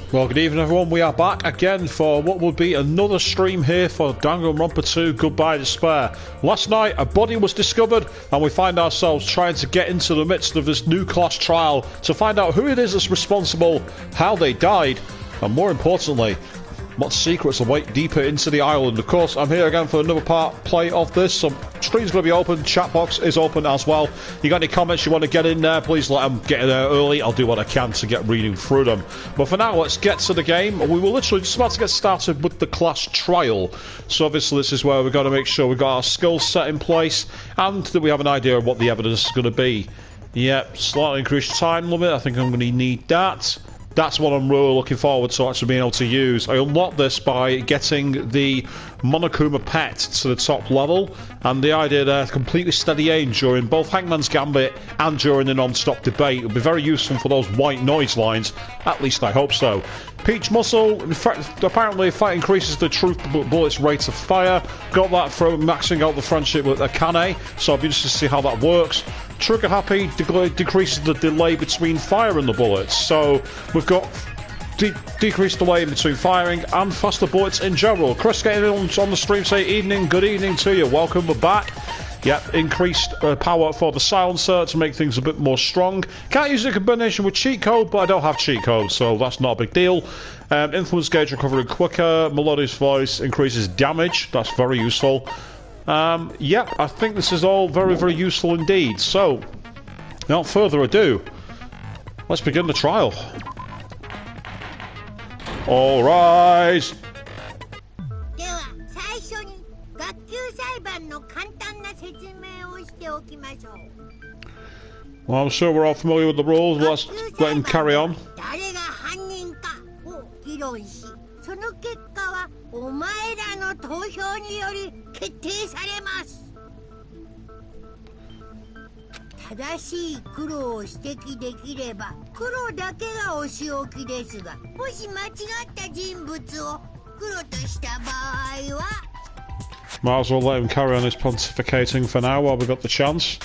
Well, good evening everyone, we are back again for what will be another stream here for Danganronpa 2 Goodbye Despair. Last night a body was discovered and we find ourselves trying to get into the midst of this new class trial to find out who it is that's responsible, how they died, and more importantly, what secrets await deeper into the island. Of course, I'm here again for another play of this. Some stream's going to be open, chat box is open as well. You got any comments you want to get in there, please let them get in there early. I'll do what I can to get reading through them. But for now, let's get to the game. We were literally just about to get started with the class trial. So obviously this is where we've got to make sure we've got our skills set in place and that we have an idea of what the evidence is going to be. Yep, slightly increased time limit. I think I'm going to need that. That's what I'm really looking forward to actually being able to use. I unlocked this by getting the Monokuma pet to the top level, and the idea there, completely steady aim during both Hangman's Gambit and during the non-stop debate will be very useful for those white noise lines. At least I hope so. Peach Muscle, in fact, apparently if that increases the truth bullet's rate of fire. Got that from maxing out the friendship with Akane, so I'll be interested to see how that works. Trigger Happy decreases the delay between fire and the bullets, so we've got decreased delay in between firing and faster bullets in general. Chris getting on the stream, say good evening to you, welcome, we're back. Yep, increased power for the silencer to make things a bit more strong. Can't use it in combination with cheat code, but I don't have cheat code, so that's not a big deal. Influence gauge recovering quicker, melodious voice increases damage, that's very useful. Yep, I think this is all very, very useful indeed. So, without further ado, let's begin the trial. All rise. Well, I'm sure we're all familiar with the rules. Let's let him carry on. その結果はお前らの投票により決定されます。正しい黒を指摘できれば黒だけがお仕置きですが、もし間違った人物を黒とした場合は Might as well let him carry on his pontificating for now while we've got the chance.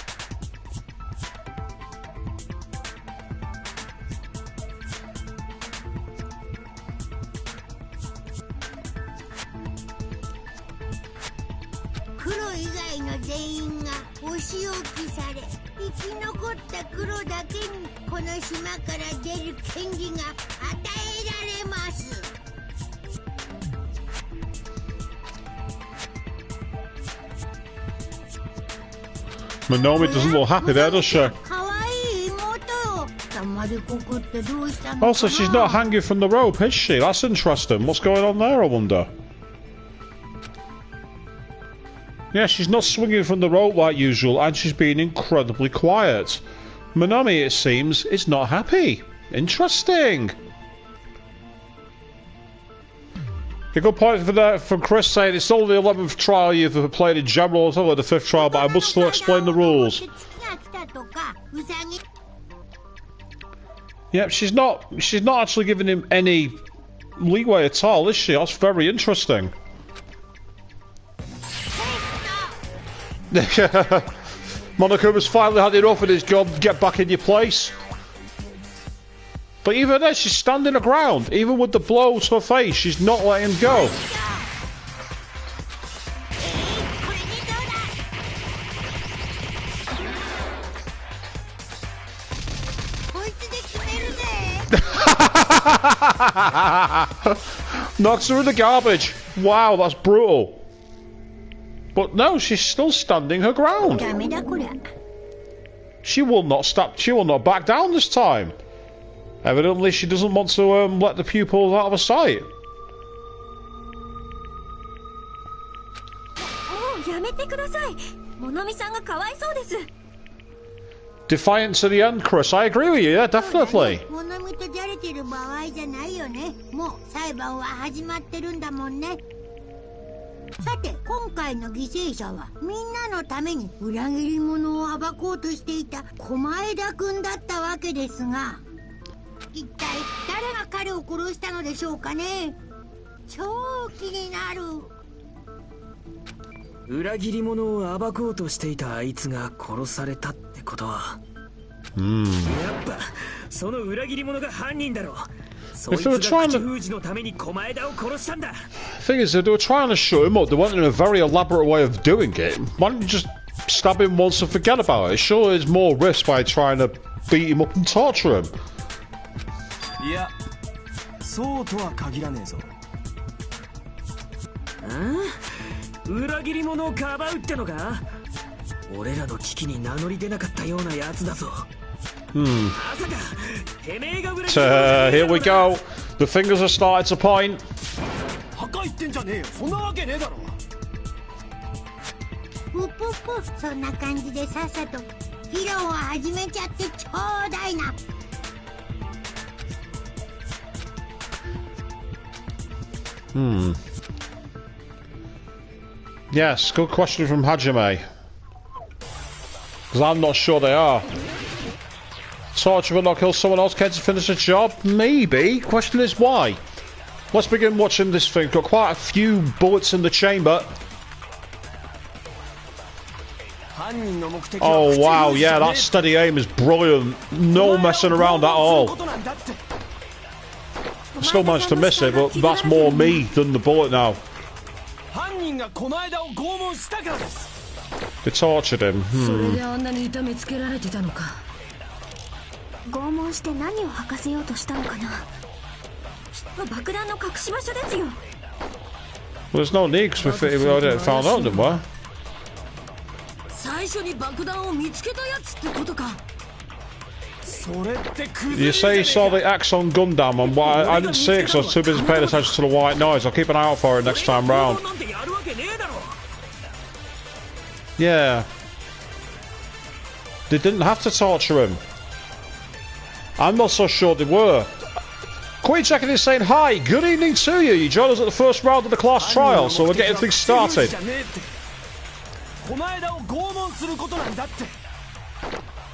Monomi doesn't look happy there, does she? Also, she's not hanging from the rope, is she? That's interesting. What's going on there, I wonder? Yeah, she's not swinging from the rope like usual, and she's being incredibly quiet. Monomi, it seems, is not happy. Interesting. A good point for that from Chris saying it's only the 11th trial you've played in general, it's only the 5th trial, but I must still explain the rules. Yep, she's not actually giving him any leeway at all, is she? That's very interesting. Monokuma's finally had enough of his job, get back in your place. But even then, she's standing her ground. Even with the blow to her face, she's not letting him go. Knocks her in the garbage. Wow, that's brutal. But no, she's still standing her ground. She will not stop. She will not back down this time. Evidently, she doesn't want to let the pupils out of her sight. Defiant to the end, Chris. I agree with you, yeah, definitely. If they were trying to... Thing is, if they were trying to show him up, they went in a very elaborate way of doing it. Why don't you just stab him once and forget about it? It sure is more risk by trying to beat him up and torture him. Yeah. そうとは限らねえぞ。裏切り者をかばうってのか？俺らの危機に名乗り出なかったようなやつだぞ。Here we go. The fingers are starting to point. 破壊ってんじゃねえよ。そんなわけねえだろ。ぷぷぷ、そんな感じでさっさと議論を始めちゃってちょうだいな。Yes, good question from Hajime. Because I'm not sure they are. Torture will not kill someone else, care to finish a job? Maybe. Question is why? Let's begin watching this thing. Got quite a few bullets in the chamber. Oh wow, yeah, that steady aim is brilliant. No messing around at all. Still managed to miss it, but that's more me than the bullet now. They tortured him. Well, there's no need because we already found out, didn't we? You say you saw the axe on Gundam, and why I didn't see it because I was too busy paying attention to the white noise. I'll keep an eye out for it next time round. Yeah. They didn't have to torture him. I'm not so sure they were. Queen Checking is saying, hi, good evening to you. You joined us at the first round of the class trial, so we're getting things started.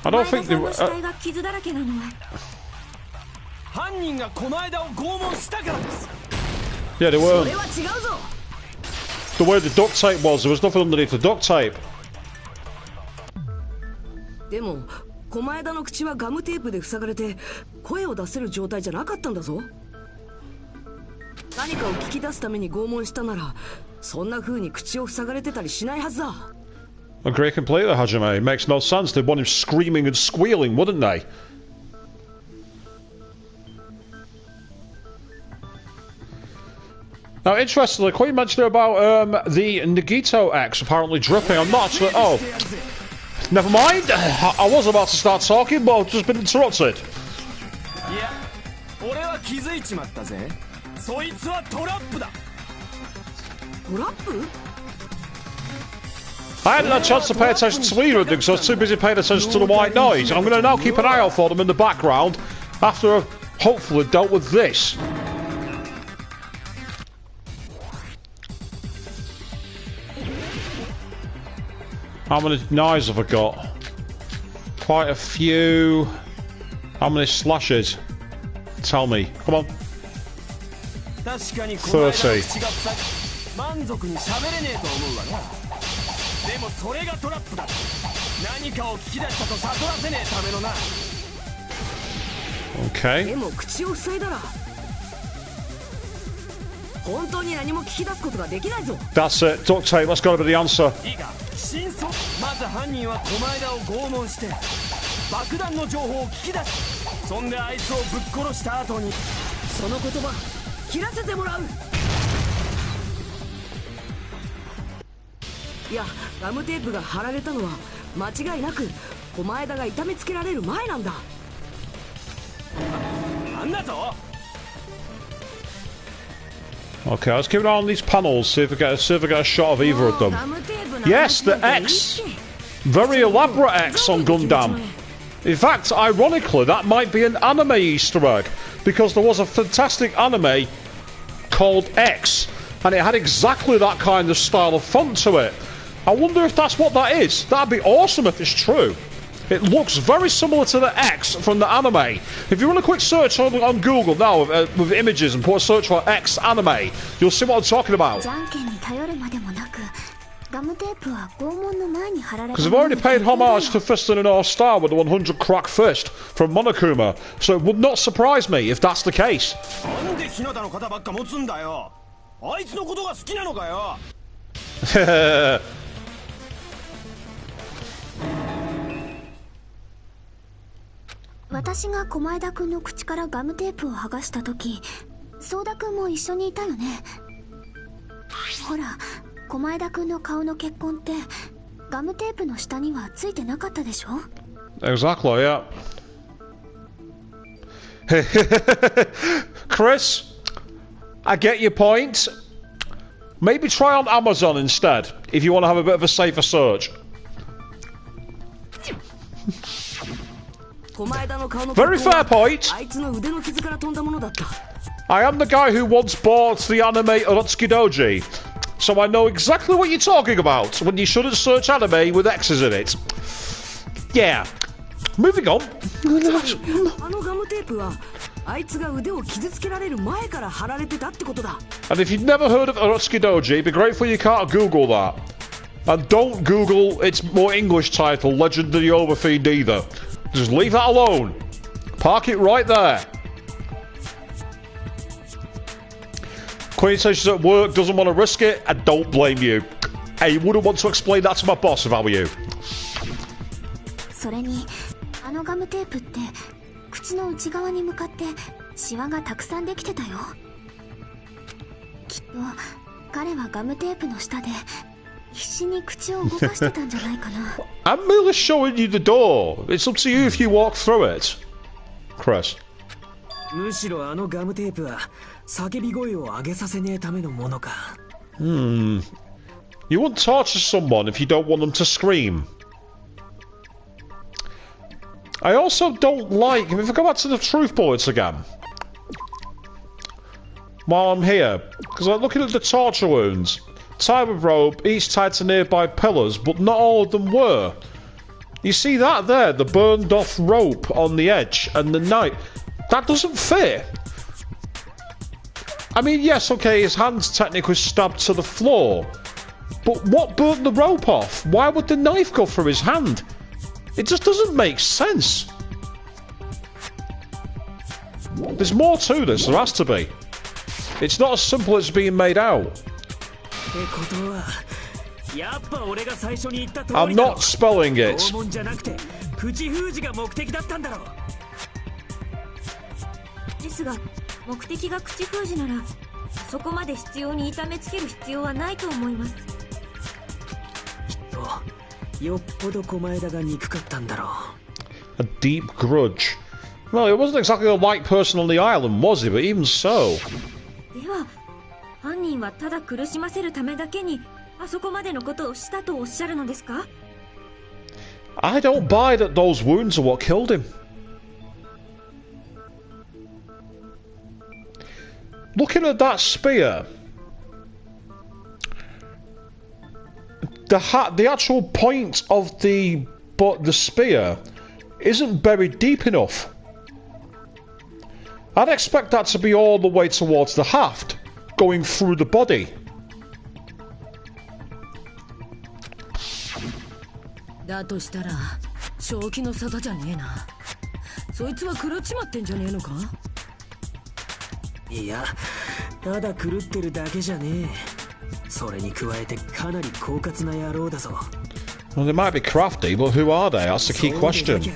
I don't think they were... yeah, they weren't. The way the duct tape was, there was nothing underneath the duct tape. でも、狛枝の口はガムテープで塞がれて声を出せる状態じゃなかったんだぞ。何かを聞き出すために拷問したなら、そんな風に口を塞がれてたりしないはずだ。Agree completely, Hajime. It makes no sense. They'd want him screaming and squealing, wouldn't they? Now, interestingly, Queen mentioned about the Nagito X apparently dripping. I'm not actually... Oh. Never mind. I was about to start talking, but I've just been interrupted. Yeah. I hadn't had a chance to pay attention to either of them because I was too busy paying attention to the white noise. I'm going to now keep an eye out for them in the background after I've hopefully dealt with this. How many knives have I got? Quite a few. How many slashes? Tell me. Come on. 30. Okay. That's it. Duct tape. That's got to be the answer. Okay, let's keep an eye on these panels, see if we get a shot of either of them. Yes, the X! Very elaborate X on Gundam. In fact, ironically, that might be an anime Easter egg, because there was a fantastic anime called X, and it had exactly that kind of style of font to it. I wonder if that's what that is. That'd be awesome if it's true. It looks very similar to the X from the anime. If you run a quick search on Google now with images and put a search for X anime, you'll see what I'm talking about. ガムテープは拷問の前に貼られた Because I've already paid homage to Fist in the North Star with the 100 crack fist from Monokuma, so it would not surprise me if that's the case. なんで日向の肩ばっか持つんだよ。あいつのことが好きなのかよ。私が駒枝くんの口からガムテープを剥がした時、相田くんも一緒にいたよね。ほら、駒枝くんの顔の血痕ってガムテープの下にはついてなかったでしょ？ Exactly, yeah. Chris, I get your point. Maybe try on Amazon instead, if you want to have a bit of a safer search. Very fair point. I am the guy who once bought the anime Urotsuki Doji, so I know exactly what you're talking about when you shouldn't search anime with X's in it. Yeah. Moving on. And if you've never heard of Urotsuki Doji, it'd be grateful you can't Google that. And don't Google its more English title, Legend of the Overfiend, either. Just leave that alone. Park it right there. Queen says she's at work, doesn't want to risk it. I don't blame you. I wouldn't want to explain that to my boss if I were you. それに、あのガムテープって口の内側に向かってシワがたくさんできてたよ。きっと彼はガムテープの下で必死に口を動かしてたんじゃないかな。I'm merely showing you the door. It's up to you if you walk through it. Chris. むしろあのガムテープは叫び声を上げさせねえためのものか。You won't torture someone if you don't want them to scream. I also don't like, if I go back to the truth bullets again, while I'm here, because I'm looking at the torture wounds. Tied with rope, each tied to nearby pillars, but not all of them were. You see that there, the burned off rope on the edge, and the knife. That doesn't fit. I mean, yes, okay, his hand's technically stabbed to the floor, but what burnt the rope off? Why would the knife go through his hand? It just doesn't make sense. There's more to this, there has to be. It's not as simple as being made out. I'm not spelling it. ですが、目的が口封じなら、そこまで必要に痛めつける必要はないと思います。きっと、よっぽど狛枝が憎かったんだろう。A deep grudge. Well, it wasn't exactly a white person on the island, was he? But even so. では、犯人はただ苦しませるためだけに、あそこまでのことをしたとおっしゃるのですか? I don't buy that those wounds are what killed him. Looking at that spear, the actual point of the spear isn't buried deep enough. I'd expect that to be all the way towards the haft, going through the body. だとしたら正気の沙汰じゃねえな。そいつは狂っちまってんじゃねえのか？いや、ただ狂ってるだけじゃねえ。それに加えてかなり狡猾な野郎だぞ。Well, they might be crafty, but who are they? That's the key question. Yeah,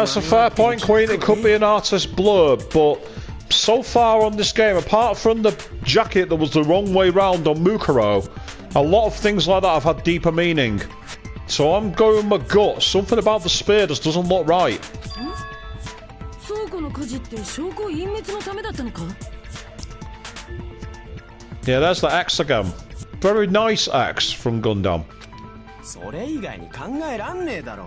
that's a fair point, Queen. It could be an artist blurb, but so far on this game, apart from the jacket that was the wrong way round on Mukuro, a lot of things like that have had deeper meaning. So I'm going with my gut. Something about the spear just doesn't look right. Yeah, there's the X again. Very nice X from Gundam. それ以外に考えらんねえだろう。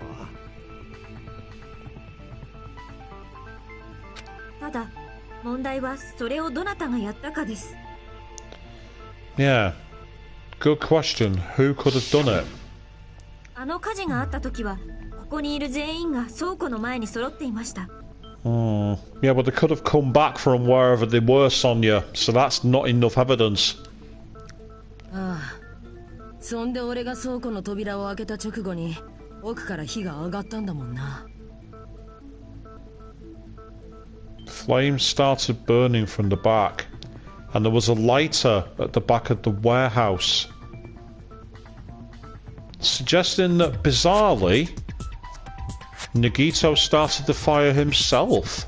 ただ、問題はそれをどなたがやったかです。Yeah. Good question. Who could have done it? あの火事があった時は、ここにいる全員が倉庫の前に揃っていました。Yeah, but they could have come back from wherever they were, Sonia, so that's not enough evidence. そんで俺が倉庫の扉を開けた直後に奥から火が上がったんだもんな。Flames started burning from the back, and there was a lighter at the back of the warehouse, suggesting that bizarrely, Nagito started the fire himself.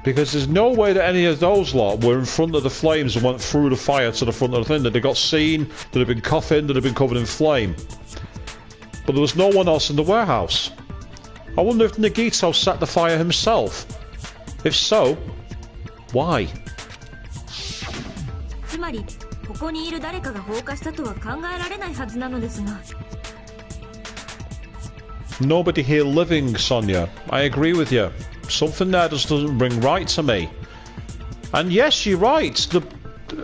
Because there's no way that any of those lot were in front of the flames and went through the fire to the front of the thing, that they got seen, that had been coughing, that had been covered in flame. But there was no one else in the warehouse. I wonder if Nagito set the fire himself. If so, why? つまりここにいる誰かが放火したとは考えられないはずなのですが。Nobody here living, Sonia. I agree with you. Something there just doesn't ring right to me. And yes, you're right.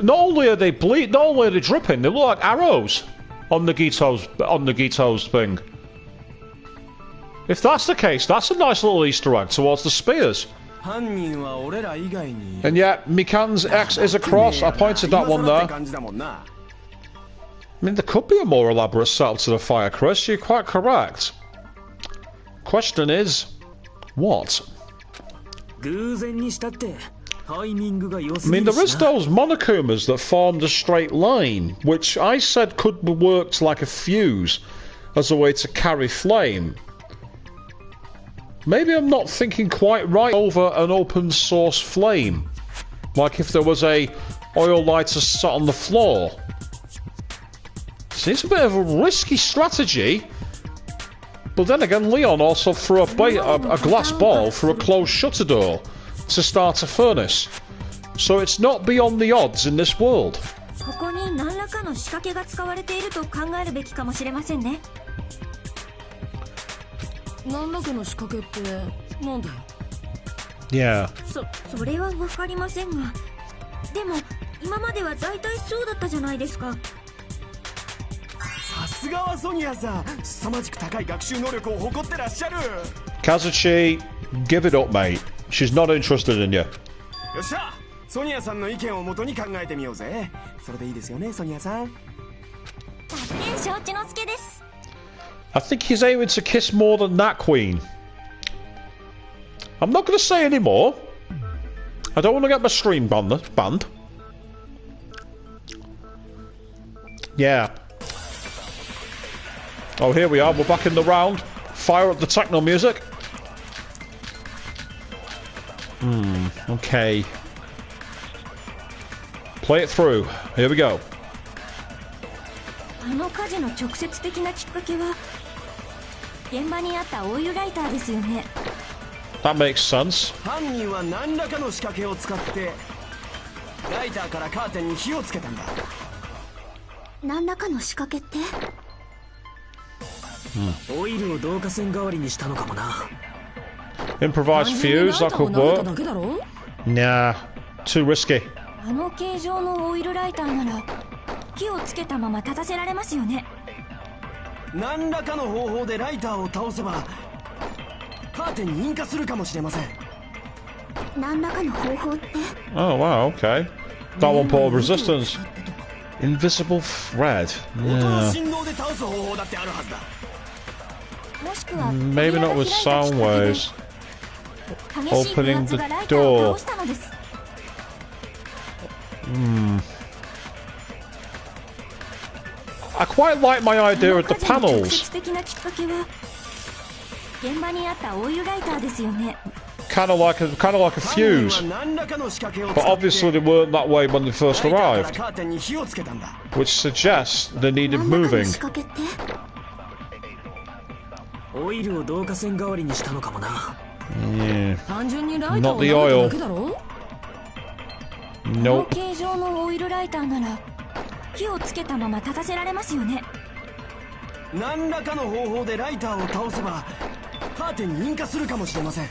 Not only are they not only are they dripping, they look like arrows on Nagito's thing. If that's the case, that's a nice little Easter egg towards the spears. And yet, Mikan's X is a cross. I pointed that one there. I mean, there could be a more elaborate setup to the fire, Chris. You're quite correct. Question is, what? I mean, there is those Monokumas that formed a straight line, which I said could be worked like a fuse as a way to carry flame. Maybe I'm not thinking quite right over an open source flame. Like if there was a oil lighter sat on the floor. Seems a bit of a risky strategy. But then again, Leon also threw a glass ball through a closed shutter door to start a furnace. So it's not beyond the odds in this world. ここに何らかの仕掛けが使われていると考えるべきかもしれませんね。何らかの仕掛けってなんだよ。Yeah. それはわかりませんが、でも今までは大体そうだったじゃないですか。さすがはソニアさん、凄まじく高い学習能力を誇ってらっしゃる。Kazuchi, give it up, mate. She's not interested in you. よっしゃ、ソニアさんの意見を元に考えてみようぜ。それでいいですよね、ソニアさん。承知の助です。I think he's aiming to kiss more than that, Queen. I'm not going to say any more. I don't want to get my stream banned. Yeah. Oh, here we are. We're back in the round. Fire up the techno music. Okay. Play it through. Here we go. あの火事の直接的なきっかけは現場にあったオイルライターですよね。That makes sense. 犯人は何らかの仕掛けを使ってライターからカーテンに火をつけたんだ。何らかの仕掛けって？オイルを導火線代わりにしたのかもな。Improvised fuse, that could work. Nah, too risky. あの形状のオイルライターなら火をつけたまま立たせられますよね。何らかの方法でライターを倒せばカーテンに引火するかもしれません。何らかの方法って？ Oh wow, okay. That one put resistance. Invisible thread. 音の Yeah. 振動で倒す方法だってあるはずだ。もしくは Maybe not with sound waves. Opening the door. I quite like my idea of the panels. Kind of like a fuse. But obviously they weren't that way when they first arrived, which suggests they needed moving. オイルを導火線代わりにしたのかもな。Yeah. 単純にライター Not を the 投げた oil. だけだろ。あの Nope. 形状のオイルライターなら火をつけたまま立たせられますよね。何らかの方法でライターを倒せばカーテンに引火するかもしれません。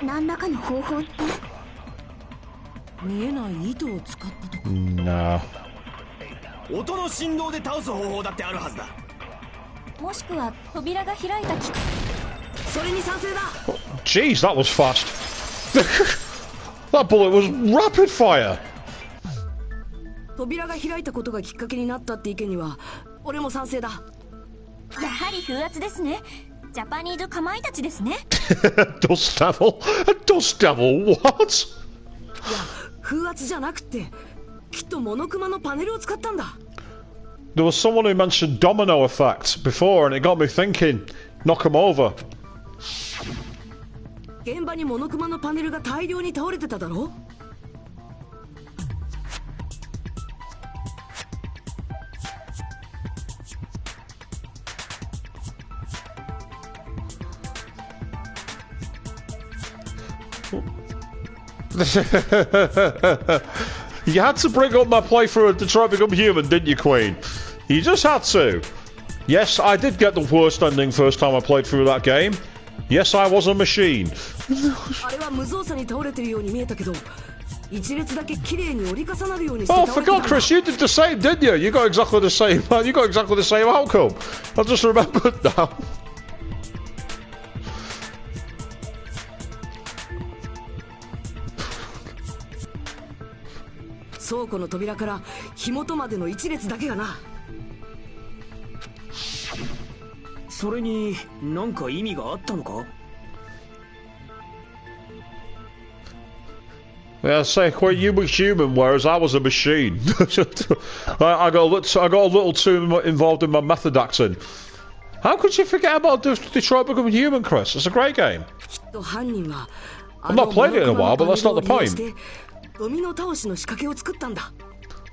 何らかの方法って？見えない糸を使ったとか。Nah. 音の振動で倒す方法だってあるはずだ。もしくは扉が開いた機会。それに賛成だ。 Jeez, that was fast. That bullet was rapid fire. 扉が開いたことがきっかけになったって意見には俺も賛成だ。やはり風圧ですね。ジャパニーズかまいたちですね。Dust devil? A dust devil? What? いや、風圧じゃなくてきっとモノクマのパネルを使ったんだ。 There was someone who mentioned domino effect before and it got me thinking, knock him over. 現場にモノクマのパネルが大量に倒れてただろ。You had to bring up my playthrough of Detroit Become Human, didn't you, Queen? You just had to. Yes, I did get the worst ending first time I played through that game. Yes, I was a machine. あれは無造作に倒れてるように見えたけど、一列だけ綺麗に折り重なるようにして Oh, 倒れてた for God, Chris, you did the same, didn't you? You got exactly the same. You got exactly the same outcome. I just remembered now. 倉庫の扉から火元までの一列だけがな。それに何か意味があったのか。 Yeah, say, well, you were human, whereas I was a machine. I got a little too involved in my method acting. How could you forget about Detroit Become Human, Chris? It's a great game. きっと犯人は I've not played it in a while, but that's not the point. ドミノ倒しの仕掛けを作ったんだ。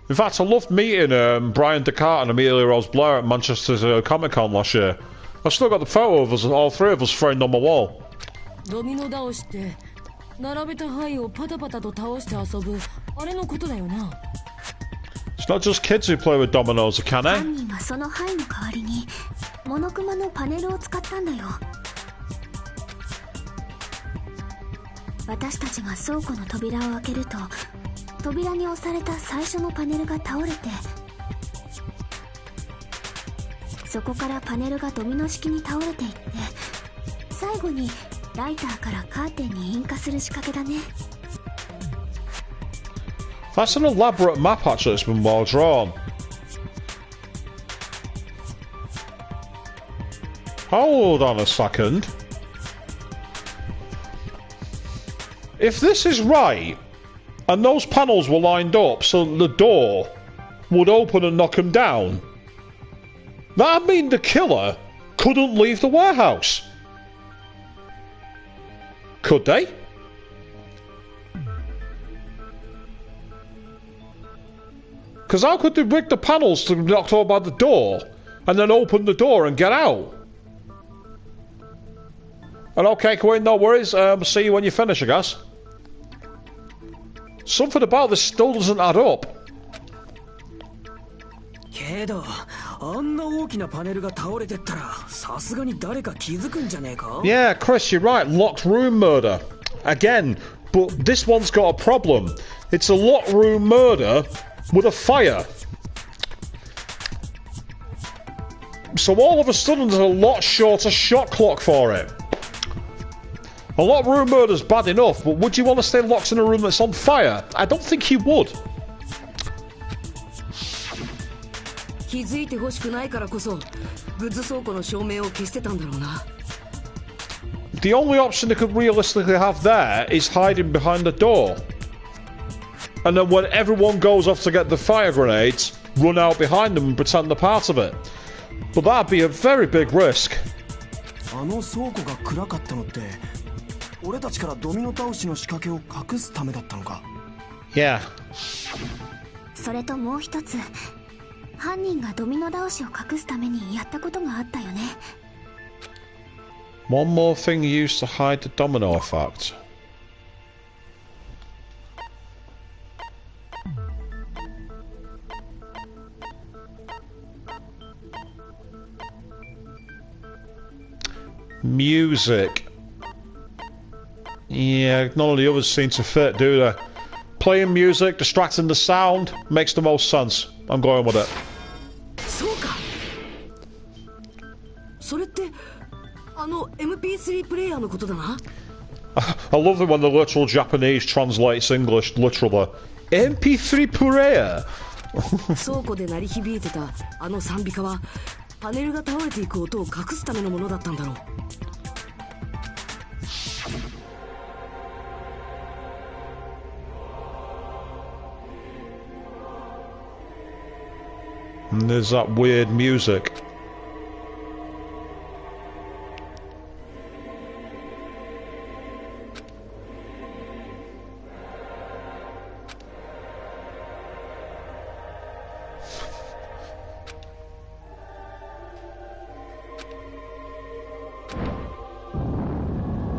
In fact, I loved meeting Brian Descartes and Amelia Rose Blair at Manchester's Comic Con last year. I've still got the photo of us, all three of us, framed on my wall. ドミノ倒して並べた牌をパタパタと倒して遊ぶあれのことだよな。 It's not just kids who play with dominoes, can 犯 it? 人はその牌の代わりにモノクマのパネルを使ったんだよ。私たちが倉庫の扉を開けると扉に押された最初のパネルが倒れて、そこからパネルがドミノ式に倒れていって、最後にライターからカーテンに引火する仕掛けだね。 That's an elaborate map, actually. It's been well drawn. Hold on a second. If this is right, and those panels were lined up so that the door would open and knock him down, that'd mean the killer couldn't leave the warehouse. Could they? Because how could they rig the panels to knock over by the door and then open the door and get out? And okay, Queen, no worries. See you when you finish, I guess. Something about this still doesn't add up. けどあんな大きなパネルが倒れてったらさすがに誰か気づくんじゃねえか。 Yeah, Chris, you're right. Locked room murder. Again, but this one's got a problem. It's a locked room murder with a fire. So all of a sudden there's a lot shorter shot clock for it. A locked room murder's bad enough, but would you want to stay locked in a room that's on fire? I don't think you would. 気づいてほしくないからこそグッズ倉庫の照明を消してたんだろうな。 The only option they could realistically have there is hiding behind the door. And then when everyone goes off to get the fire grenades, run out behind them and pretend they're part of it. But that'd be a very big risk. あの倉庫が暗かったのって俺たちからドミノ倒しの仕掛けを隠すためだったのか。 Yeah. それともう一つ、犯人がドミノ倒しを隠すためにやったことがあったよね。 One more thing used to hide the domino effect. Music. Yeah, none of the others seem to fit, do they? Playing music, distracting the sound, makes the most sense. I'm going with it. そうか。それってMP3 プレイヤーのことだな。I love it when the literal Japanese translates English literally. MP3 player. 倉庫で鳴り響いてた賛美歌はパネルが倒れていく音を隠すためのものだったんだろう。And there's that weird music.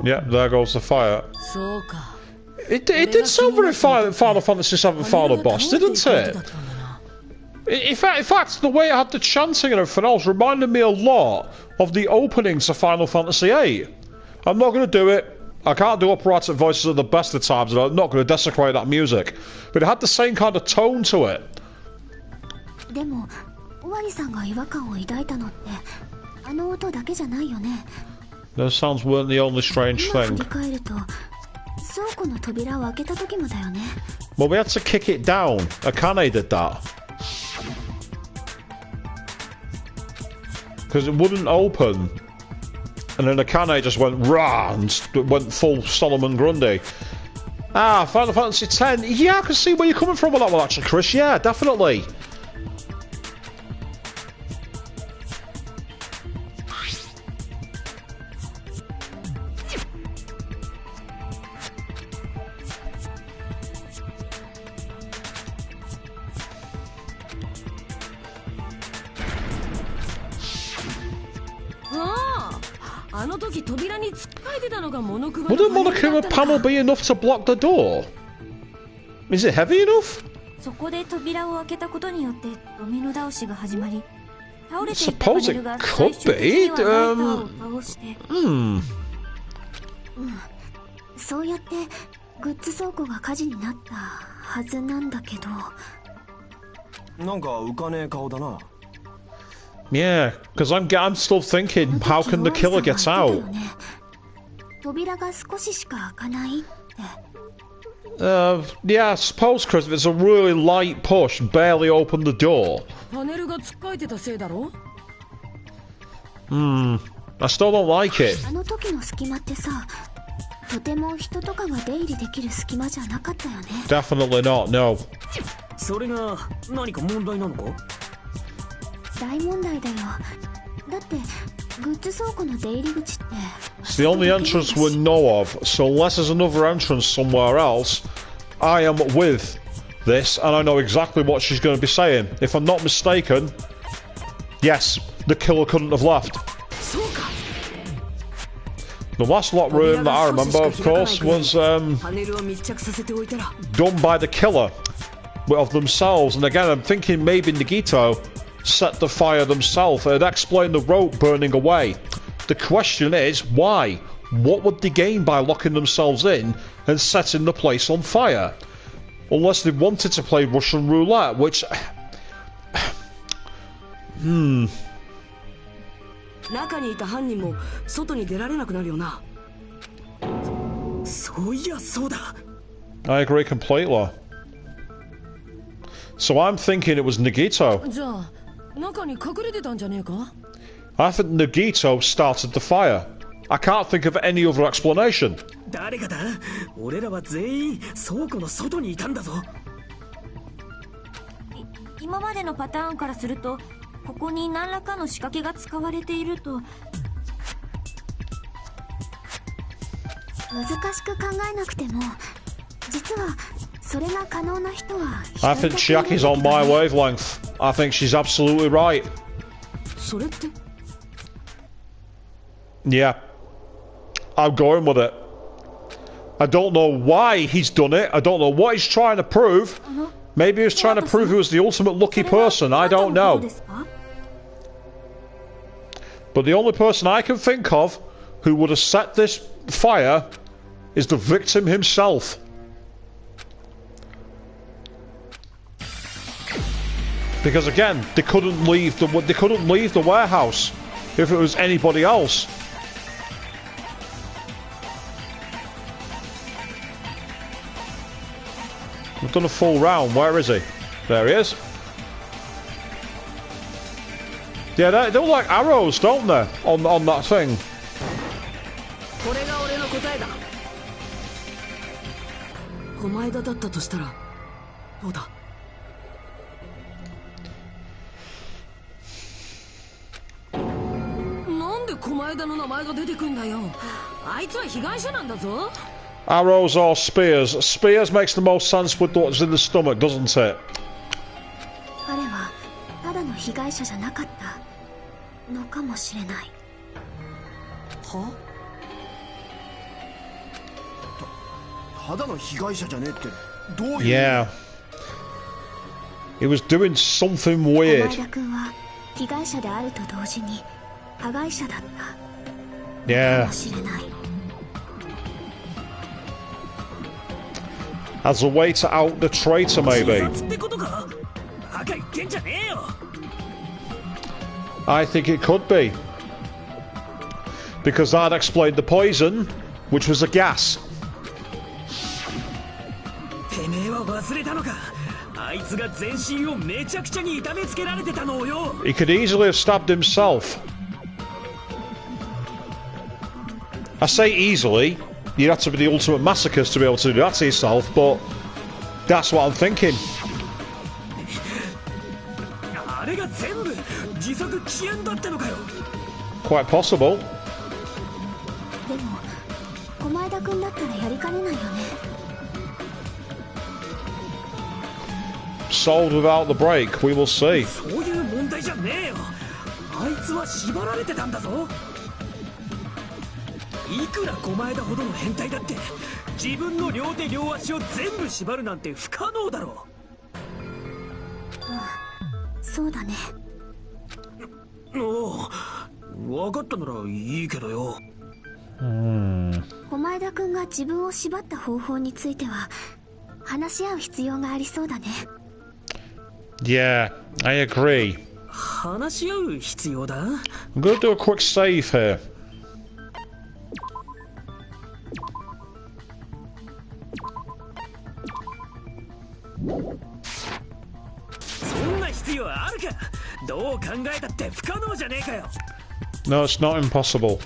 Yeah, there goes the fire. It did sound very Final Fantasy VII Final Boss, didn't it? In fact, the way it had the chanting and everything else reminded me a lot of the opening to Final Fantasy VIII. I'm not going to do it. I can't do operatic voices at the best of times, and I'm not going to desecrate that music. But it had the same kind of tone to it. Those sounds weren't the only strange thing. Well, we had to kick it down. Akane did that. Because it wouldn't open. And then Akane just went rah and went full Solomon Grundy. Ah, Final Fantasy X. Yeah, I can see where you're coming from with that one, actually, Chris. Yeah, definitely. Wouldn't Monokuma panel be enough to block the door? Is it heavy enough? I suppose it could be. Yeah, because I'm still thinking, how can the killer get out? Yeah, I suppose, Chris, if it's a really light push, barely open the door. I still don't like it. Definitely not, no. It's the only entrance we know of, so unless there's another entrance somewhere else, I am with this, and I know exactly what she's going to be saying. If I'm not mistaken, yes, the killer couldn't have left. The last locked room that I remember, of course, was done by the killer of themselves, and again, I'm thinking maybe Nagito set the fire themselves. It'd explain the rope burning away. The question is, why? What would they gain by locking themselves in and setting the place on fire? Unless they wanted to play Russian roulette, which... I agree completely. So I'm thinking it was Nagito. I think Nagito started the fire. I can't think of any other explanation. I think Chiaki's on my wavelength. I think she's absolutely right. Yeah. I'm going with it. I don't know why he's done it. I don't know what he's trying to prove. Maybe he's trying to prove he was the ultimate lucky person. I don't know. But the only person I can think of who would have set this fire is the victim himself. Because again, they couldn't leave the warehouse. if it was anybody else. We've done a full round. Where is he? There he is. Yeah, they look like arrows, don't they? On that thing. Arrows or spears? Spears makes the most sense with what's in the stomach, doesn't it? 彼はただの被害者じゃなかったのかもしれない。は？ただの被害者じゃねえってどういう？ Yeah. He was doing something weird. 小前田君は被害者であると同時に加害者だった。 Yeah. かもしれない。 As a way to out the traitor, maybe. I think it could be. Because that explained the poison, which was a gas. He could easily have stabbed himself. I say easily. You'd have to be the ultimate masochist to be able to do that to yourself, but that's what I'm thinking. Quite possible. でも小前田君だったらやりかねないよね。 Solved without the break, we will see. そういう問題じゃねえよ。あいつは縛られてたんだぞ。 いくら小前田ほどの変態だって自分の両手両足を全部縛るなんて不可能だろう。そうだね。おお、分かったならいいけどよ。小前田君が自分を縛った方法については話し合う必要がありそうだね。Yeah, I agree. 話し合う必要だ。I'm going to do a quick save here. そんな必要あるか。どう考えたって不可能じゃねえかよ。 No, it's not impossible.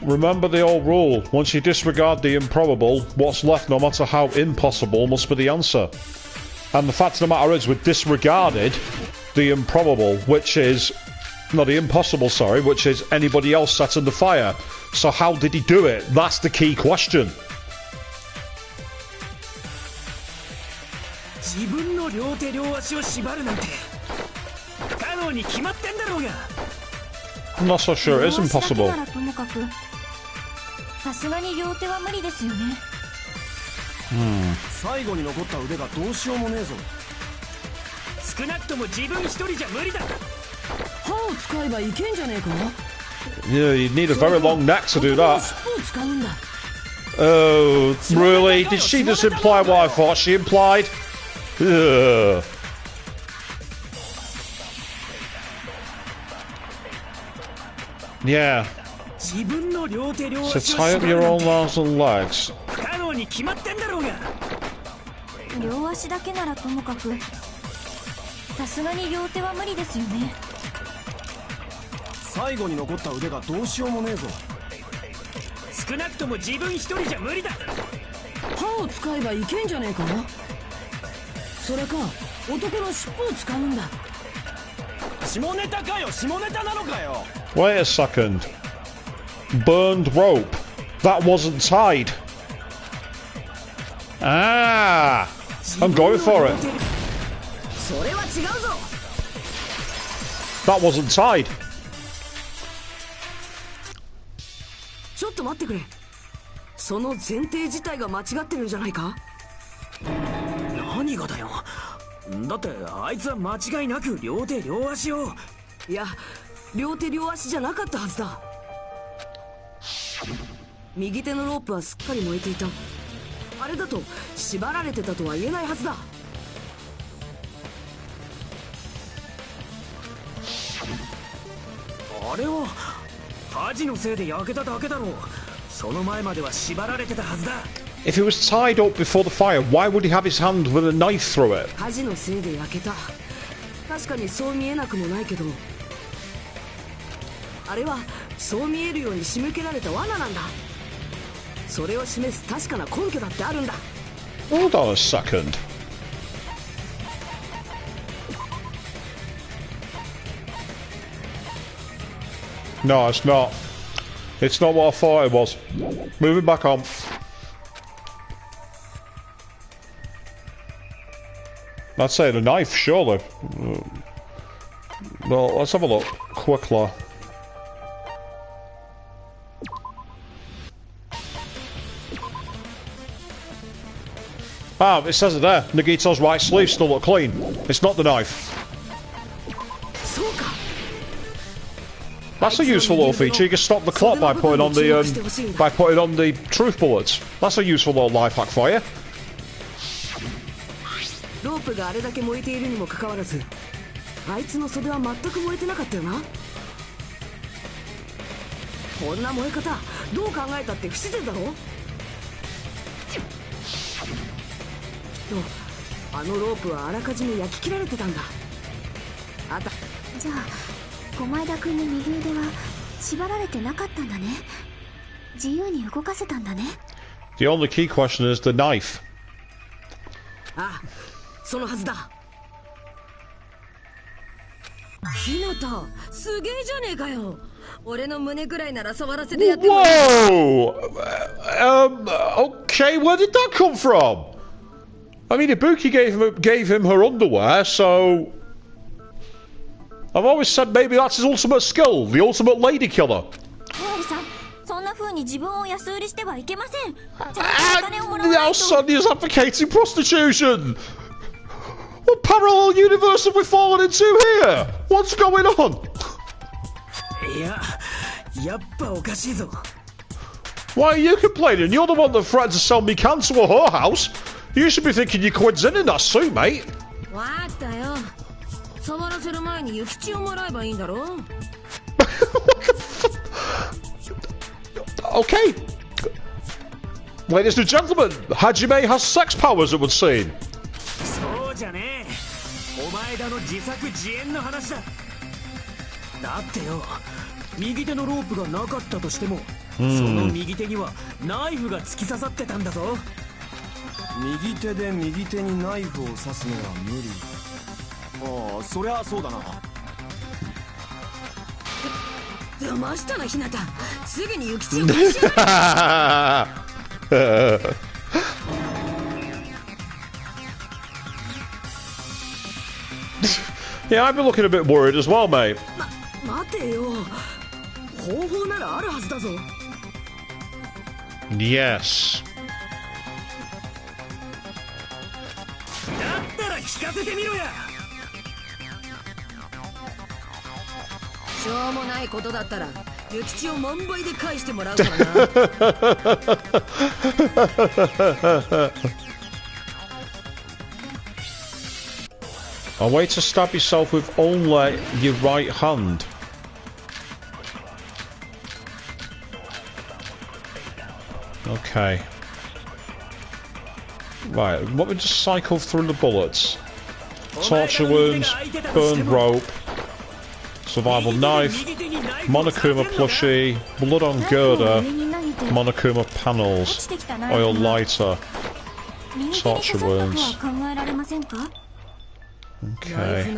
Remember the old rule, once you disregard the improbable, what's left, no matter how impossible, must be the answer. And the fact of the matter is, we've disregarded the improbable, which is... No, the impossible, sorry, which is anybody else setting the fire. So how did he do it? That's the key question. 自分の両手両足を縛るなんて不可能に決まってんだろうが。 I'm not so sure it is impossible. さすがに両手は無理ですよね。最後に残った腕がどうしようもねえぞ。少なくとも自分一人じゃ無理だ。歯を使えばいけんじゃねえか。 Yeah, you'd need a very long neck to do that. Oh, really? Did she just imply what I thought she implied? Ugh. Yeah. So tie up your own arms and legs. 不可能に決まってんだろうが。両足だけならともかく、さすがに両手は無理ですよね。最後に残った腕がどうしようもねえぞ。少なくとも自分一人じゃ無理だ。歯を使えばいけんじゃねえか。それか男の尻尾を使うんだ。下ネタかよ、下ネタなのかよ。 Wait a second. Burned rope. That wasn't tied. Ah! I'm going for it. それは違うぞ。 That wasn't tied. ちょっと待ってくれ。その前提自体が間違ってるんじゃないか。何がだよ。だってあいつは間違いなく両手両足を。いや、両手両足じゃなかったはずだ。右手のロープはすっかり燃えていた。あれだと縛られてたとは言えないはずだ。あれは火事のせいで焼けただけだろう。その前までは縛られてたはずだ。 If he was tied up before the fire, why would he have his hand with a knife through it? 火事のせいで焼けた。確かにそう見えなくもないけど、あれはそう見えるように仕向けられた罠なんだ。それを示す確かな根拠だってあるんだ。 Hold on a second. No, it's not. It's not what I thought it was. Moving back on. I'd say the knife, surely. Well, let's have a look quickly. Ah, it says it there. Nagito's right sleeve still look clean. It's not the knife. That's a useful little feature. You can stop the clock by putting on the truth bullets. That's a useful little life hack for you. ロープがあれだけ燃えているにもかかわらず、あいつの袖は全く燃えてなかったよな。こんな燃え方、どう考えたって不自然だろ。きっとあのロープはあらかじめ焼き切られてたんだ。あたじゃあ駒枝君の右腕は縛られてなかったんだね。自由に動かせたんだね。 The only key question is the knife. あ、そのはずだ。ひなた、すげえじゃねえかよ。俺の胸くらいなら触らせてやっても。 Whoa! Okay, where did that come from? I mean, Ibuki gave him her underwear, so I've always said maybe that's his ultimate skill, the ultimate lady killer. おやりさん、そんな風に自分を安売りしてはいけません。ちゃんとお金をもらわ Now ないと。 Sonia's advocating prostitution. What parallel universe have we fallen into here? What's going on? いや、やっぱおかしいぞ。 Why are you complaining? You're the one that threatened to sell me can to a whorehouse. You should be thinking your quid's in that suit, mate. わかったよ。触らせる前に諭吉をもらえばいいんだろ。Okay. Ladies and gentlemen, Hajime has sex powers, it would seem. そうじゃねえ。お前らの自作自演の話だ。だってよ、右手のロープがなかったとしても、その右手にはナイフが突き刺さってたんだぞ。右手で右手にナイフを刺すのは無理。ああ、そりゃそうだな。騙したな、ひなた。すぐに諭吉を返しな。Yeah, I've been looking a bit worried as well, mate. 待てよ。方法ならあるはずだぞ。Yes. だったら聞かせてみろや。しょうもないことだったら諭吉を万倍で返してもらうからな。A way to stab yourself with only your right hand. Okay. Right, what we just cycle through the bullets? Torture wounds, burned rope, survival knife, Monokuma plushie, blood on girder, Monokuma panels, oil lighter, torture wounds. Okay.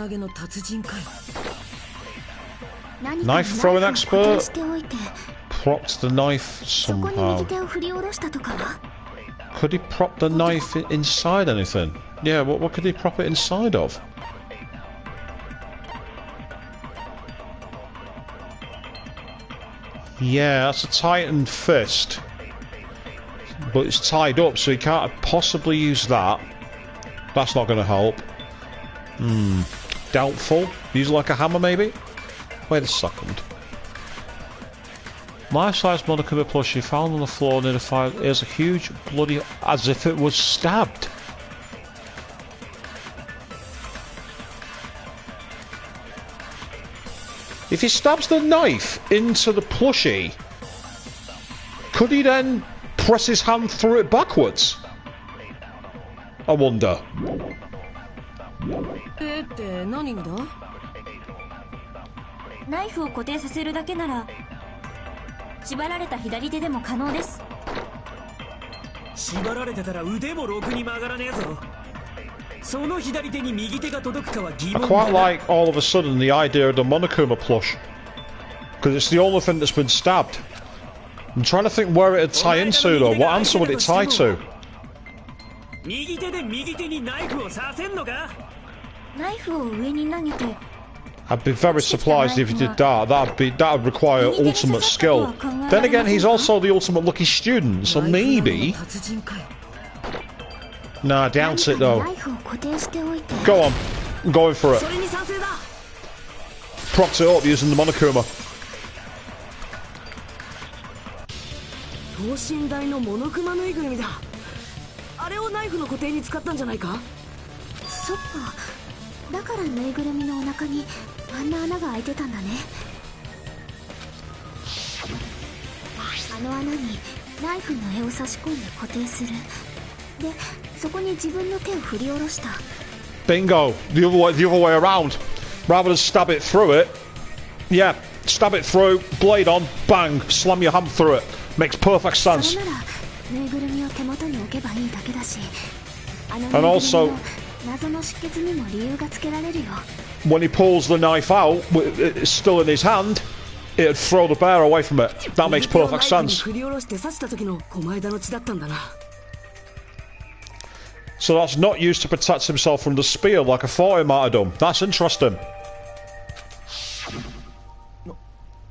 Knife throwing expert? Propped the knife somehow. Could he prop the knife inside anything? Yeah, what could he prop it inside of? Yeah, that's a tightened fist. But it's tied up, so he can't possibly use that. That's not going to help. Doubtful. Use like a hammer, maybe? Wait a second. Life-size Monokuma plushie found on the floor near the fire is a huge bloody... as if it was stabbed. If he stabs the knife into the plushie, could he then press his hand through it backwards? I wonder. って何だ？ナイフを固定させるだけなら縛られた左手でも可能です。縛られてたら腕もろくに曲がらねえぞ。その左手に右手が届くかは疑問だ。 I quite like all of a sudden the idea of the Monokuma plush, because it's the only thing that's been stabbed. I'm trying to think where it'd tie into though. What answer would it tie to? 右手で右手にナイフを刺せんのか？ナイフを上に投げて I'd be very surprised if he did that. That'd require ultimate skill. Then again, he's also the ultimate lucky student, so maybe. Nah, I doubt it though. Go on, I'm going for it. Propped it up using the Monokuma. 等身大のモノクマぬいぐるみだ。あれをナイフの固定に使ったんじゃないか？そっか。だからぬいぐるみのお腹にあんな穴が開いてたんだね。あの穴にナイフの柄を差し込んで固定する。で、そこに自分の手を振り下ろした。 Bingo! The other way around. Rather than stab it through it, yeah, stab it through, blade on, bang, slam your hand through it. Makes perfect sense. それならぬいぐるみを手元に置けばいいだけだし、あのぬい And ぐるみ also, の謎の出血にも理由がつけられるよ。 when he pulls the knife out, it's still in his hand, it'd throw the bear away from it. That makes perfect sense. So that's not used to protect himself from the spear like I thought he might have done. That's interesting.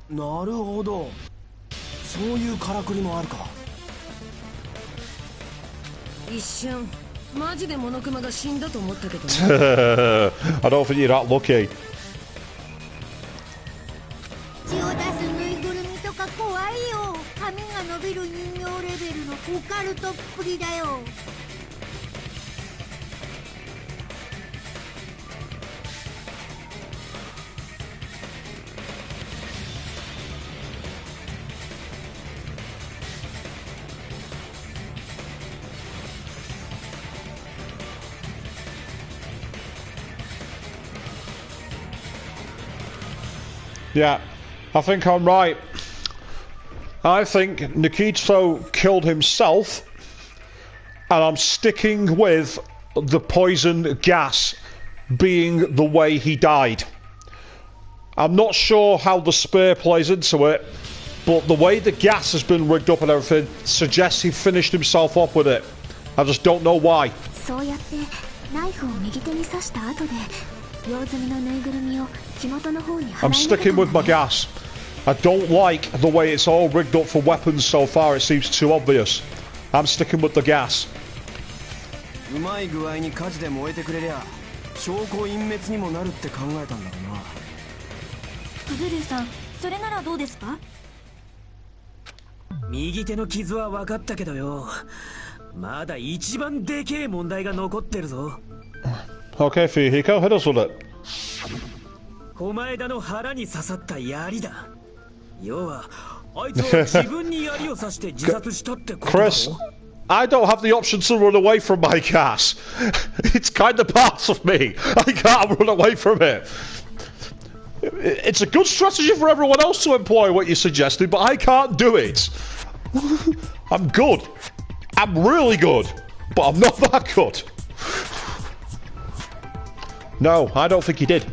なるほど。そういうからくりもあるか。一瞬マジでモノクマが死んだと思ったけどね。I don't think you're that lucky. 血を出すぬいぐるみとか怖いよ。髪が伸びる人形レベルのオカルトっぷりだよ。Yeah, I think I'm right. I think Nikito killed himself, and I'm sticking with the poison gas being the way he died. I'm not sure how the spear plays into it, but the way the gas has been rigged up and everything suggests he finished himself off with it. I just don't know why. そうやってナイフを右手に刺した後で用済みのぬいぐるみを火元の方に払い I'm 入れた sticking の with my ね。 gas. I don't like the way it's all rigged up for weapons so far. It seems too obvious. I'm sticking with the gas. うまい具合に火事で燃えてくれりゃ証拠隠滅にもなるって考えたんだろうな。クズルーさん、それならどうですか？右手の傷は分かったけどよ、まだ一番でけえ問題が残ってるぞ。 Okay, Fihiko, hit us with it. 狛枝の腹に刺さった槍だ。要はあいつは自分に槍を刺して自殺したってことだろ。 Chris, I don't have the option to run away from my gas. It's kind of part of me. I can't run away from it. It's a good strategy for everyone else to employ what you suggested, but I can't do it. I'm good. I'm really good, but I'm not that good. No, I don't think he did.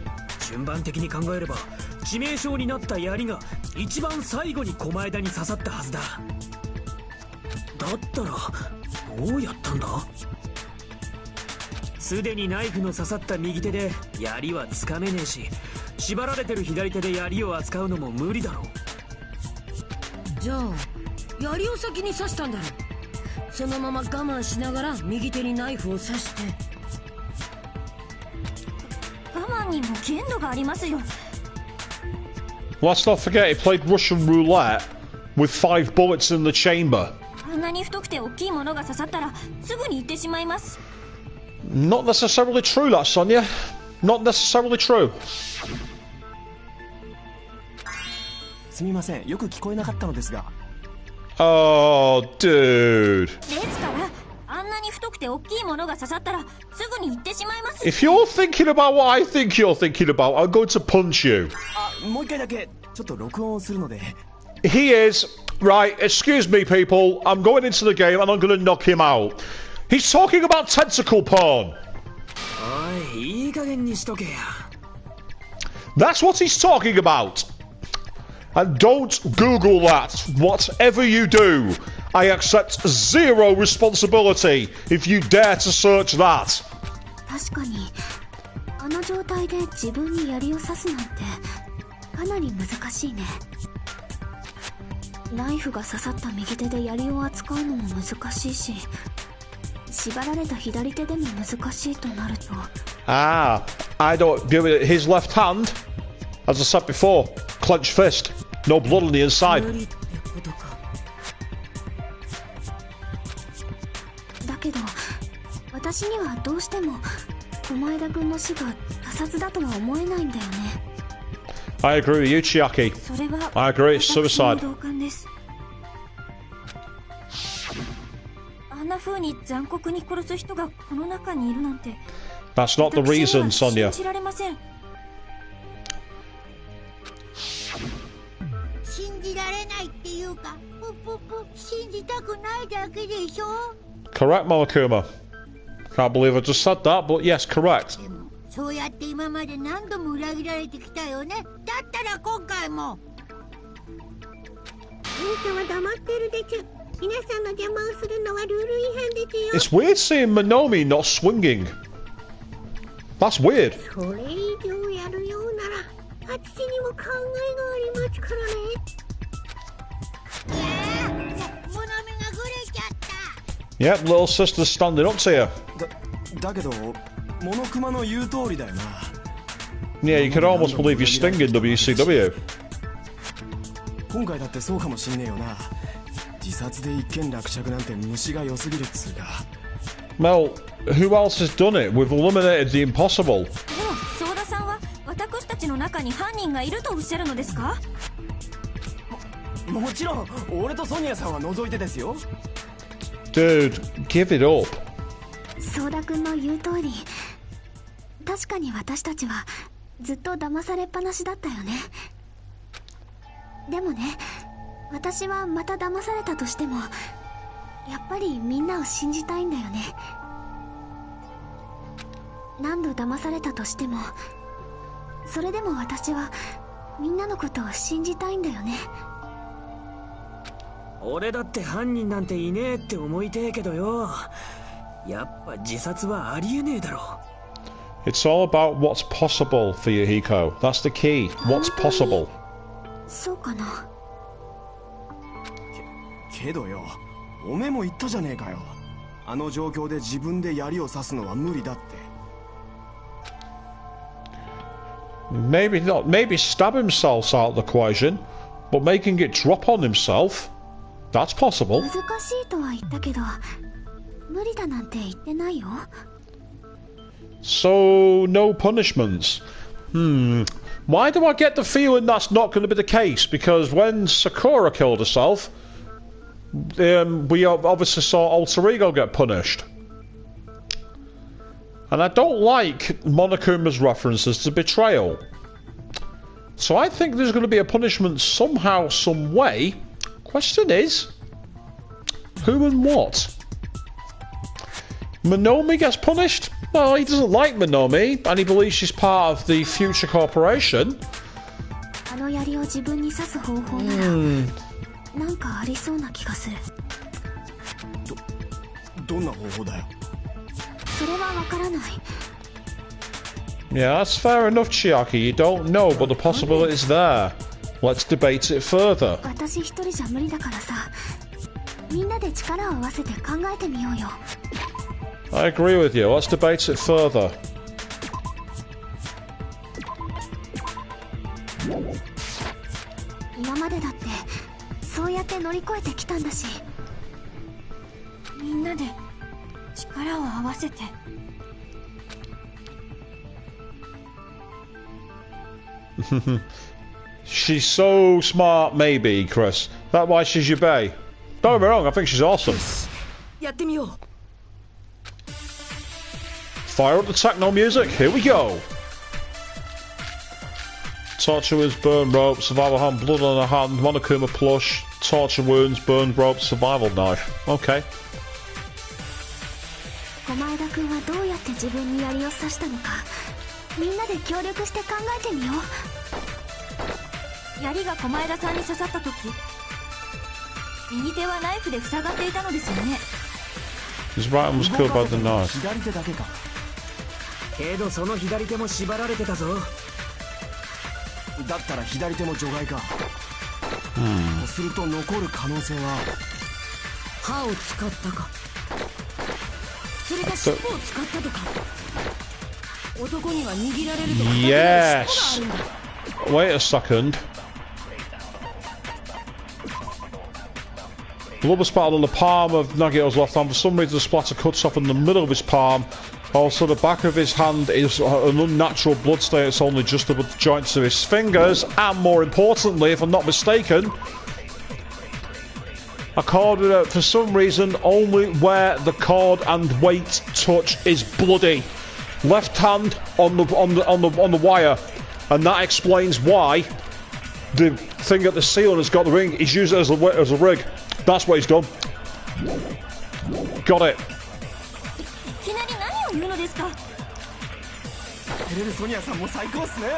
順番的に考えれば致命傷になった槍が一番最後に狛枝に刺さったはずだ。だったらどうやったんだ？すでにナイフの刺さった右手で槍はつかめねえし、縛られてる左手で槍を扱うのも無理だろう。じゃあ槍を先に刺したんだろ。そのまま我慢しながら右手にナイフを刺して。我慢にも限度がありますよ。 Let's not forget he played Russian roulette with 5 bullets in the chamber. あんなに太くて大きいものが刺さったらすぐに行ってしまいます。 Not necessarily true, that, Sonia. Not necessarily true. すみません、よく聞こえなかったのですが。Oh, dude. ですからあんなに太くて大きいものが刺さったらすぐに行ってしまいます。 If you're thinking about what I think you're thinking about, I'm going to punch you. もう一回だけちょっと録音をするので。He is. Right, excuse me, people. I'm going into the game and I'm going to knock him out. He's talking about tentacle porn. おい、いい加減にしとけや。 That's what he's talking about. And don't Google that. Whatever you do, I accept zero responsibility if you dare to search that. 確かにあの状態で自分に槍を刺すなんてかなり難しいね。ナイフが刺さった右手で槍を扱うのも難しいし、縛られた左手でも難しいとなると。I don't do it. His left hand, as I said before, clenched fist, no blood on the inside. 無理ってことか。だけど私にはどうしても駒枝君の死が他殺だとは思えないんだよね。I agree with you, Chiaki. それは I agree, it's 私の suicide. 同感です。あんな風に残酷に殺す人がこの中にいるなんて。 That's not the reason, 私に Sonia. は信じられません。信じられないっていうか、信じたくないだけでしょ。 Correct, Monokuma. Can't believe I just said that, but yes, correct. でもそうやって今まで何度も裏切られてきたよね。だったら今回も。あんたは黙ってるでちゅ。皆さんの邪魔をするのはルール違反ですよ。 It's weird seeing Monomi not swinging. That's weird. それ以上やるようならあっちにも考えがありますからね。いやー、物見がぐれちゃった。 Yep, little sister's standing up to you. だけどモノクマの言う通りだよな。 Yeah, you could almost believe you're stinging WCW. 今回だってそうかもしんねえよな。自殺で一件落着なんて虫が良すぎるっつうか。 Well, who else has done it? We've eliminated the impossible. でもソーダさんは私たちの中に犯人がいるとおっしゃるのですか？もちろん俺とソニアさんは除いてですよ。 Dude, give it up. ソーダ君の言う通り、確かに私たちはずっと騙されっぱなしだったよね。でもね、私はまた騙されたとしてもやっぱりみんなを信じたいんだよね。何度騙されたとしてもそれでも私はみんなのことを信じたいんだよね。俺だって犯人なんていねえって思いてえけどよ。やっぱ自殺はありえねえだろ。 It's all about what's possible for you, Hiko. That's the key. What's possible. そうかな。けどよ、おめえも言ったじゃねえかよ。あの状況で自分で槍を刺すのは無理だって。 Maybe not. Maybe stab himself's out of the equation, but making it drop on himself, that's possible. 難しいとは言ったけど無理だなんて言ってないよ。 So, no punishments. Why do I get the feeling that's not going to be the case? Because when Sakura killed herself, we obviously saw Alter Ego get punished. And I don't like Monokuma's references to betrayal. So I think there's going to be a punishment somehow, some way. Question is, who and what? Monomi gets punished? Well, he doesn't like Monomi, and he believes she's part of the future corporation. あの槍を自分に刺す方法ならなんかありそうな気がする。どんな方法だよ。それはわからない。 Yeah, that's fair enough, Chiaki. You don't know, but the possibility's there. Let's debate it further. 私一人じゃ無理だからさ、みんなで力を合わせて考えてみようよ。 I agree with you. Let's debate it further. 今までだってそうやって乗り越えてきたんだし。みんなで力を合わせて。She's so smart, maybe, Chris. That's why she's your bae. Don't get me wrong, I think she's awesome. やってみよう。 Fire up the techno music, here we go! Torture wounds, burn rope, survival hand, blood on her hand, Monokuma plush, torture wounds, burn rope, survival knife. Okay. 小前田君はどうやって自分に槍を刺したのか、みんなで協力して考えてみよう。槍が小前田さんに刺さった時、右手はナイフで塞がっていたのですよね。 His right arm was killed by the knife. 左手だけか。けどその左手も縛られてたぞ。だったら左手も除外か。すると残る可能性は。歯を使ったか。それか尻尾を使ったとか。男には握られるとか。Yes. Wait a second. Blood was spattered on the palm of Nagito's left hand. For some reason, the splatter cuts off in the middle of his palm. Also, the back of his hand is an unnatural blood stain. It's only just above the joints of his fingers. And more importantly, if I'm not mistaken, a cord, for some reason, only where the cord and weight touch is bloody. Left hand on the wire, and that explains why the thing at the ceiling has got the ring. He's used it as a rig. That's what he's done. Got it. いきなり何を言うのですか。テレルソニアさんも最高っすね。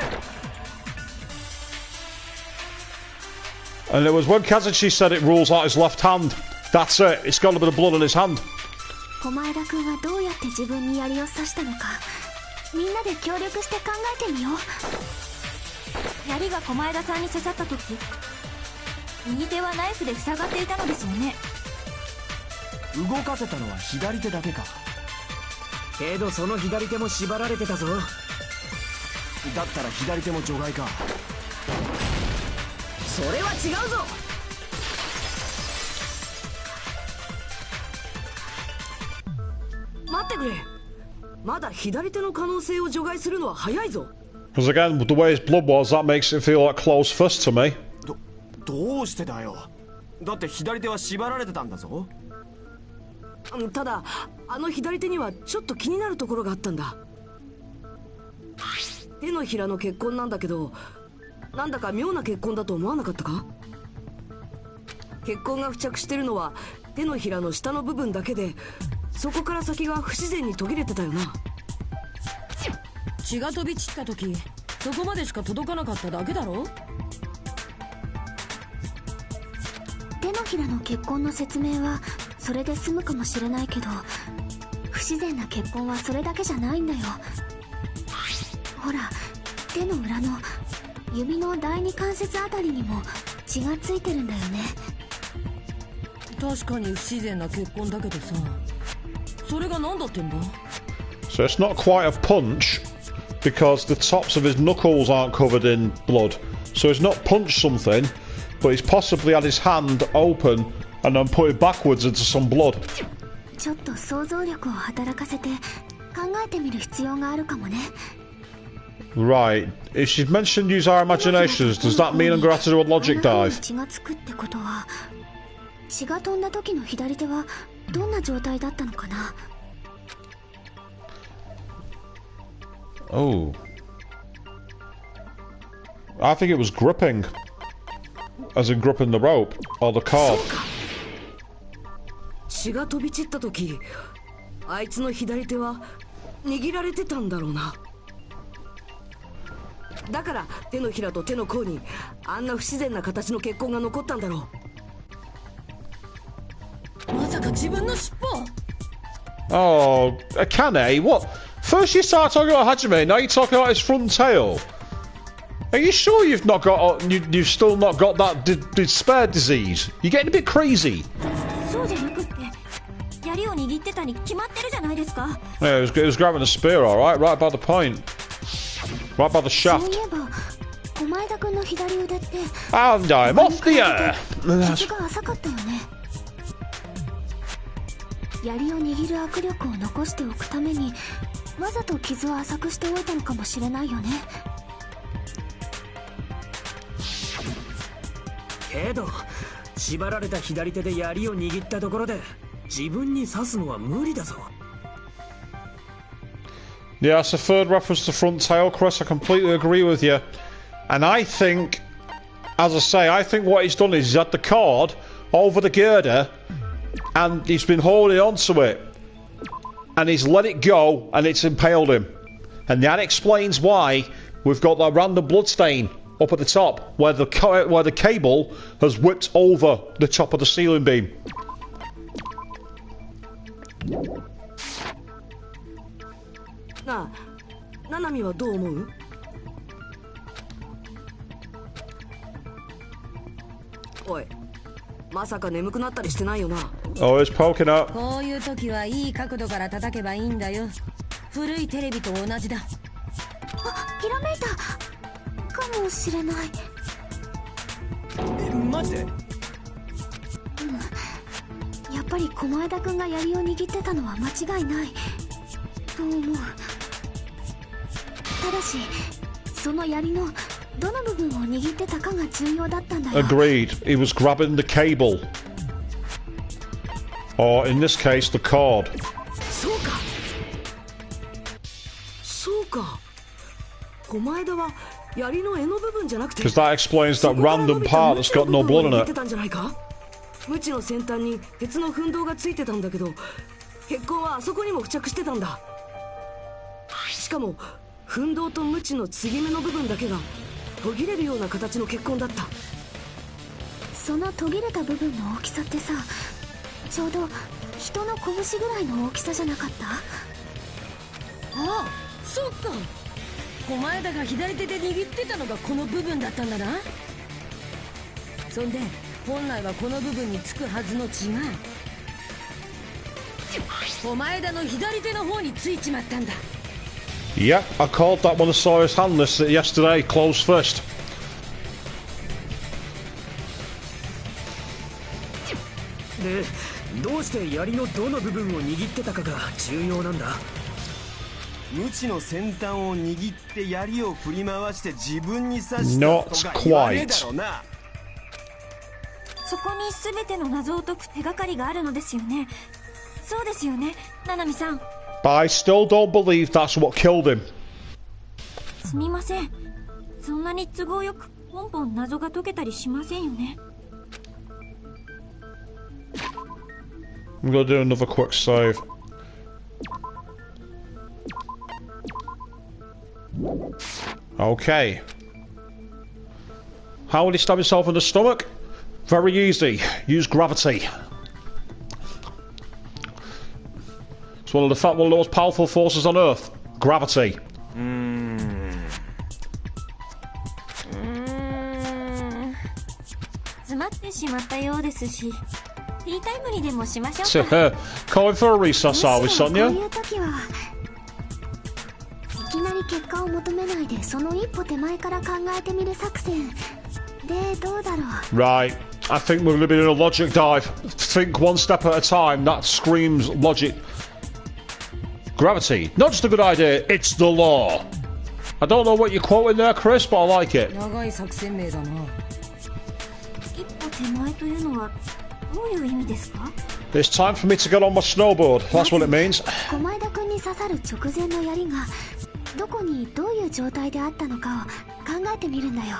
And it was when Kazuchi said it rules out his left hand. That's it. It's got a bit of blood on his hand. 小前田君はどうやって自分に槍を刺したのか、みんなで協力して考えてみよう。槍が小前田さんに刺さった時、右手はナイフで塞がっていたのですよね。動かせたのは左手だけか。けどその左手も縛られてたぞ。だったら左手も除外か。それは違うぞ。待ってくれ。まだ左手の可能性を除外するのは早いぞ。 Because again, the way his blood was, that makes it feel like closed fist to me. どうしてだよ。だって左手は縛られてたんだぞ。ただあの左手にはちょっと気になるところがあったんだ。手のひらの血痕なんだけど、なんだか妙な血痕だと思わなかったか。血痕が付着してるのは手のひらの下の部分だけで、そこから先が不自然に途切れてたよな。血が飛び散った時、そこまでしか届かなかっただけだろ。手のひらの血痕の説明はそれで済むかもしれないけど、不自然な血痕はそれだけじゃないんだよ。ほら、手の裏の指の第二関節あたりにも血がついてるんだよね。確かに不自然な血痕だけどさ、それが何だってんだ。 So it's not quite a punch, because the tops of his knuckles aren't covered in blood. So he's not punched something, but he's possibly had his hand open and then put it backwards into some blood. ちょっと想像力を働かせて考えてみる必要があるかもね。 Right. If she's mentioned use our imaginations, does that mean I'm going to have to do a logic dive? 血がつくってことは、血が飛んだ時の左手はどんな状態だったのかな。 Oh. I think it was gripping. As in gripping the rope or the cord. 血が飛び散った時、あいつの左手は握られてたんだろうな。だから手のひらと手の甲にあんな不自然な形の血痕が残ったんだろう。まさか自分の尻尾。 Oh, Akane, what? First you start talking about Hajime, now you're talking about his front tail. Are you sure you've not got, you've still not got that despair disease? You're getting a bit crazy. そうじゃなくって、槍を握ってたに決まってるじゃないですか。 Yeah, it was grabbing the spear, alright, right by the point. Right by the そう shaft. いえば、小前田君の左腕って And I'm off the air! 傷が浅かったよね。槍を握る握力を残しておくためにわざと傷を浅くしておいたのかもしれないよね。けど縛られた左手で槍を握ったところで自分に刺すのは無理だぞ。 Yeah, it's a third reference to front tail, Chris. I completely agree with you. And I think, as I say, I think what he's done is he's had the cord over the girder and he's been holding on to it. And he's let it go and it's impaled him. And that explains why we've got that random bloodstain up at the top where the cable has whipped over the top of the ceiling beam. なあ、ナナミはどう思う？おい、まさか眠くなったりしてないよな。Oh, it's poking up. こういう時はいい角度から叩けばいいんだよ。古いテレビと同じだ。あ、ひらめいたかもしれない。マジで？やっぱり狛枝くんが槍を握ってたのは間違いないと思う。ただしその槍のどの部分を握ってたかが重要だったんだよ。 Agreed. He was grabbing the cable. Or in this case, the cord. そうか。そうか。狛枝は槍の柄の部分じゃなくて。Because that explains that random part that's got no blood on it. ムチの先端に鉄の粉銅がついてたんだけど、血痕はあそこにも付着してたんだ。しかも粉銅とムチの継ぎ目の部分だけが途切れるような形の血痕だった。その途切れた部分の大きさってさ、ちょうど人の拳ぐらいの大きさじゃなかった？ああ、そっか。狛枝が左手で握ってたのがこの部分だったんだな。そんで本来はこの部分につくはずの血が狛枝の左手の方についちまったんだ。Yep, I called that when I saw his hand yesterday, closed fist. で、どうして槍のどの部分を握ってたかが重要なんだ？ムチの先端を握って槍を振り回して自分に刺したとか言わねえだろうな。そこに全ての謎を解く手がかりがあるのですよね。そうですよね、ナナミさん。But I still don't believe that's what killed him. すみません。そんなに都合よくポンポン謎が解けたりしませんよね。I'm gonna do another quick save. Okay. How would he stab himself in the stomach? Very easy. Use gravity. It's one of the most powerful forces on Earth. Gravity. 詰まってしまったようですし、ティータイムにでもしましょう So, か。calling for a recess, are we, むしろこう Sonia? いう時はいきなり結果を求めないでその一歩手前から考えてみる作戦でどうだろう。 Right. I think we're going to be doing a logic dive. Think one step at a time. That screams logic. Gravity. Not just a good idea, it's the law. I don't know what you're quoting there, Chris, but I like it. 長い作戦名だな。一歩手前というのはどういう意味ですか？ It's time for me to get on my snowboard. That's what it means. 狛枝くんに刺さる直前の槍がどこにどういう状態であったのかを考えてみるんだよ。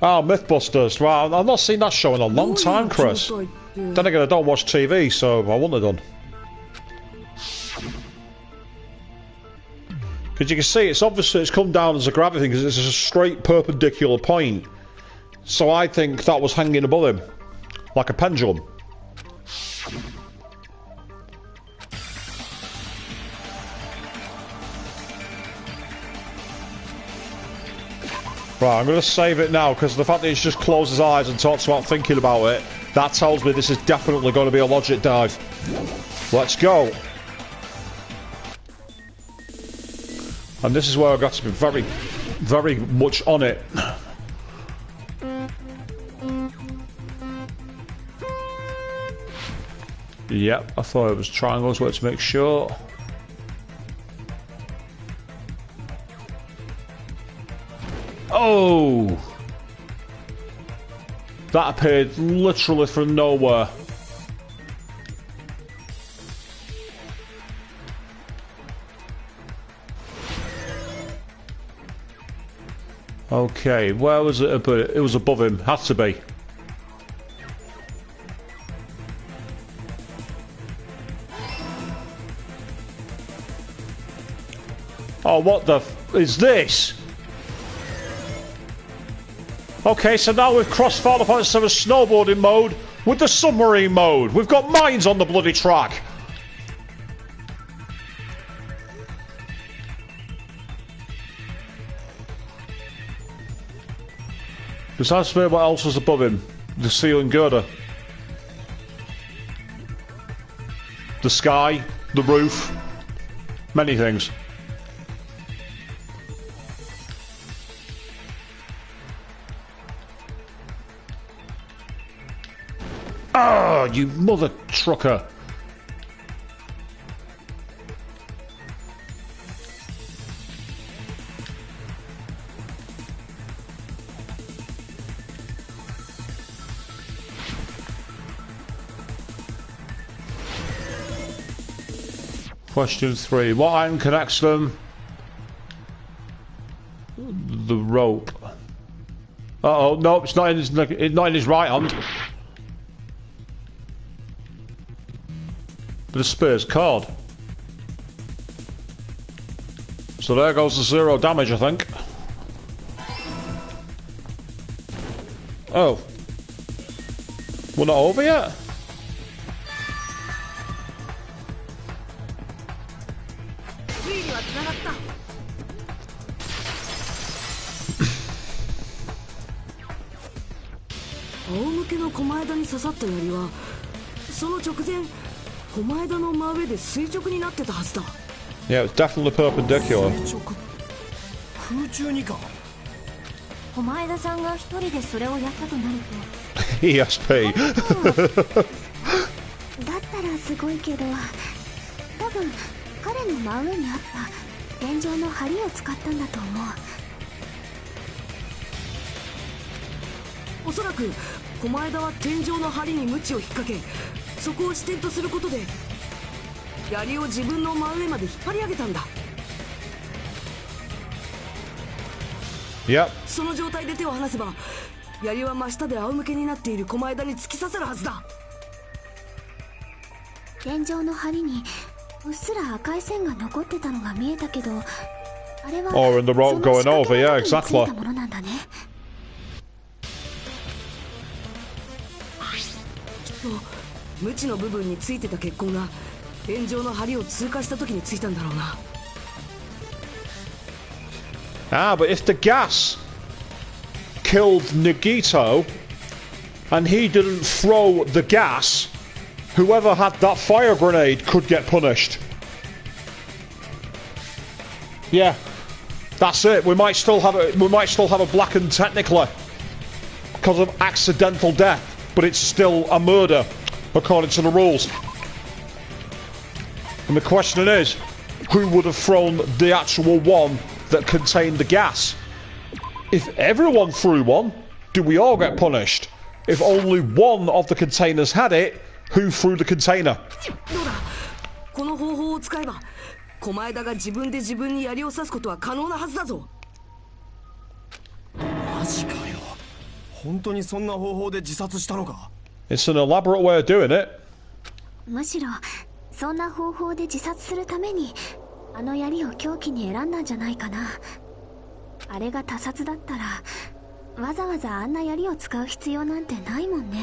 Oh, Mythbusters. Right, I've not seen that show in a long time, Chris. Then again, I don't watch TV, so I wouldn't have done. Because you can see, it's obviously it's come down as a gravity thing, because it's a straight perpendicular point. So I think that was hanging above him, like a pendulum. Right, I'm going to save it now, because the fact that he's just closed his eyes and talks about thinking about it, that tells me this is definitely going to be a logic dive. Let's go. And this is where I've got to be very, very much on it. Yep, I thought it was triangles, where to make sure. Oh! That appeared literally from nowhere. Okay, where was it? It was above him. Had to be. Oh, what the f is this? Okay, so now we've crossed Final Fantasy VII snowboarding mode with the submarine mode. We've got mines on the bloody track. Besides me, what else was above him? The ceiling girder. The sky, the roof, many things. Oh, you mother trucker. Question 3. What item connects them? The rope. Uh-oh, no, it's not in his right hand. But a spear's card. So there goes the 0 damage, I think. Oh. We're not over yet? Yeah, it's definitely perpendicular. ESP. だったらすごいけど、多分彼の真上にあった天井の梁を使ったんだと思う。おそらく狛枝は天井の梁に鞭を引っ掛け、そこを支点とすることで槍を自分の真上まで引っ張り上げたんだ。その状態で手を離せば槍は真下で仰向けになっている狛枝に突き刺さるはずだ。天井の梁にうっすら赤い線が残ってたのが見えたけど、あれは Or in the rope going over, yeah, exactly. その仕掛けの時についたものなんだね。きっと鞭の部分についてた血痕が天井の梁を通過した時についたんだろうな。Ah, but if the gas killed Nagito and he didn't throw the gas, whoever had that fire grenade could get punished. Yeah, that's it. We might still have a blackened technically because of accidental death, but it's still a murder according to the rules. And the question is, who would have thrown the actual one that contained the gas? If everyone threw one, do we all get punished? If only one of the containers had it, who threw the container? どうだ、この方法を使えば狛枝が自分で自分に槍を刺すことは可能なはずだぞ。マジかよ。本当にそんな方法で自殺したのか？ It's an elaborate way of doing it. むしろそんな方法で自殺するためにあの槍を凶器に選んだんじゃないかな。あれが他殺だったらわざわざあんな槍を使う必要なんてないもんね。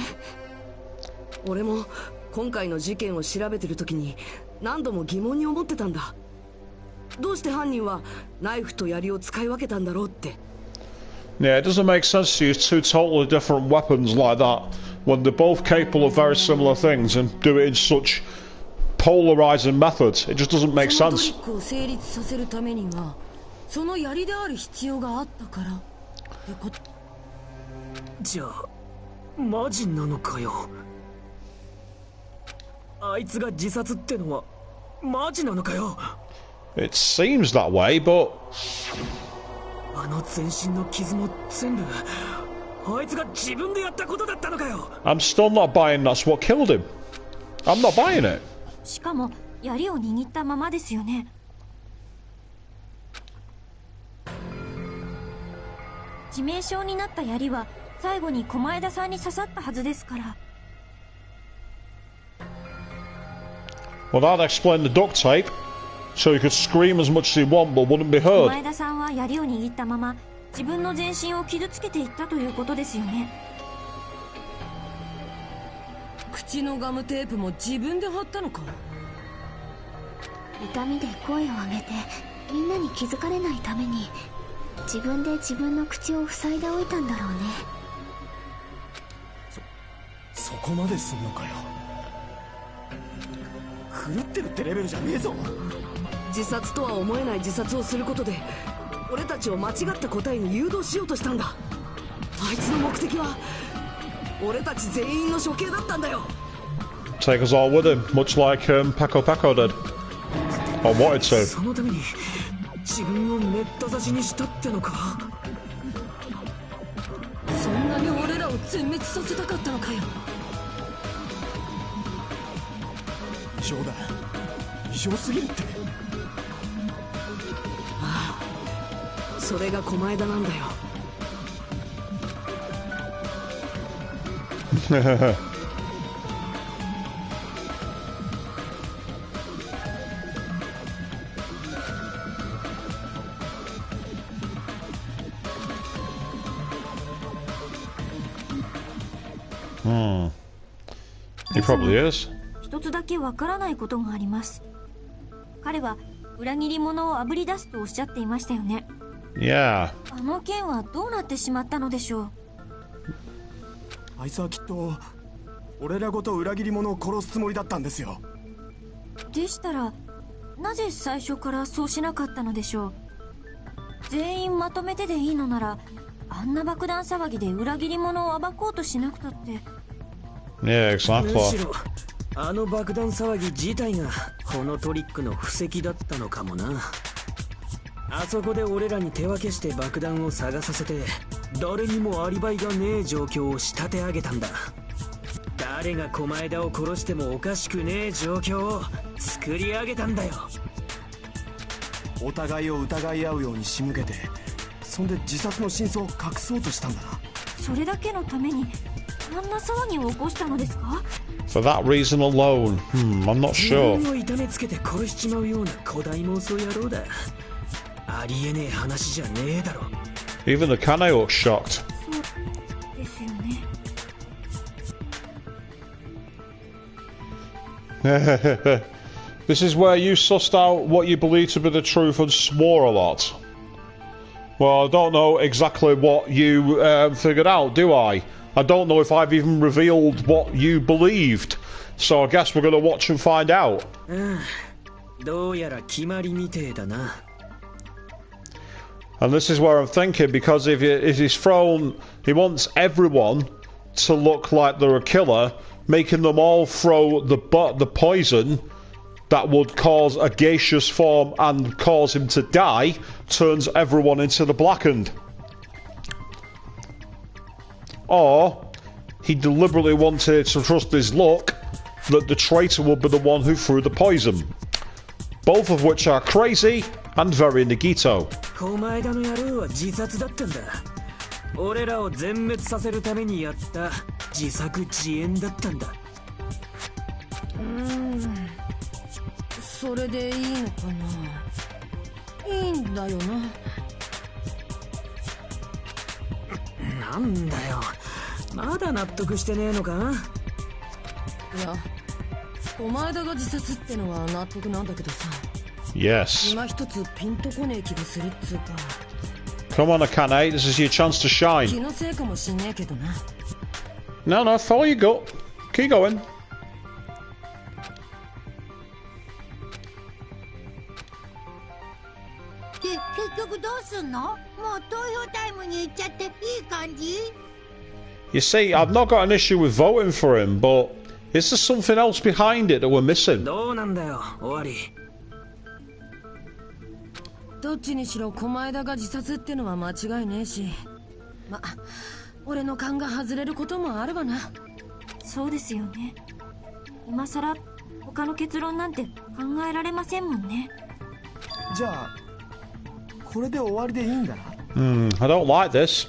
俺も今回の事件を調べてる時に何度も疑問に思ってたんだ。どうして犯人はナイフと槍を使い分けたんだろうって。Yeah, it doesn't make sense to use two totally different weapons like that when they're both capable of very similar things and do it in such polarizing methods. It just doesn't make sense. そのトリックを成立させるためにはその槍である必要があったからってこと。じゃあマジなのかよ。あいつが自殺ってのはマジなのかよ。 It seems that way, but あの全身の傷も全部あいつが自分でやったことだったのかよ。 I'm still not buying that's what killed him. I'm not buying it. しかも槍を握ったままですよね。致命傷になった槍は最後に狛枝さんに刺さったはずですから。Well, that'd explain the duct tape. So he could scream as much as he want, but wouldn't be heard. 狛枝さんは槍を握ったまま自分の全身を傷つけていったということですよね。口のガムテープも自分で貼ったのか。痛みで声を上げてみんなに気づかれないために自分で自分の口を塞いでおいたんだろうね。そこまですんのかよ。狂ってるってレベルじゃねえぞ。自殺とは思えない自殺をすることで俺たちを間違った答えに誘導しようとしたんだ。あいつの目的は俺たち全員の処刑だったんだよ。 Take us all with him, much like Paco Paco did. Or wanted to. そのために自分をめった刺しにしたってのか。そんなに俺らを全滅させたかったのかよ。異常だ。異常すぎるって。ああ、それが狛枝なんだよ。He probably is. 一つだけわからないことがあります。彼は裏切り者をあぶり出すとおっしゃっていましたよね。 Yeah. あの件はどうなってしまったのでしょう。あいつはきっと俺らごと裏切り者を殺すつもりだったんですよ。でしたらなぜ最初からそうしなかったのでしょう。全員まとめてでいいのならあんな爆弾騒ぎで裏切り者を暴こうとしなくたって。 Yeah, むし exactly. ろあの爆弾騒ぎ自体がこのトリックの布石だったのかもな。あそこで俺らに手分けして爆弾を探させて誰にもアリバイがねえ状況を仕立て上げたんだ。誰が狛枝を殺してもおかしくねえ状況を作り上げたんだよ。お互いを疑い合うように仕向けて、そんで自殺の真相を隠そうとしたんだな。それだけのためにあんな騒ぎを起こしたのですか。 For that reason alone. I'm not 自 sure. 分を痛めつけて殺しちまうような古代妄想野郎だ。ありえねえ話じゃねえだろ。 Even the Kane looks shocked. そうですよね。This is where you sussed out what you believe to be the truth and swore a lot. Well, I don't know exactly what you figured out, do I? I don't know if I've even revealed what you believed. So I guess we're going to watch and find out. どうやら決まりみてえだな。 And this is where I'm thinking, because if he's thrown, he wants everyone to look like they're a killer, making them all throw the poison that would cause a gaseous form and cause him to die, turns everyone into the blackened. Or he deliberately wanted to trust his luck that the traitor would be the one who threw the poison. Both of which are crazy and very Nagito. 狛枝の野郎は自殺だったんだ。俺らを全滅させるためにやった自作自演だったんだ。それでいいのかな。いいんだよな。なんだよ、まだ納得してねえのか。いや、狛枝が自殺ってのは納得なんだけどさ。 Yes. 今一つピンとこねえ気がするっつうか。 Come on, Akane, this is your chance to 気 shine. のせいかもしんねえけどな。 No, follow your gut. Keep going. 結局どうすんの？もう投票タイムに行っちゃっていい感じ？ You see, I've not got an issue with voting for him, but is there something else behind it that we're missing? どうなんだよ、終わり。どっちにしろ狛枝が自殺ってのは間違いねえし、俺の勘が外れることもあるわな。そうですよね。今さら他の結論なんて考えられませんもんね。じゃあこれで終わりでいいんだな。I don't like this.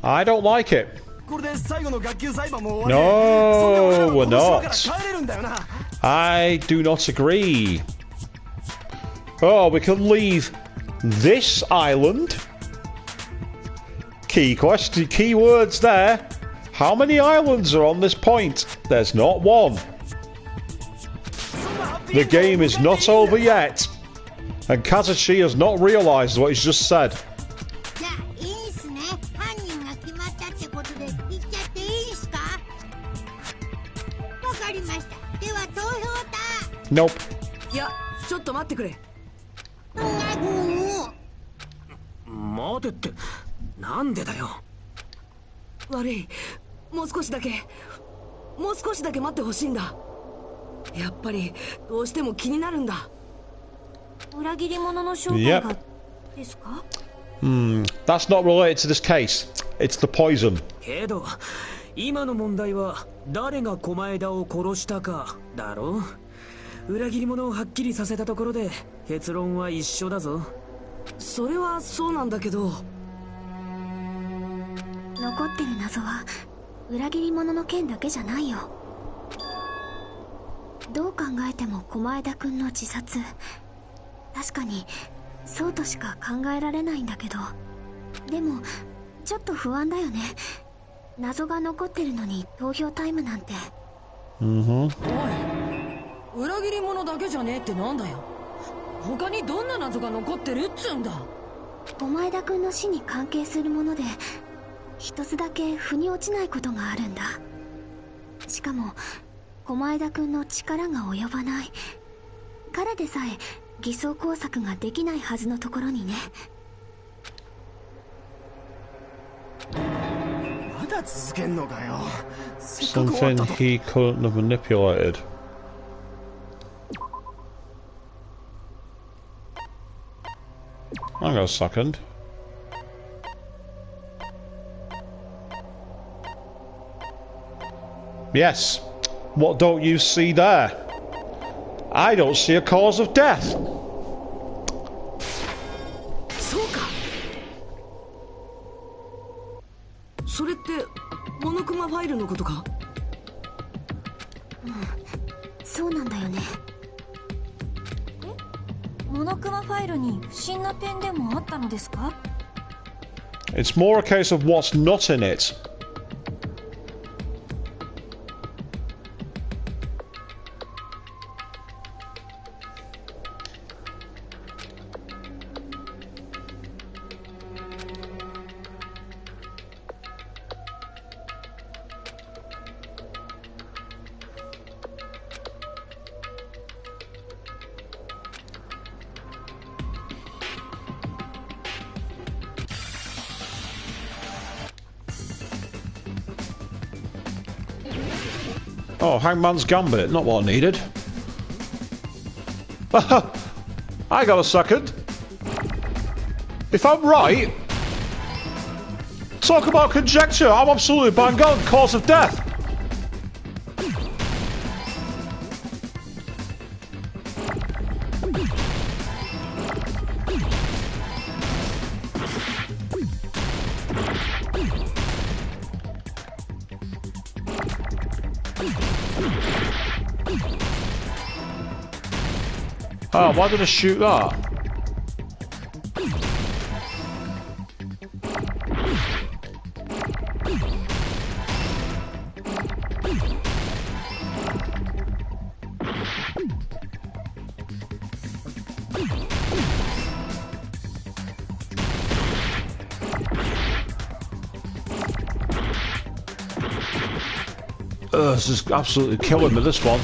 I don't like it. これで最後の学級裁判も終わり No, で、そんで俺らはこ we're の島 not. から帰れるんだよな。I do not agree. Oh, we can leave this island. Key question, key words there. How many islands are on this point? There's not one. The game is not over yet. And Kazuchi has not realised what he's just said. じゃあいいっすね。犯人が決まったってことで言っちゃっていいっすか？わかりました。では投票だ。 Nope. いや、ちょっと待ってくれ。待てって、なんでだよ。悪い。もう少しだけ待ってほしいんだ。やっぱりどうしても気になるんだ。裏切り者の正体がですか？ That's not related to this case. It's the poison. けど今の問題は誰が狛枝を殺したかだろう。裏切り者をはっきりさせたところで結論は一緒だぞ。それはそうなんだけど。残ってる謎は裏切り者の件だけじゃないよ。どう考えても狛枝くんの自殺、確かにそうとしか考えられないんだけど、でもちょっと不安だよね。謎が残ってるのに投票タイムなんて。おい、裏切り者だけじゃねえってなんだよ。他にどんな謎が残ってるっつうんだ。狛枝くんの死に関係するもので一つだけ腑に落ちないことがあるんだ。しかも狛枝くんの力が及ばない、彼でさえ偽装工作ができないはずのところにね。まだ続けんのかよ。せっかく終わ Something ったと。 he couldn't have manipulated. Hang on a second. Yes. What don't you see there? I don't see a cause of death. そうか。それってモノクマファイルのことか？そうなんだよね。モノクマファイルに不審な点でもあったのですか？ It's more a case of what's not in it. Oh, Hangman's Gambit, not what I needed. I got a second. If I'm right, talk about conjecture, I'm absolutely bang on, cause of death. Oh, why did I shoot that? This is absolutely killing me, this one.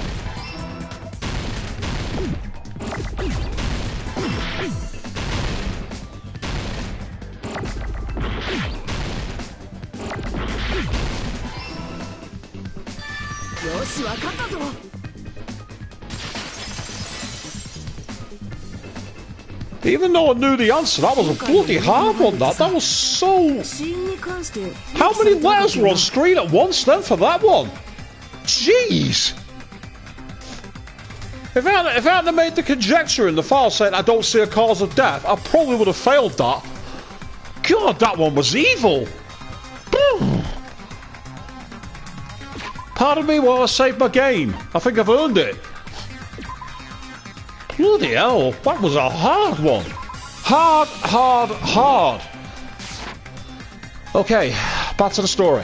Even though I knew the answer, that was a bloody hard one, that was so... How many letters were on screen at once then for that one? Jeez! If I hadn't made the conjecture in the file saying I don't see a cause of death, I probably would have failed that. God, that one was evil! Pardon me while I save my game. I think I've earned it. Bloody hell, that was a hard one. Hard. Okay, back to the story.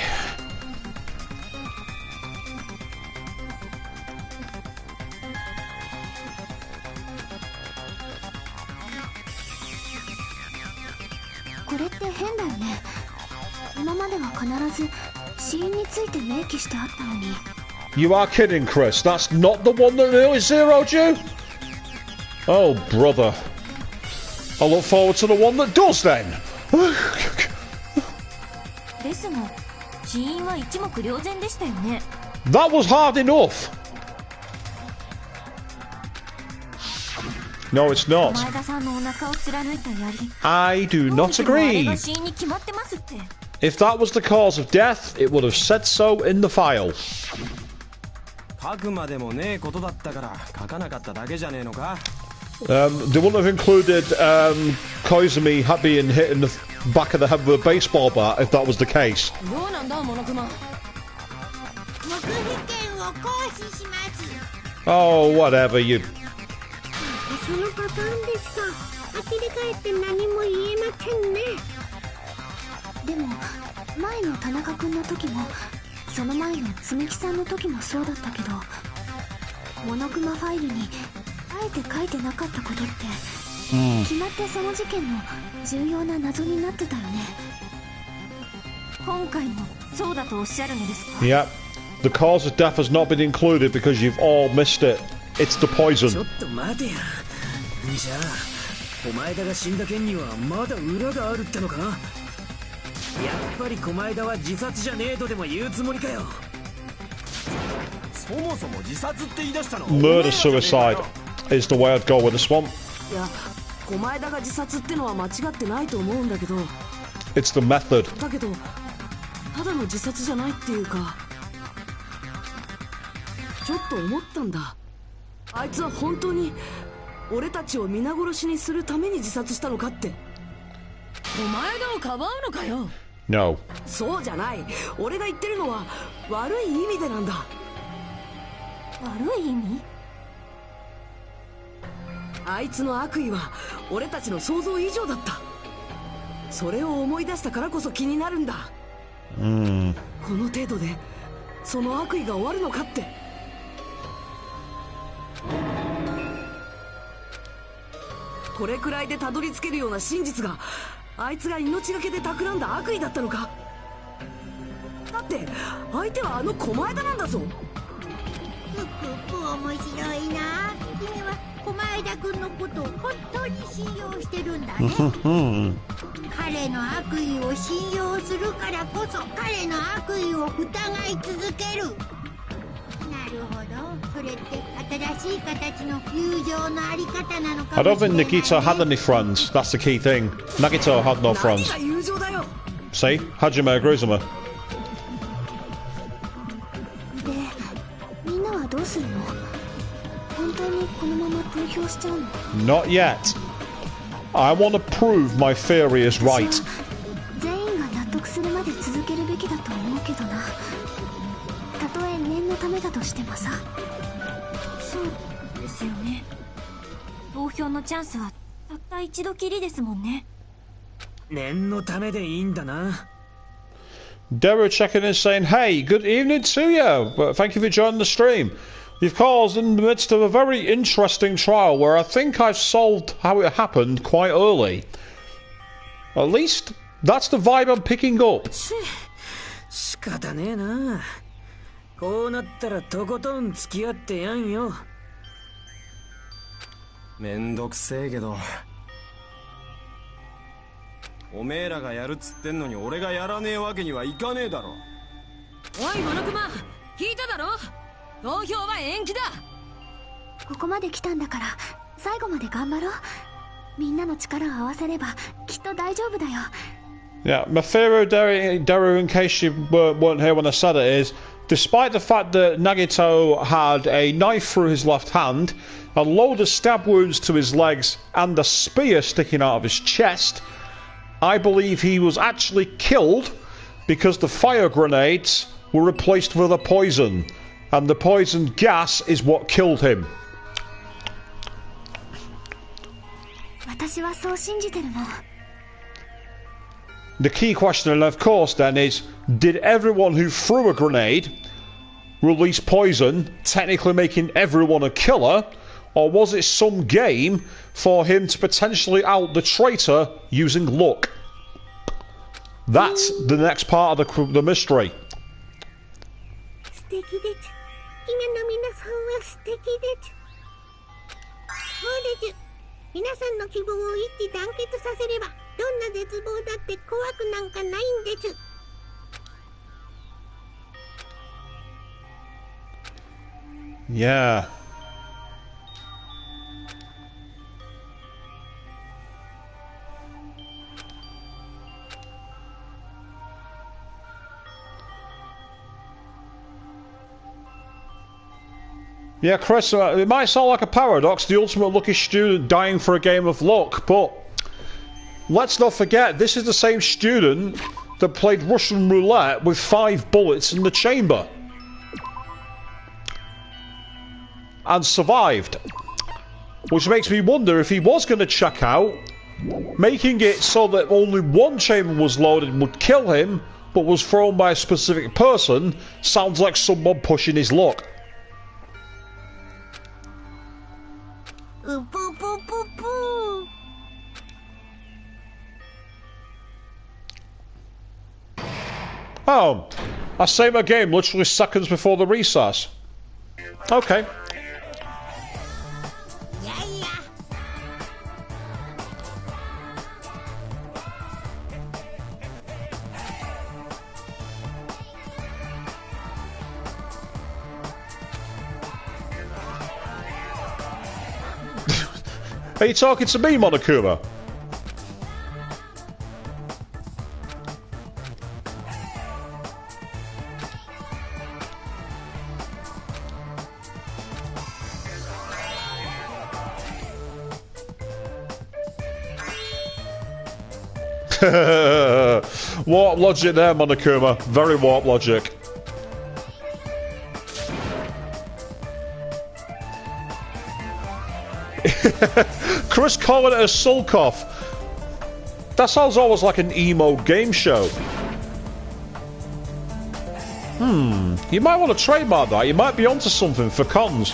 You are kidding, Chris. That's not the one that nearly zeroed you? Oh, brother. I look forward to the one that does, then. That was hard enough. No, it's not. I do not agree. If that was the cause of death, it would have said so in the file. They wouldn't have included Koizumi being hit in the back of the head with a baseball bat if that was the case. Oh, whatever, you... Yeah, the cause of death has not been included because you've all missed it. It's the poison. Murder suicide is the way I'd go with this one. It's the method. No. そうじゃない。俺が言ってるのは悪い意味でなんだ。悪い意味？あいつの悪意は俺たちの想像以上だった。それを思い出したからこそ気になるんだ。この程度でその悪意が終わるのかって。これくらいでたどり着けるような真実があいつが命がけで企んだ悪意だったのか。だって相手はあの狛枝なんだぞ。面白いな。君は狛枝君のことを本当に信用してるんだね。彼の悪意を信用するからこそ彼の悪意を疑い続ける。なるほど。それって新しい形の友情のあり方なのかもしれないね。 I don't think Nagito had any friends. That's the key thing. Nagito had no friends. See? Hajime agrees with me. Not yet. I want to prove my theory is right. Daryl checking in saying, hey, good evening to you. Thank you for joining the stream. You've called in the midst of a very interesting trial where I think I've solved how it happened quite early. At least, that's the vibe I'm picking up. 仕方ねえな。こうなったらとことん付き合ってやんよ。めんどくせえけど。おめえらがやるっつってんのに俺がやらねえわけにはいかねえだろ。おいモノクマ、聞いただろ。投票は延期だ。ここまで来たんだから最後まで頑張ろう。みんなの力を合わせればきっと大丈夫だよ。 Yeah, my theory, Daru, in case you weren't here when I said it, is despite the fact that Nagito had a knife through his left hand, a load of stab wounds to his legs, and a spear sticking out of his chest, I believe he was actually killed because the fire grenades were replaced with a poison, and the poison gas is what killed him. 私はそう信じてるの。 The key question, of course, then, is did everyone who threw a grenade release poison, technically making everyone a killer, or was it some game for him to potentially out the traitor using luck? That's the next part of the mystery. 素敵です。今の皆さんは素敵です。そうです。皆さんの希望を一致団結させれば、どんな絶望だって怖くなんかないんです。Yeah. Yeah, Chris, it might sound like a paradox, the ultimate lucky student dying for a game of luck, but let's not forget, this is the same student that played Russian roulette with 5 bullets in the chamber. And survived. Which makes me wonder if he was going to check out, making it so that only one chamber was loaded and would kill him, but was thrown by a specific person, sounds like someone pushing his luck. Oh, I saved my game literally seconds before the recess. Okay. Are you talking to me, Monokuma? Warp logic there, Monokuma. Very warp logic. Chris calling it a sulk-off. That sounds almost like an emo game show. You might want to trademark that. You might be onto something for cons.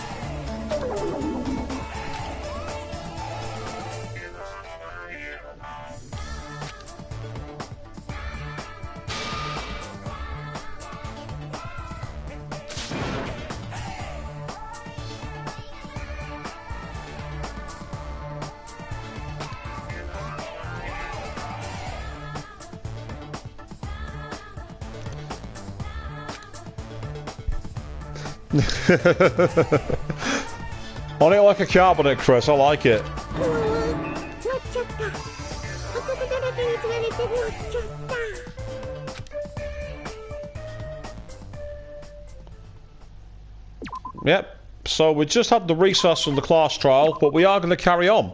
On it like a carbonate, Chris. I like it. Yep. So we just had the recess from the class trial, but we are going to carry on.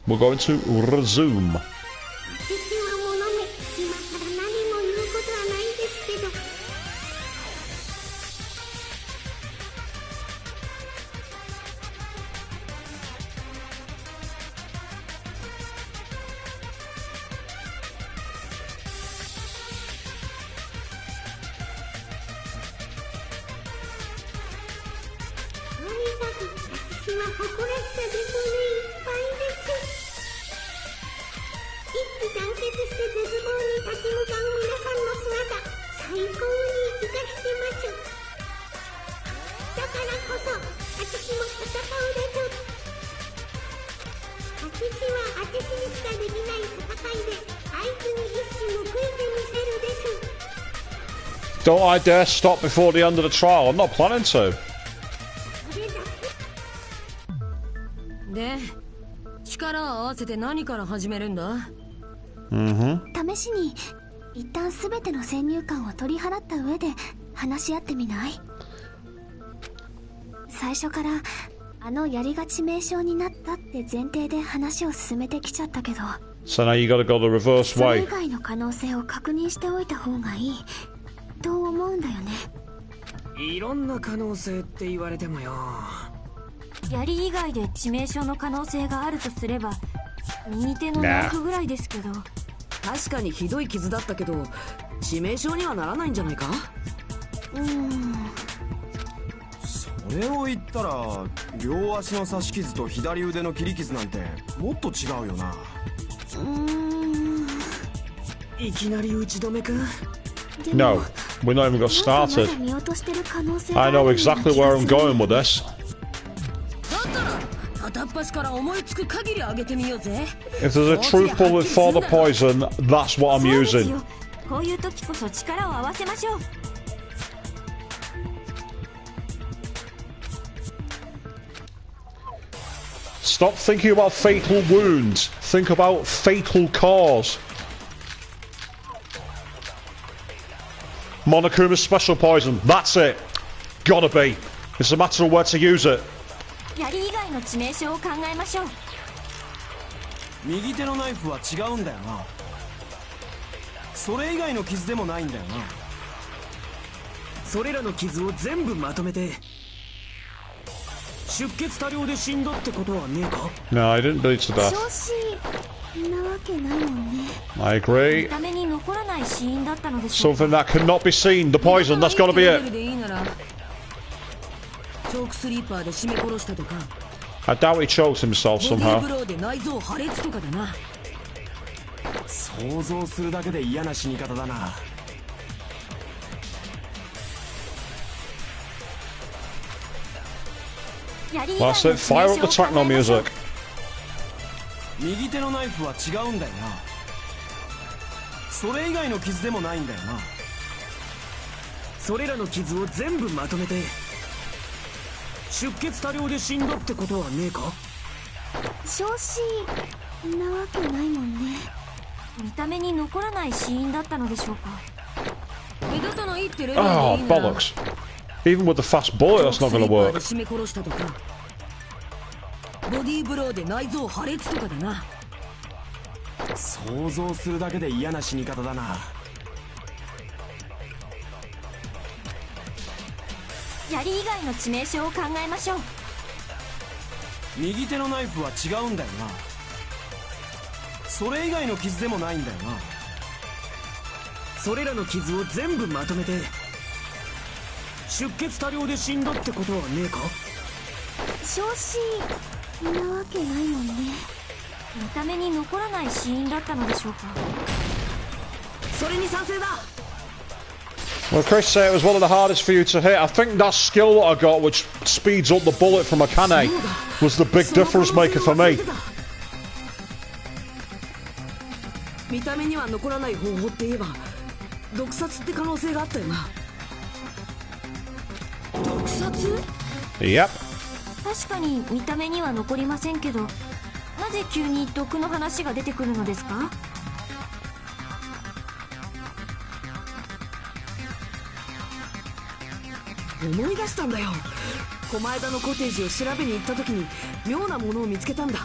We're going to resume. Don't I dare stop before the end of the trial. I'm not planning to. で力を合わせて何から始めるんだ？試しに一旦全ての先入観を取り払った上で話し合ってみない？最初からあのやりがち名称になったって前提で話を進めてきちゃったけど、So now you gotta go the reverse それ way. 以外の可能性を確認しておいた方がいいと思うんだよね。いろんな可能性って言われてもよ。槍以外で致命傷の可能性があるとすれば右手のナイフぐらいですけど。確かにひどい傷だったけど致命傷にはならないんじゃないか。それを言ったら両足の刺し傷と左腕の切り傷なんてもっと違うよな。いきなり打ち止めか？ No, we're not even got started. まだ見落としてる可能性が I ある know ような exactly 気が where す I'm る。 going with this. だったら片っ端から思いつく限り上げてみようぜ。 If there's a truth bullet for the poison, that's what I'm そうです using. よ。こういう時こそ力を合わせましょう。Stop thinking about fatal wounds. Think about fatal cause. Monokuma's special poison. That's it. Gotta be. It's a matter of where to use it. 槍以外の致命傷を考えましょう。右手のナイフは違うんだよな。それ以外の傷でもないんだよな。それらの傷を全部まとめて出血多量で死んだってことはねえか？ No, I didn't bleed to 調 death. 子なわけないもんね。 I agree. 見た目に残らない死因だったのでしょう。 Something that cannot be seen. The poison. That's gotta be レベル it. でいいならチョークスリーパーで絞め殺したとか、 I doubt he choked himself ボディーブ somehow. ローで内臓破裂とかだな。想像するだけで嫌な死に方だな。槍以外の That's 致 it. Fire 命 up the 傷を考 techno えましょう。 music. 右手のナイフは違うんだよな。それ以外の傷でもないんだよな。それらの傷を全部まとめて出血多量で死んだってことはねえか？調子なわけないもんね。見た目に残らない死因だったのでしょうか。目立たないってレベルでい Oh, いなら bollocks. Even with the fast bullet, that's not gonna チョークスリーパー work. で絞め殺したとか、ボディーブローで内臓破裂とかだな。想像するだけで嫌な死に方だな。槍以外の致命傷を考えましょう。右手のナイフは違うんだよな。それ以外の傷でもないんだよな。それらの傷を全部まとめて出血多量で死んだってことはねえか？調子なわけないもんね。見た目に残らない死因だったのでしょうか。それに賛成だ。 Well, Chris said it was one of the hardest for you to hit. I think that skill that I got, which speeds up the bullet from a Akane, was the big difference maker for me. 見た目には残らない方法って言えば毒殺って可能性があったよな。毒殺？ Yep. 確かに見た目には残りませんけど、なぜ急に毒の話が出てくるのですか？思い出したんだよ。狛枝のコテージを調べに行った時に妙なものを見つけたんだ。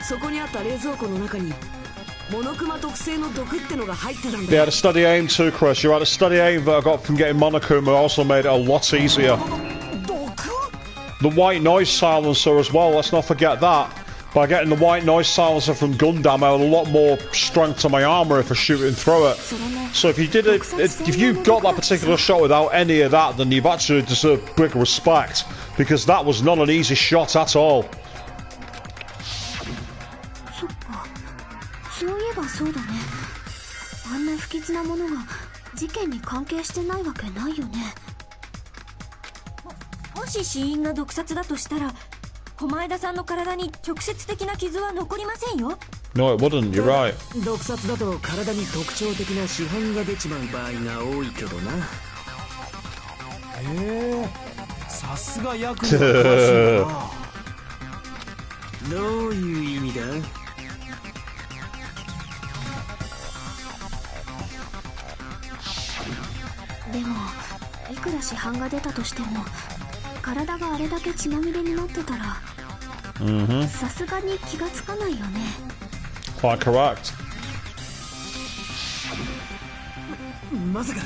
そこにあった冷蔵庫の中にモノクマ特製の毒ってのが入ってたんだ You よ。 had a steady aim too, Chris. You had a steady aim that I got from getting Monokuma also made it a lot easier. The white noise silencer as well, let's not forget that. By getting the white noise silencer from Gundam, I had a lot more strength to my armor if I shooting through it. So if you did it, if you got that particular shot without any of that, then you've actually deserved big respect, because that was not an easy shot at all. そっか、そういえばそうだね。あんな不吉なものが事件に関係してないわけないよね。もし死因が毒殺だとしたら、狛枝さんの体に直接的な傷は残りませんよ。 No, it wouldn't, you're right. 毒殺だと体に特徴的な死斑が出ちまう場合が多いけどな。へえ、さすがヤクには詳しいな。どういう意味だ？でもいくら市販が出たとしても体があれだけ血まみれになってたらさすがに気がつかないよね。 Quite correct. まさか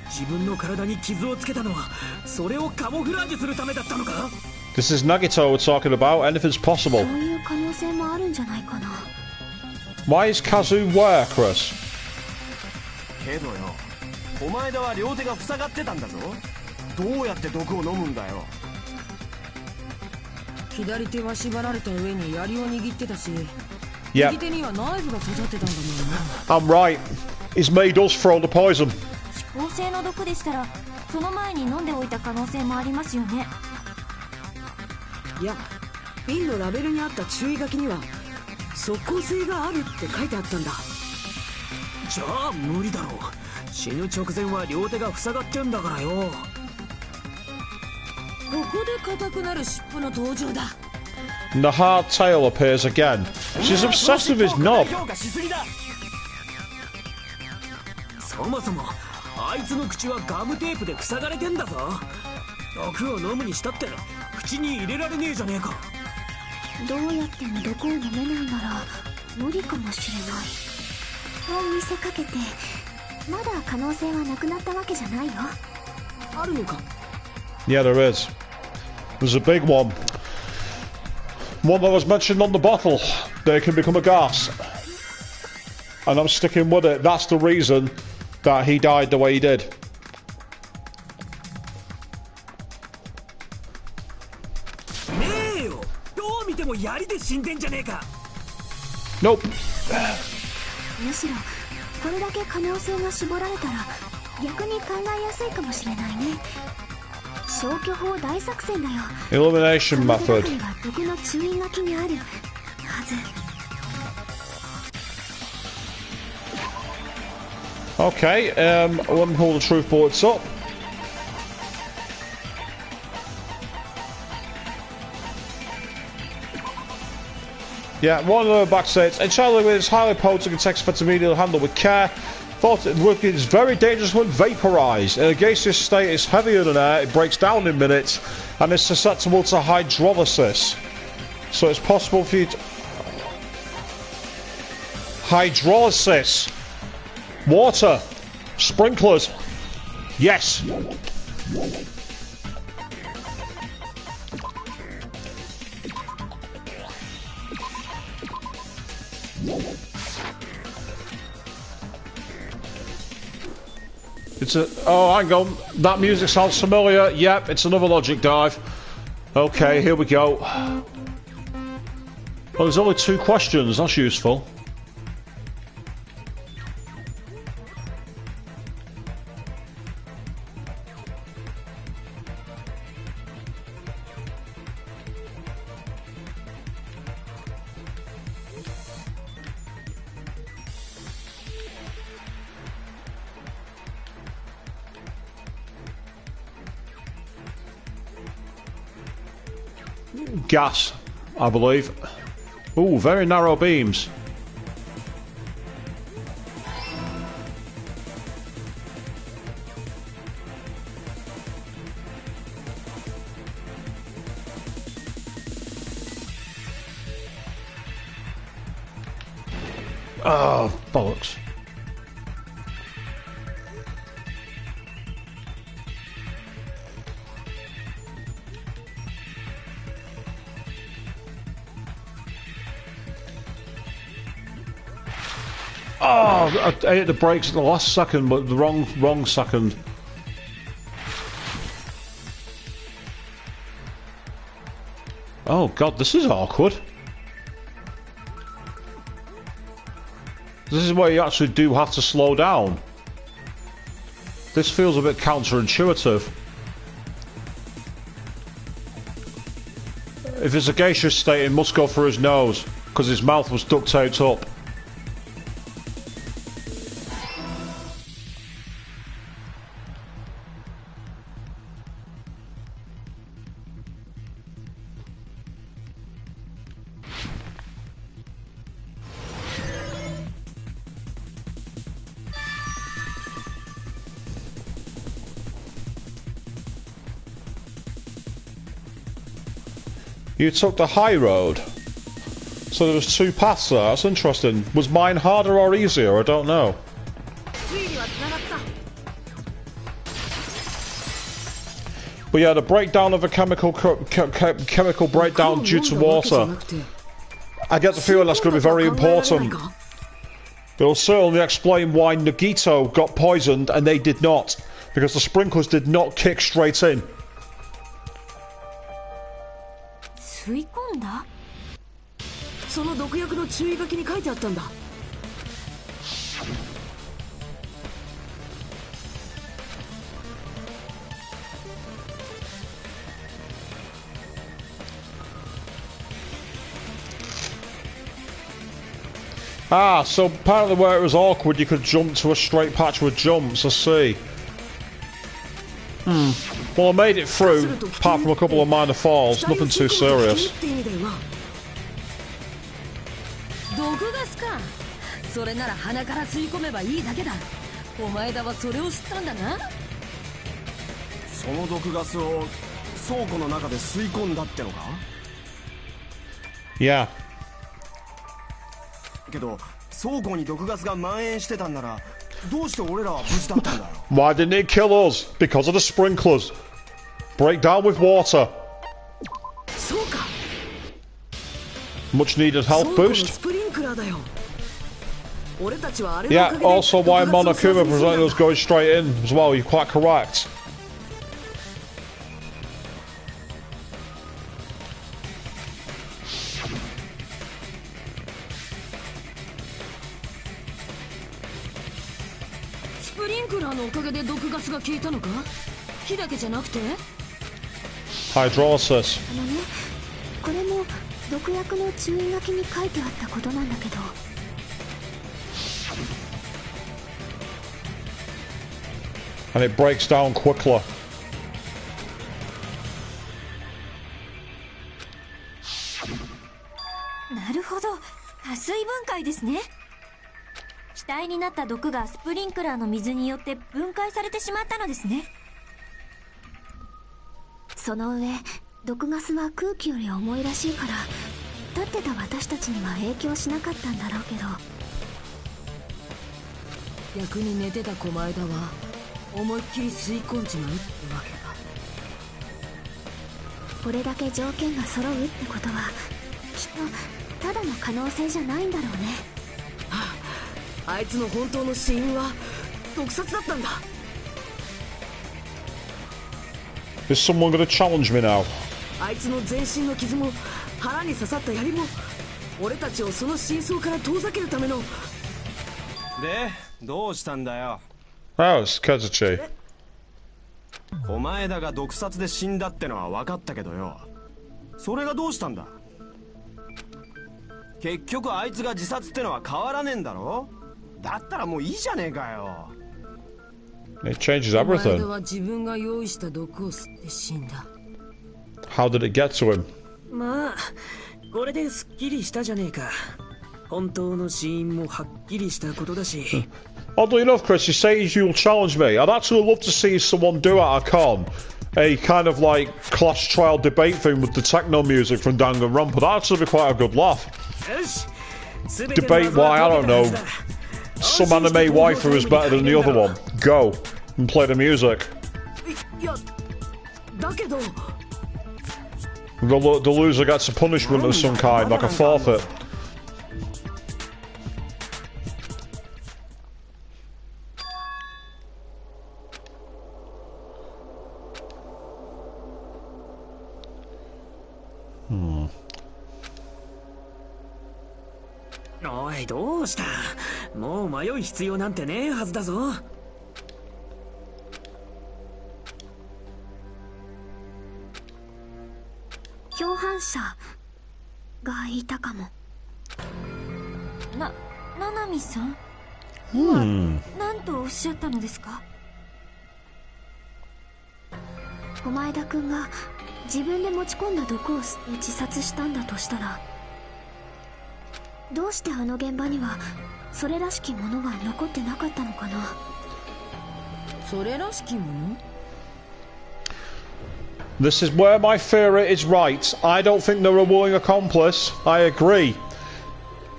自分の体に傷をつけたのはそれをカモフラージュするためだったのか？ This is Nagito we're talking about. Anything's そう possible. いう可能性もあるんじゃないかな。 Why is Kazu where, Chris? けどよ、お前だは両手が塞がってたんだぞ。どうやって毒を飲むんだよ。左手は縛られた上に槍を握ってたし、 Yeah, 右手にはナイフが刺さってたんだもん I'm な。right. He's made us throw the poison. 指向性の毒でしたらその前に飲んでおいた可能性もありますよね。いや、瓶のラベルにあった注意書きには即効性があるって書いてあったんだ。じゃあ無理だろう。死ぬ直前は両手が塞がってんだからよ。ここで硬くなる尻尾の登場だ。 And the hard tail appears again. She's obsessed with his knob. 評価しすぎだ。そもそもあいつの口はガムテープで塞がれてんだぞ。毒を飲むにしたって口に入れられねえじゃねえか。どうやっても毒を飲めないなら無理かもしれないと見せかけて、まだ可能性はなくなったわけじゃないよ。あるのか？ Yeah, there is. There's a big one. One that was mentioned on the bottle. They can become a gas. And I'm sticking with it. That's the reason that he died the way he did. ねえよ、どう見ても槍で死んでんじゃねえか。 Nope. むしろこれだけ可能性が絞られたら逆に考えやすいかもしれないね。消去法大作戦だよ。 Elimination その method. 手がかりが毒の注意書きにあるはず。 Okay, let me pull the truth bullets up. Yeah, one of the back says, entirely with its highly potent and takes effect immediately handled with care. Thought it is very dangerous when vaporized. In a gaseous state, it's heavier than air, it breaks down in minutes, and is susceptible to hydrolysis. So it's possible for you to... Hydrolysis! Water! Sprinklers! Yes! It's a... Oh, hang on. That music sounds familiar. Yep, it's another logic dive. Okay, here we go. Oh, there's only 2 questions. That's useful. Gas, I believe. Ooh, very narrow beams. Oh, bollocks. Oh, I hit the brakes at the last second, but the wrong second. Oh god, this is awkward. This is where you actually do have to slow down. This feels a bit counterintuitive. If it's a gaseous state, it must go through his nose, because his mouth was duct taped up. You took the high road. So there was two paths there. That's interesting. Was mine harder or easier? I don't know. But yeah, the breakdown of a chemical breakdown due to water. I get the feeling that's going to be very important. It'll certainly explain why Nagito got poisoned and they did not. Because the sprinklers did not kick straight in. Ah, so apparently where it was awkward you could jump to a straight patch with jumps, I see. Well, I made it through, apart from a couple of minor falls, nothing too serious. Yeah. Why didn't it kill us? Because of the sprinklers. Breakdown with water. Much needed health boost. Yeah, also why Monokuma presented us going straight in as well, you're quite correct. Hydrolysis. And it breaks down quickly.気体になった毒がスプリンクラーの水によって分解されてしまったのですね。その上、毒ガスは空気より重いらしいから、立ってた私たちには影響しなかったんだろうけど。逆に寝てた狛枝は思いっきり吸い込んじまうってわけか。これだけ条件が揃うってことは、きっとただの可能性じゃないんだろうね。あいつの本当の死因は毒殺だったんだ。Is someone gonna challenge me now? あいつの全身の傷も腹に刺さった槍も俺たちをその真相から遠ざけるための。で、どうしたんだよ。Oh, it's Kazuchi. お前だが毒殺で死んだってのは分かったけどよ。それがどうしたんだ。結局あいつが自殺ってのは変わらねえんだろ。だったらもういいじゃねえかよ。It changes everything. は自分が用意した毒を吸って死んだ。How did it get to him? まあ、これですっきりしたじゃねえか。本当の死因もはっきりしたことだし。Oddly enough, Chris, you say you'll challenge me. I'd actually love to see someone do at a con. A kind of like clash trial debate thing with the techno music from Danganronpa. That'd actually be quite a good laugh. Debate why, I don't know, some anime waifu is better than the other one. Go and play the music. The loser gets a punishment of some kind, like a forfeit.おい、どうした。もう迷う必要なんてねえはずだぞ。共犯者がいたかも。ななみさん、今何とおっしゃったのですか。狛枝くんが自分で持ち込んだ毒を吸って自殺したんだとしたら、どうしてあの現場にはそれらしきものが残ってなかったのかな。それらしきもの？ This is where my theory is right. I don't think they're a willing accomplice. I agree.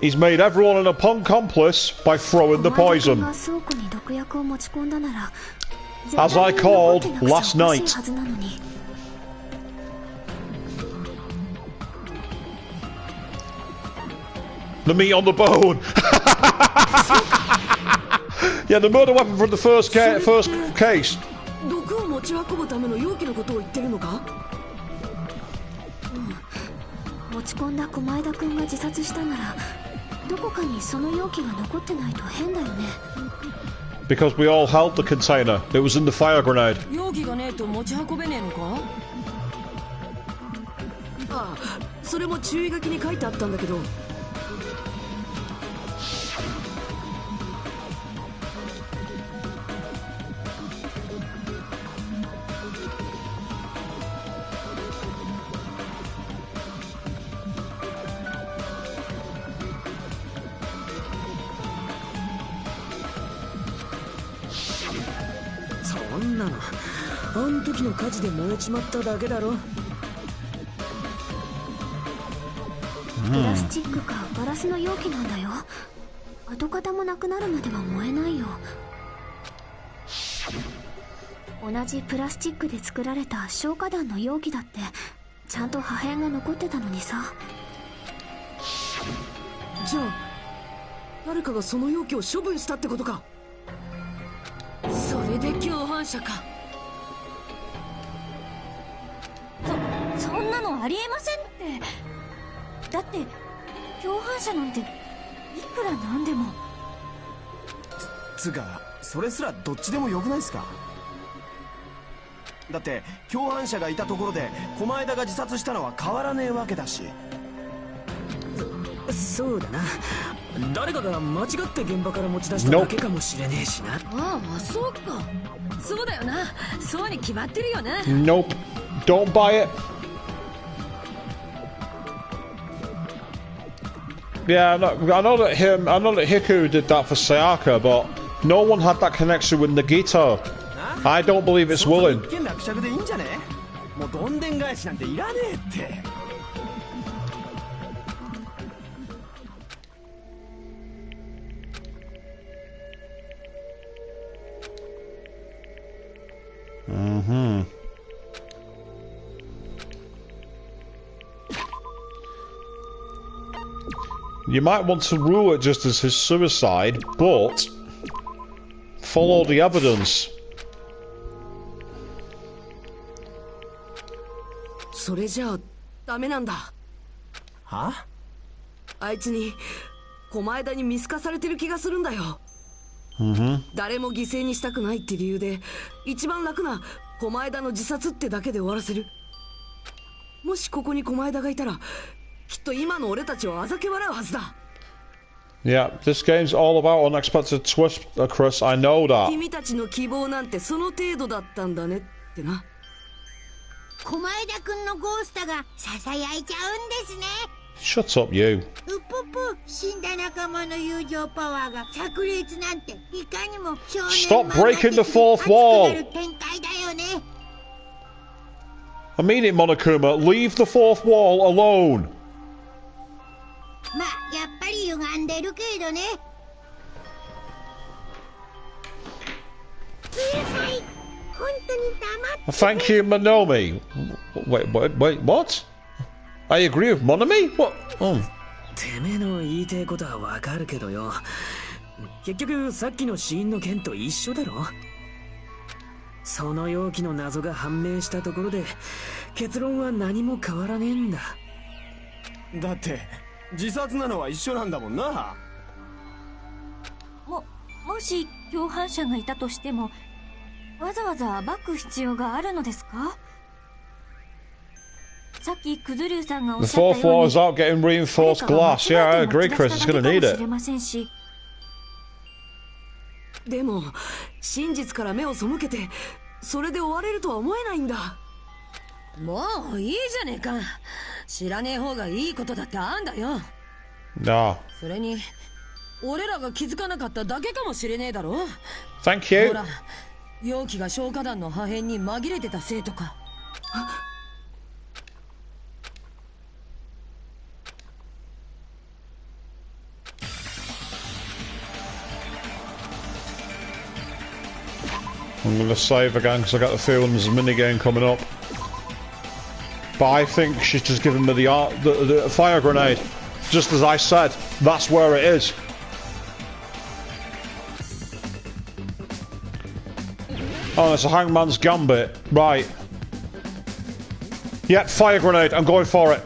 He's made everyone an accomplice by throwing the poison. As I called last night. The meat on the bone. Yeah, the murder weapon from the first case. 毒を持ち運ぶための容器のことを言ってるのか？持ち込んだ狛枝君が自殺したならどこかにその容器が残ってないと変だよね。 Because we all held the container. It was in the fire grenade. 容器がねえと持ち運べねえのか？ああ、それも注意書きに書いてあったんだけど。そんなのあん時の火事で燃えちまっただけだろ。プラスチックかガラスの容器なんだよ。跡形もなくなるまでは燃えないよ。同じプラスチックで作られた消火弾の容器だってちゃんと破片が残ってたのにさ。じゃあ誰かがその容器を処分したってことか。それで共犯者か。そんなのありえませんって。だって共犯者なんていくらなんでも。つうかそれすらどっちでもよくないっすか。だって共犯者がいたところで狛枝が自殺したのは変わらねえわけだし。そうだな、誰かが間違って現場から持ち出しただけかもしれねえしな。ああ、そうか。そうだよな。そうに決まってるよな。 Nope. Don't buy it. Yeah, I know that Hiku did that for Sayaka, but no one had that connection with Nagito. I don't believe it's willing. 一件落着でいいんじゃね？もうどんでん返しなんていらねえって。You might want to rule it just as his suicide, but follow the evidence. それじゃあダメなんだ。は？あいつに狛枝に見透かされてる気がするんだよ。誰も犠牲にしたくないって理由で一番楽な狛枝の自殺ってだけで終わらせる。もしここに狛枝がいたらきっと今の俺たちをあざけ笑うはずだ。 Yeah, this game's all about unexpected twists, Chris. I know that. 君たちの希望なんてその程度だったんだねってな。狛枝くんのゴーストがささやいちゃうんですね。 Shut up, you. うぽぽ、死んだ仲間の友情パワーが炸裂なんていかにも少年 Stop breaking the fourth wall. 熱くなる展開だよね。 I mean it, Monokuma. Leave the fourth wall alone. まあやっぱり歪んでるけどね。うるさい。本当に黙って。 Thank you, Monomi. Wait, what? I agree with Monomi? What? Oh. てめえの言いてえことはわかるけどよ、結局さっきの死因の件と一緒だろ。その容器の謎が判明したところで結論は何も変わらねえんだ。だって自殺なのは一緒なんだもんな。もし共犯者がいたとしてもわざわざ暴く必要があるのですか？さっきクズリュウさんがおっ The しゃった fourth よう wall に is out getting reinforced glass. Yeah, I agree, Chris. It's gonna need it. でも真実から目を背けてそれで終われるとは思えないんだ。もういいじゃねえか。知らねえ方がいいことだってあんだよ。 Nah. それに俺らが気づかなかっただけかもしれねえだろ。 Thank ほ you. ら、容器が消火弾の破片に紛れてたせいとか。I'm going to save again because I got the feeling there's a minigame coming up. But I think she's just giving me the fire grenade. Just as I said, that's where it is. Oh, it's a Hangman's Gambit. Right. Yeah, fire grenade. I'm going for it.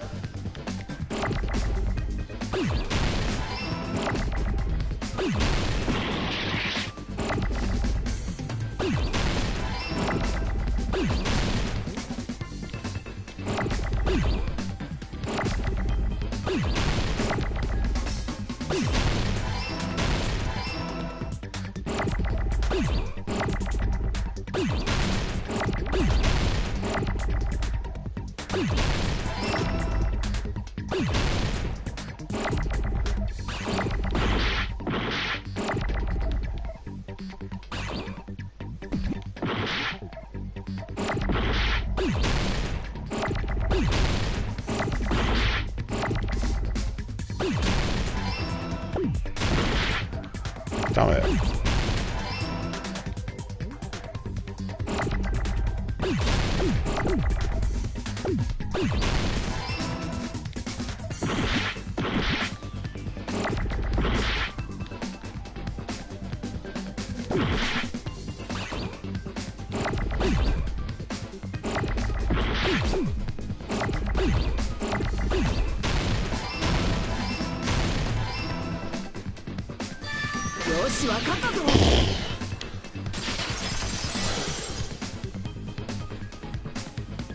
Damn it.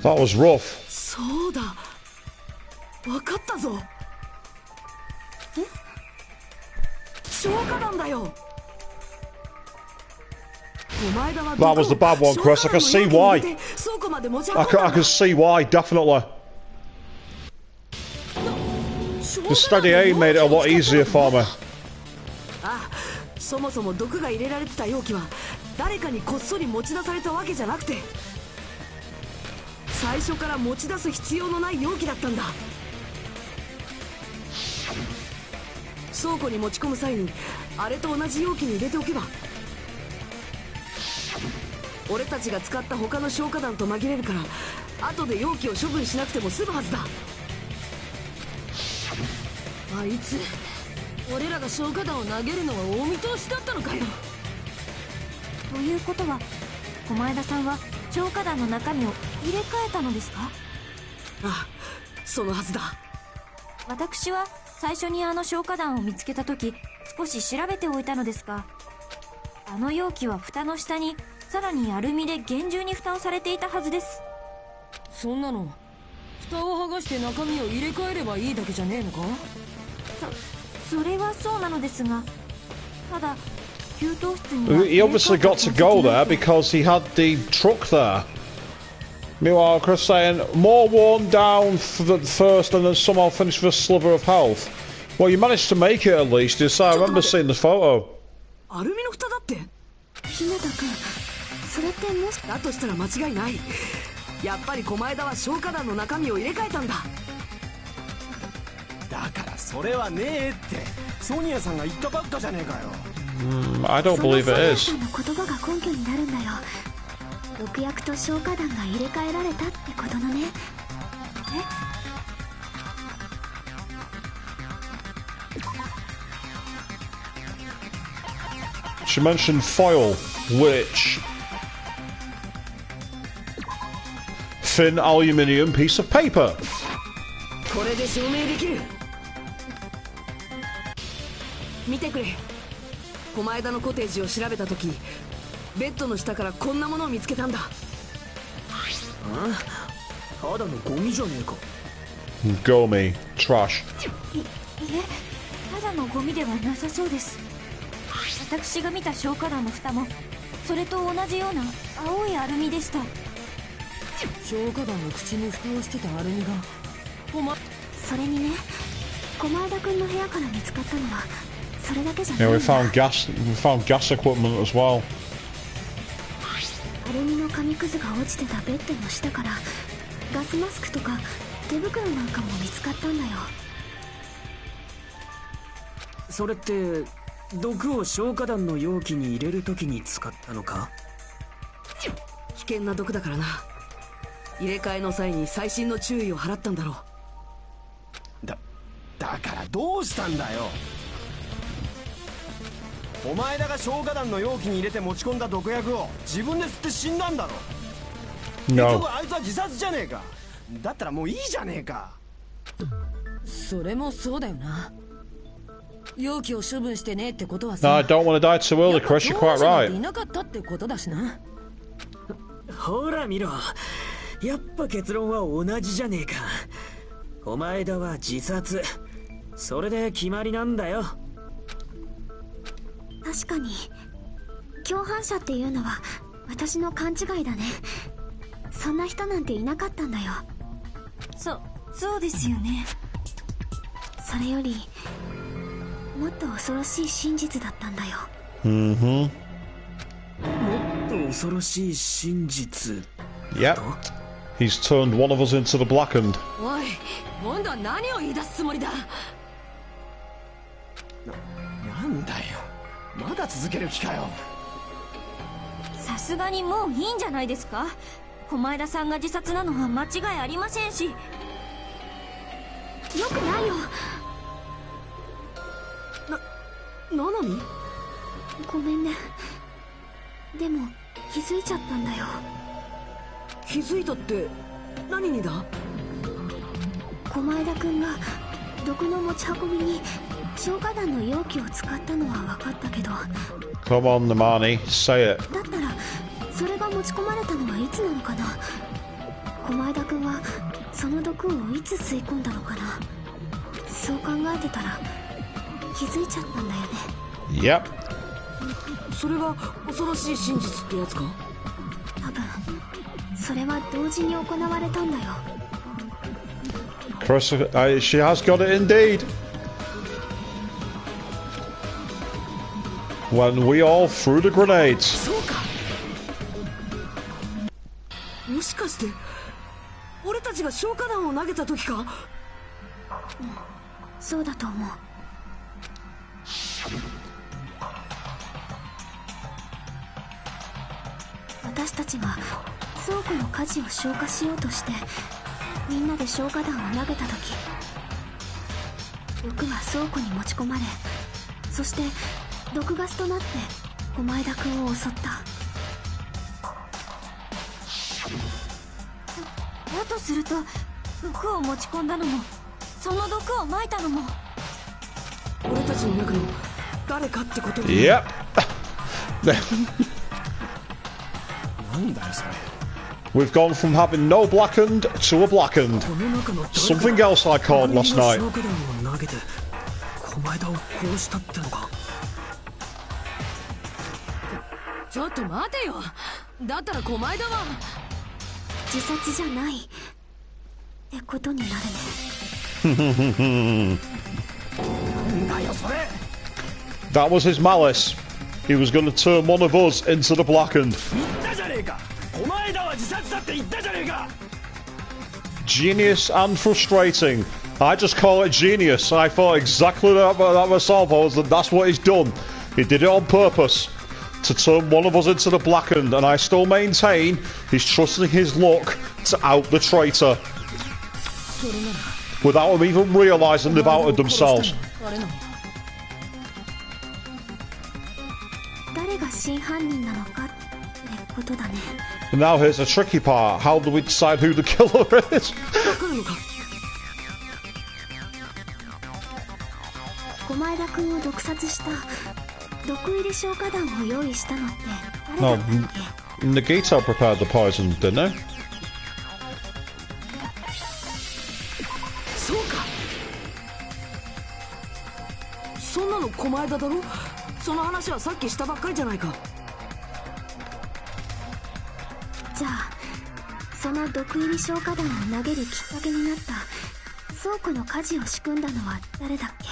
That was rough. そうだ。わかったぞ。消火弾だよ。That was the bad one, Chris. I can see why. I can see why, definitely. The steady aim made it a lot easier for me. そもそも毒が入れられてた容器は誰かにこっそり持ち出されたわけじゃなくて、最初から持ち出す必要のない容器だったんだ。倉庫に持ち込む際にあれと同じ容器に入れておけば、俺たちが使った他の消火弾と紛れるから、後で容器を処分しなくても済むはずだ。あいつ、俺らが消火弾を投げるのは大見通しだったのかよ。ということは狛枝さんは消火弾の中身を入れ替えたのですか？ああ、そのはずだ。私は最初にあの消火弾を見つけた時少し調べておいたのですが、あの容器は蓋の下にさらにアルミで厳重に蓋をされていたはずです。そんなの蓋を剥がして中身を入れ替えればいいだけじゃねえのか？それはそうなのですが、ただ給湯室に He obviously got to go there because he had the truck there. Meanwhile, Chris saying, more worn down first and then somehow finished with a sliver of health. Well, you managed to make it at least. I remember seeing the photo. アルミの蓋だって。ひなたくん、それってもしだとしたら間違いない。やっぱり狛枝は消火弾の中身を入れ替えたんだ。だからそれはねえってソニアさんが言ったばっかじゃねえかよ。I don't believe it is. その言葉が根拠になるんだよ。毒薬と消火弾が入れ替えられたってことのね。She mentioned foil, which thin aluminium piece of paper. これで証明できる。見てくれ。狛枝のコテージを調べた時、ベッドの下からこんなものを見つけたんだ。ただのゴミじゃねえか。ゴミ、trash。いえ、ただのゴミではなさそうです。私が見た消火弾の蓋もそれと同じような青いアルミでした。消火弾の口に蓋をしてたアルミがそれにね、狛枝くんの部屋から見つかったのはそれだけじゃない Yeah, んだ。we found gas equipment as well. アルミの紙くずが落ちてたベッドの下からガスマスクとか手袋なんかも見つかったんだよ。それって毒を消火弾の容器に入れるときに使ったのか？危険な毒だからな。入れ替えの際に細心の注意を払ったんだろう。だからどうしたんだよ。お前らが消火弾の容器に入れて持ち込んだ毒薬を自分で吸って死んだんだろ。結局あいつは自殺じゃねえか。だったらもういいじゃねえか。それもそうだよな。容器を処分してねってことは No, さ、 I don't want to die too early, Chris. You're quite い right. なかったってことだしな。ほら見ろ、やっぱ結論は同じじゃねえか。狛枝は自殺、それで決まりなんだよ。確かに共犯者っていうのは私の勘違いだね。そんな人なんていなかったんだよ。そうですよね。それよりもっと恐ろしい真実だったんだよ。もっと恐ろしい真実。Yep. He's turned one of us into the blackened. おい、今度は何を言い出すつもりだ。なんだよ、まだ続ける気かよ。さすがにもういいんじゃないですか。狛枝さんが自殺なのは間違いありませんし。よくないよ。なのにごめんね。でも気づいちゃったんだよ。気づいたって何にだ。狛枝くんが毒の持ち運びに消火弾の容器を使ったのは分かったけど、 Come on, Namani, say it. だったらそれが持ち込まれたのはいつなのかな。狛枝くんはその毒をいつ吸い込んだのかな。そう考えてたら気づいちゃったんだよね。 Yep. それが恐ろしい真実ってやつか。多分それは同時に行われたんだよ。 Chris, she has got it indeed. When we all threw the grenades. そうか。もしかして俺たちが消火弾を投げた時か。そうだと思う。私たちが倉庫の火事を消火しようとしてみんなで消火弾を投げた時、毒が倉庫に持ち込まれ、そして毒ガスとなって狛枝くんを襲った。だとすると毒を持ち込んだのもその毒を撒いたのも俺たちの中の誰かってことだ。 Yep. なんだよそれ。 We've gone from having no blackened to a blackened. この中の誰か Something else I called last night. 消火弾を投げて狛枝を殺したってのか。ちょっと待てよ。だったら狛枝は自殺じゃないってことになるね。なんだよそれ。 That was his malice. He was going to turn one of us into the blackened. 言ったじゃねえか。お前らは自殺だって言ったじゃねえか。 Genius and frustrating. I just call it genius. I thought exactly that myself. That's what he's done. He did it on purpose to turn one of us into the blackened, and I still maintain he's trusting his luck to out the traitor without them even realising they've outed themselves. 誰が真犯人なのかってことだね。 And now here's the tricky part. How do we decide who the killer is? わかるのか。狛枝くんを毒殺した毒入り消火弾を用意したのって誰だ No, ったっけ。 Nagito prepared the poison, didn't he? そうか。そんなの狛枝だろ。その話はさっきしたばっかりじゃないか。じゃあその毒入り消火弾を投げるきっかけになった倉庫の火事を仕組んだのは誰だっけ。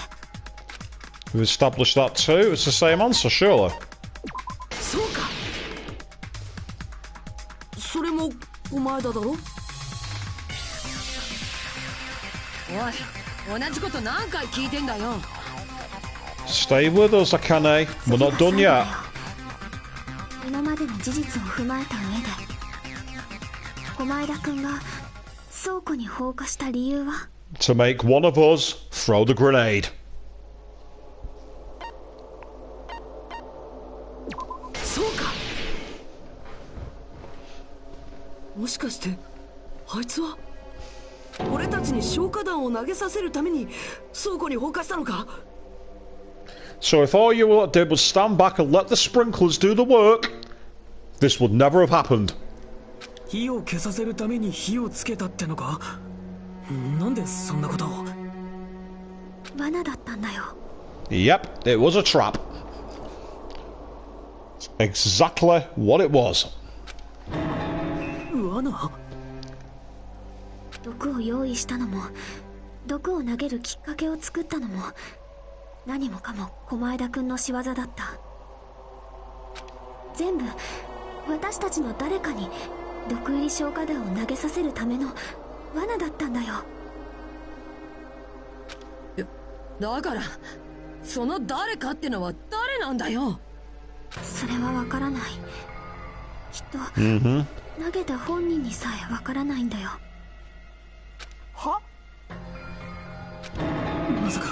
We've established that too. It's the same answer, surely. そうか。前田だろ。おい、同じこと何回聞いてんだよ。 Stay with us, Akane. We're not done yet. 今までの事実を踏まえた上で狛江田君が倉庫に放火した理由は To make one of us throw the grenade. そうか。もしかしてあいつは俺たちに消火弾を投げさせるために倉庫に放火したのか。 So if all you did was stand back and let the sprinklers do the work, this would never have happened. 火を消させるために火をつけたってのか。なんでそんなことを。罠だったんだよ。 Yep, it was a trap. Exactly what it was. 罠。毒を用意したのも毒を投げるきっかけを作ったのも何もかも狛江田君の仕業だった。全部私たちの誰かに毒入り消火弾を投げさせるための罠だったんだよ。だからその誰かってのは誰なんだよ。それはわからない。きっと、投げた本人にさえわからないんだよ。は？まさか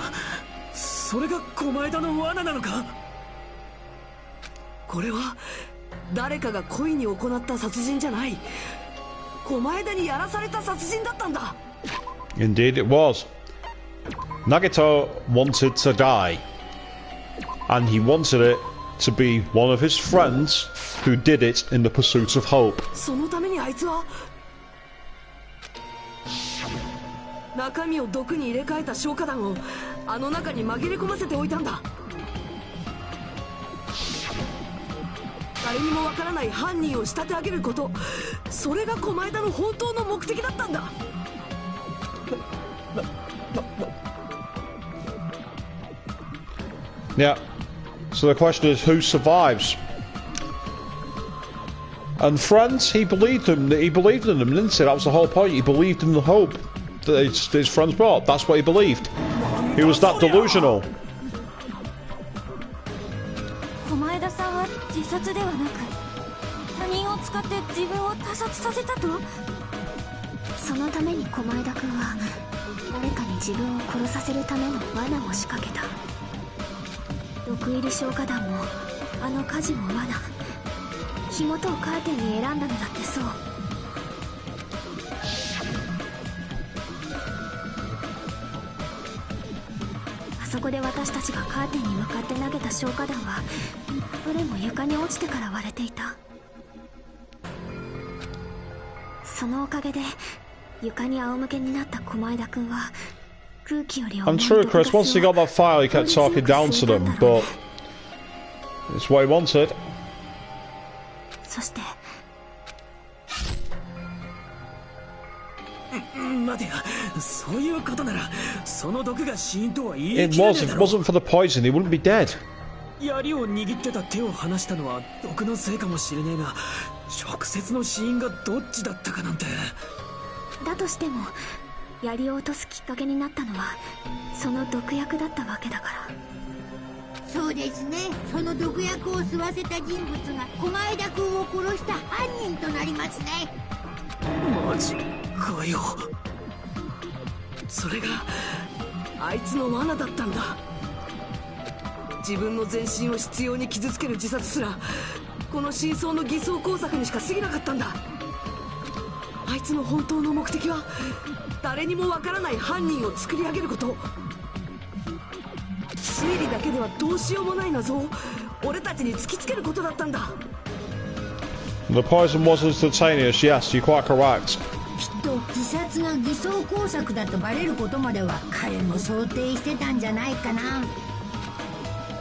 それが狛江田の罠なのか。これは誰かが故意に行った殺人じゃない。狛江田にやらされた殺人だったんだ。 Indeed it was. Nagito wanted to die. And he wanted it to be one of his friends who did it in the pursuit of hope. そのためにあいつは中身を毒に入れ替えた消火弾をあの中に紛れ込ませておいたんだ。誰にもわからない犯人を仕立て上げること、それが狛江田の本当の目的だったんだ。Yeah. So the question is, who survives? And friends, he believed them. He believed in them, didn't he? That was the whole point. He believed in the hope that his friends brought. That's what he believed. He was that delusional. 狛江田さんは自殺ではなく他人を使って自分を他殺させたと。そのために狛江田君は誰かに自分を殺させるための罠を仕掛けた。毒入り消火弾もあの火事も罠。火元をカーテンに選んだのだってそう。あそこで私たちがカーテンに向かって投げた消火弾はどれも床に落ちてから割れていた。そのおかげで床に仰向けになった狛江田君は空気より重い And true, Chris, once he got that file, he kept talking down to them, but it's what he wanted. そして待てや、そういうことならその毒が死因とは言い It 切れね was. え If だ it ろ。 wasn't for the poison, he wouldn't be dead. 槍を握ってた手を離したのは毒のせいかもしれねえが、直接の死因がどっちだったかなんて。だとしても槍を落とすきっかけになったのはその毒薬だったわけだから。そうですね。その毒薬を吸わせた人物が狛江田君を殺した犯人となりますね。マジかよ。それがあいつの罠だったんだ。自分の全身を執拗に傷つける自殺すらこの真相の偽装工作にしか過ぎなかったんだ。あいつの本当の目的は誰にもわからない犯人を作り上げること。推理だけではどうしようもない謎を俺たちに突きつけることだったんだ。 The poison was instantaneous. Yes, you're quite correct. きっと自殺が偽装工作だとバレることまでは彼も想定してたんじゃないかな。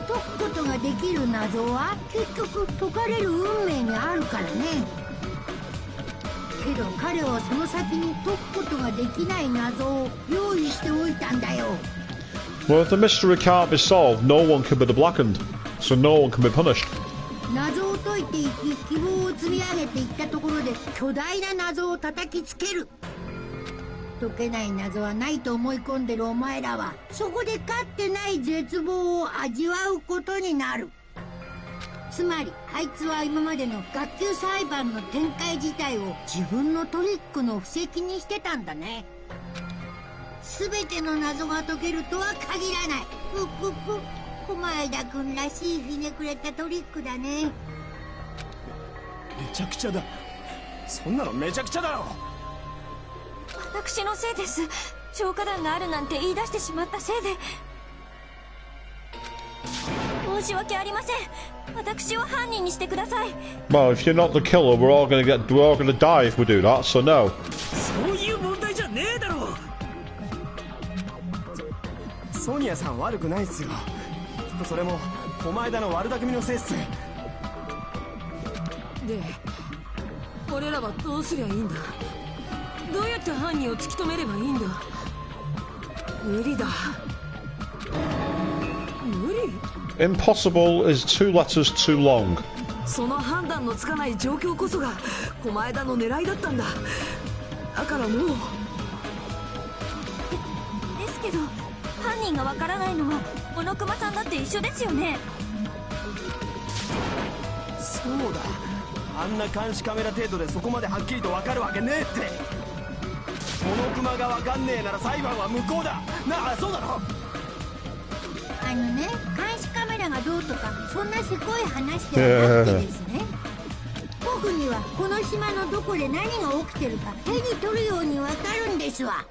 解くことができる謎は結局解かれる運命にあるからね。けど彼はその先に解くことができない謎を用意しておいたんだよ。 Well, if the mystery can't be solved, no one can be the blackened, so no one can be punished. 謎を解いていき、希望を積み上げていったところで巨大な謎を叩きつける。解けない謎はないと思い込んでるお前らは、そこでかってない絶望を味わうことになる。つまりあいつは今までの学級裁判の展開自体を自分のトリックの布石にしてたんだね。全ての謎が解けるとは限らない。ふっふっふ、狛枝君らしいひねくれたトリックだね。めちゃくちゃだ。そんなのめちゃくちゃだろ。私のせいです。消火弾があるなんて言い出してしまったせいで。申し訳ありません。私を犯人にしてください。 Well, if you're not the killer, we're all gonna die if we do that, so no. そういう問題じゃねえだろ。ソニアさん悪くないっすよ。きっとそれも狛枝の悪巧みのせいっす。で俺らはどうすりゃいいんだ。どうやって犯人を突き止めればいいんだ。無理だ。無理。 Impossible is 2 letters too long. その判断のつかない状況こそが狛枝の狙いだったんだ。だからもう。ですけど犯人がわからないのは小野熊さんだって一緒ですよね。そうだ、あんな監視カメラ程度でそこまではっきりと分かるわけねえって。この熊が分かんねえなら裁判は無効だなあ。そうだろ。あのね、監視カメラがどうとかそんなせこい話ではなくてですね、僕にはこの島のどこで何が起きてるか手に取るように分かるんですわ。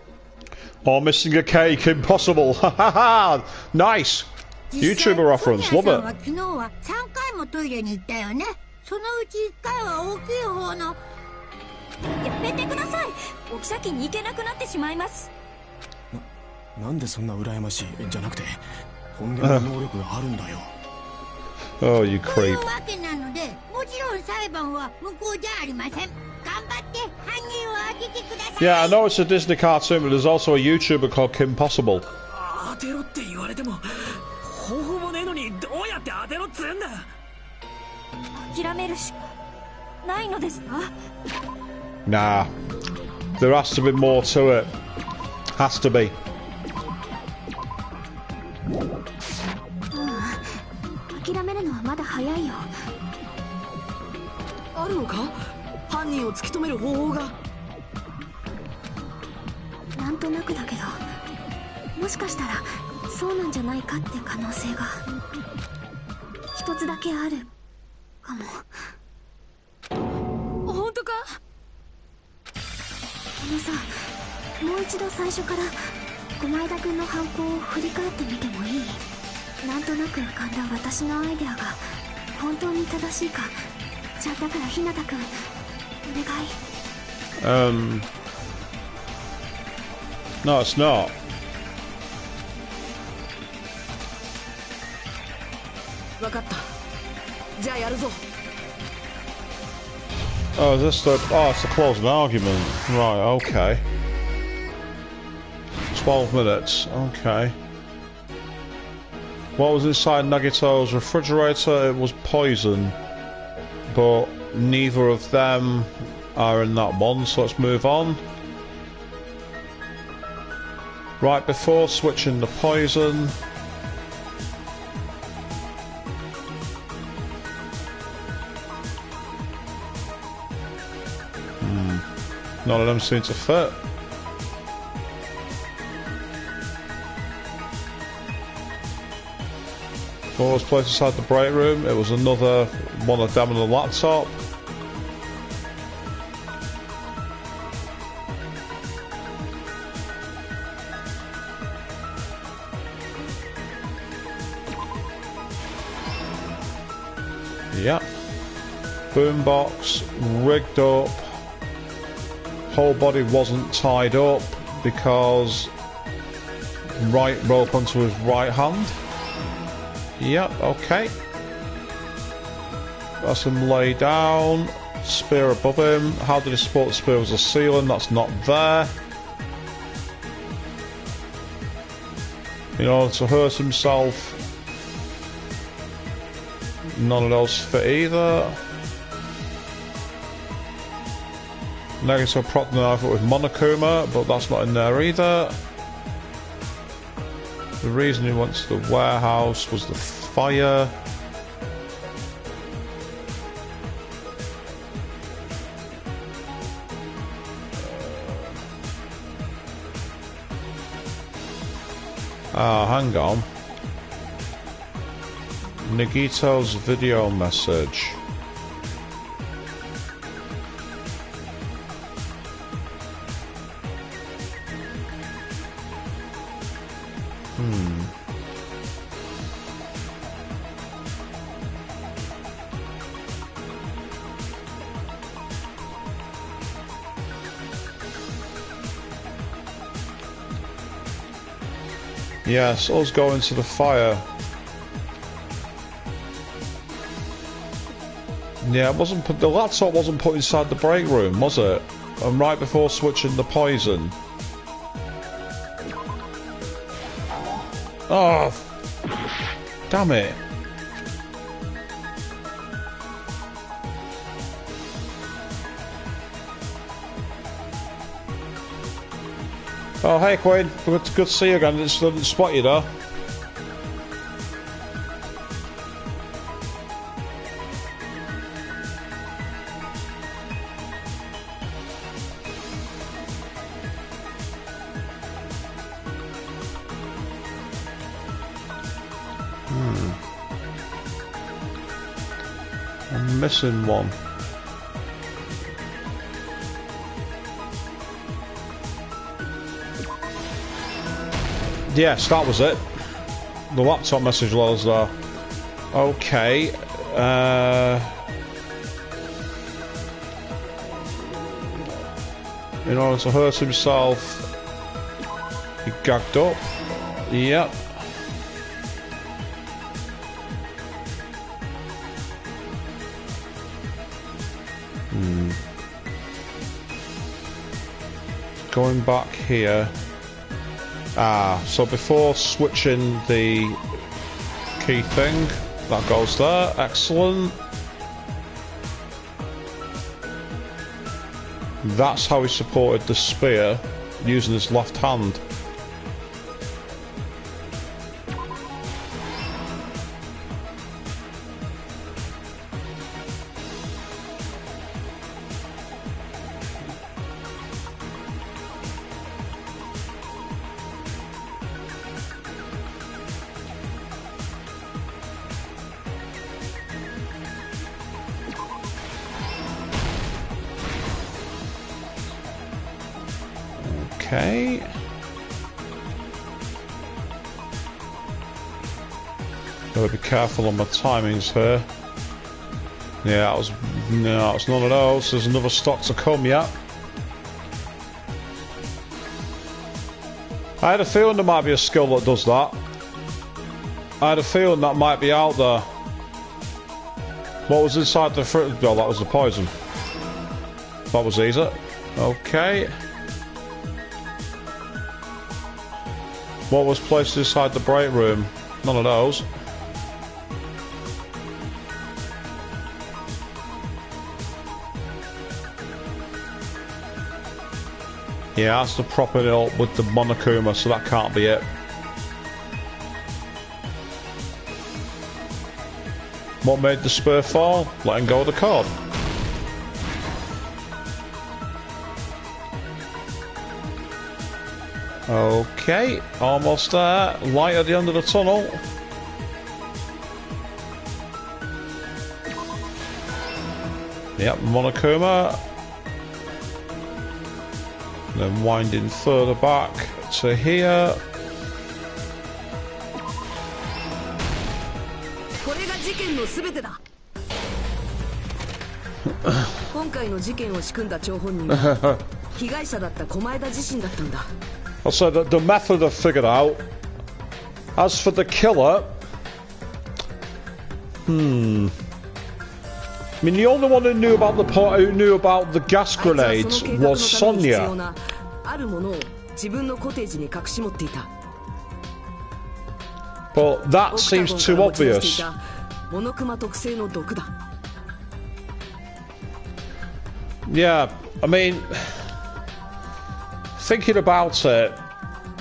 Oh, missing a cake, impossible. Ha ha ha! Nice! YouTuber reference, love ソニアさんは it. 昨日は3回もトイレに行ったよね。そのうち1回は大きい方の。やめてください。置き先に行けなくなってしまいます。なんでそんな羨ましいじゃなくて、とんでもない能力があるんだよ。Oh, you という creep. わけなので、もちろん裁判は無効じゃありません。頑張って犯人を当ててください。 Yeah, I know it's a Disney cartoon, but there's also a YouTuber called Kim Possible. 当てろって言われても方法もねえのにどうやって当てろっつうんだ。諦めるしかないのですか。 Nah. There has to be more to it. Has to be. 諦めるのはまだ早いよ。あるのか、犯人を突き止める方法が。なんとなくだけど、もしかしたらそうなんじゃないかって可能性が一つだけあるかも。本当か。あのさ、もう一度最初から狛枝君の犯行を振り返ってみてもいい？なんとなく浮かんだ私のアイデアが本当に正しいか。じゃあだから日向君、お願い。No, it's not. 分かった。じゃあやるぞ。Oh, is this the... Oh, it's the closing argument. Right, okay. 12 minutes, okay. What was inside Nagito's refrigerator? It was poison. But neither of them are in that one, so let's move on. Right before switching the poison... None of them seem to fit. What was placed inside the break room? It was another one of them on the laptop. Yep. Boombox rigged up. Whole body wasn't tied up because right rope onto his right hand. Yep, okay. That's him lay down. Spear above him. How did he support the spear as a ceiling? That's not there. In order to hurt himself. None of those fit either. Negative prop knife with Monokuma, but that's not in there either. The reason he went to the warehouse was the fire. Hang on. Nagito's video message. Yes, us going to the fire. Yeah, it wasn't put, the laptop wasn't put inside the break room, was it? And right before switching the poison. Oh, damn it. Oh, hey Queen, good to see you again. Didn't spot you though. I'm missing one. Yes, that was it. The laptop message was there. Okay. In order to hurt himself, he gagged up. Yep. Going back here. So before switching the key thing, that goes there. Excellent. That's how he supported the spear, using his left hand. Okay. Gotta be careful on my timings here. Yeah, that was no, it's none of those. There's another stock to come yet. I had a feeling there might be a skill that does that. I had a feeling that might be out there. What was inside the fruit? Well, that was the poison. That was easy. Okay. What was placed inside the break room? None of those. Yeah, that's the propping it up with the Monokuma, so that can't be it. What made the spear fall? Letting go of the cord. Okay, almost there. Light at the end of the tunnel. Yep, Monokuma. Then winding further back to here. Also, the method I've figured out. As for the killer, I mean, the only one who knew about the gas grenades was Sonia. But that seems too obvious. モノクマ特製の毒だ。 Yeah, I mean, thinking about it,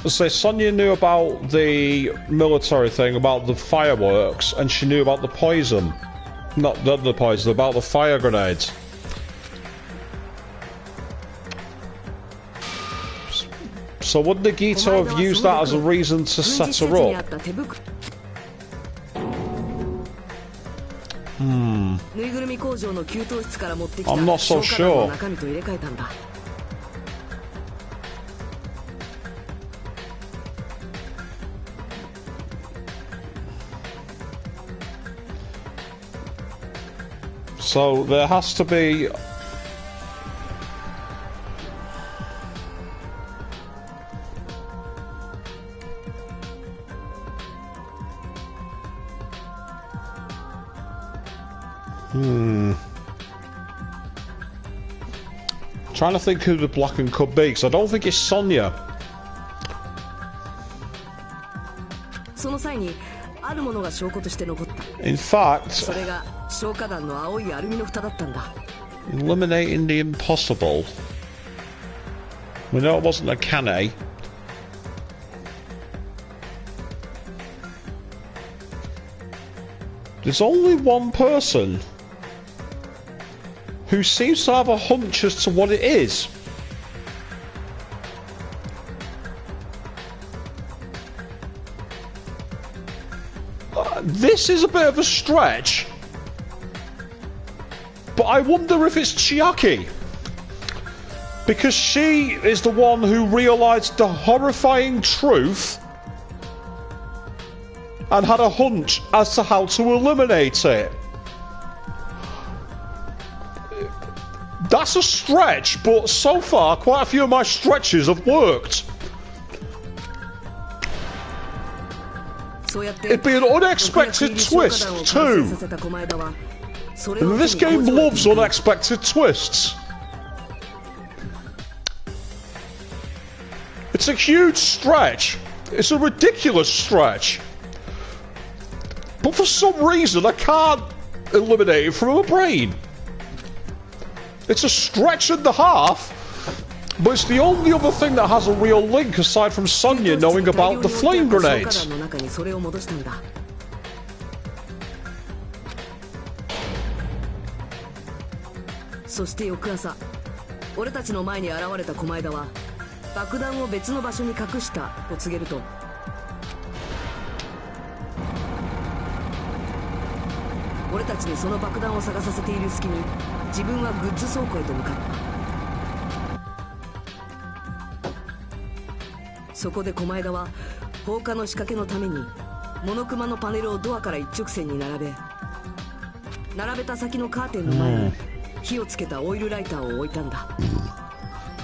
say Sonya knew about the military thing, about the fireworks, and she knew about the poison. Not the poison, about the fire grenades. So would Nagito have used that as a reason to set her up? I'm not so sure. So there has to be... Trying to think who the blackened could be, because I don't think it's Sonya. In fact, eliminating the impossible. We know it wasn't a Kane. There's only one person who seems to have a hunch as to what it is. This is a bit of a stretch, but I wonder if it's Chiaki, because she is the one who realised the horrifying truth and had a hunch as to how to eliminate it. That's a stretch, but so far quite a few of my stretches have worked. It'd be an unexpected twist too. And this game loves unexpected twists. It's a huge stretch. It's a ridiculous stretch. But for some reason I can't eliminate it from my brain. It's a stretch and a half, but it's the only other thing that has a real link aside from Sonya knowing about the flame grenades.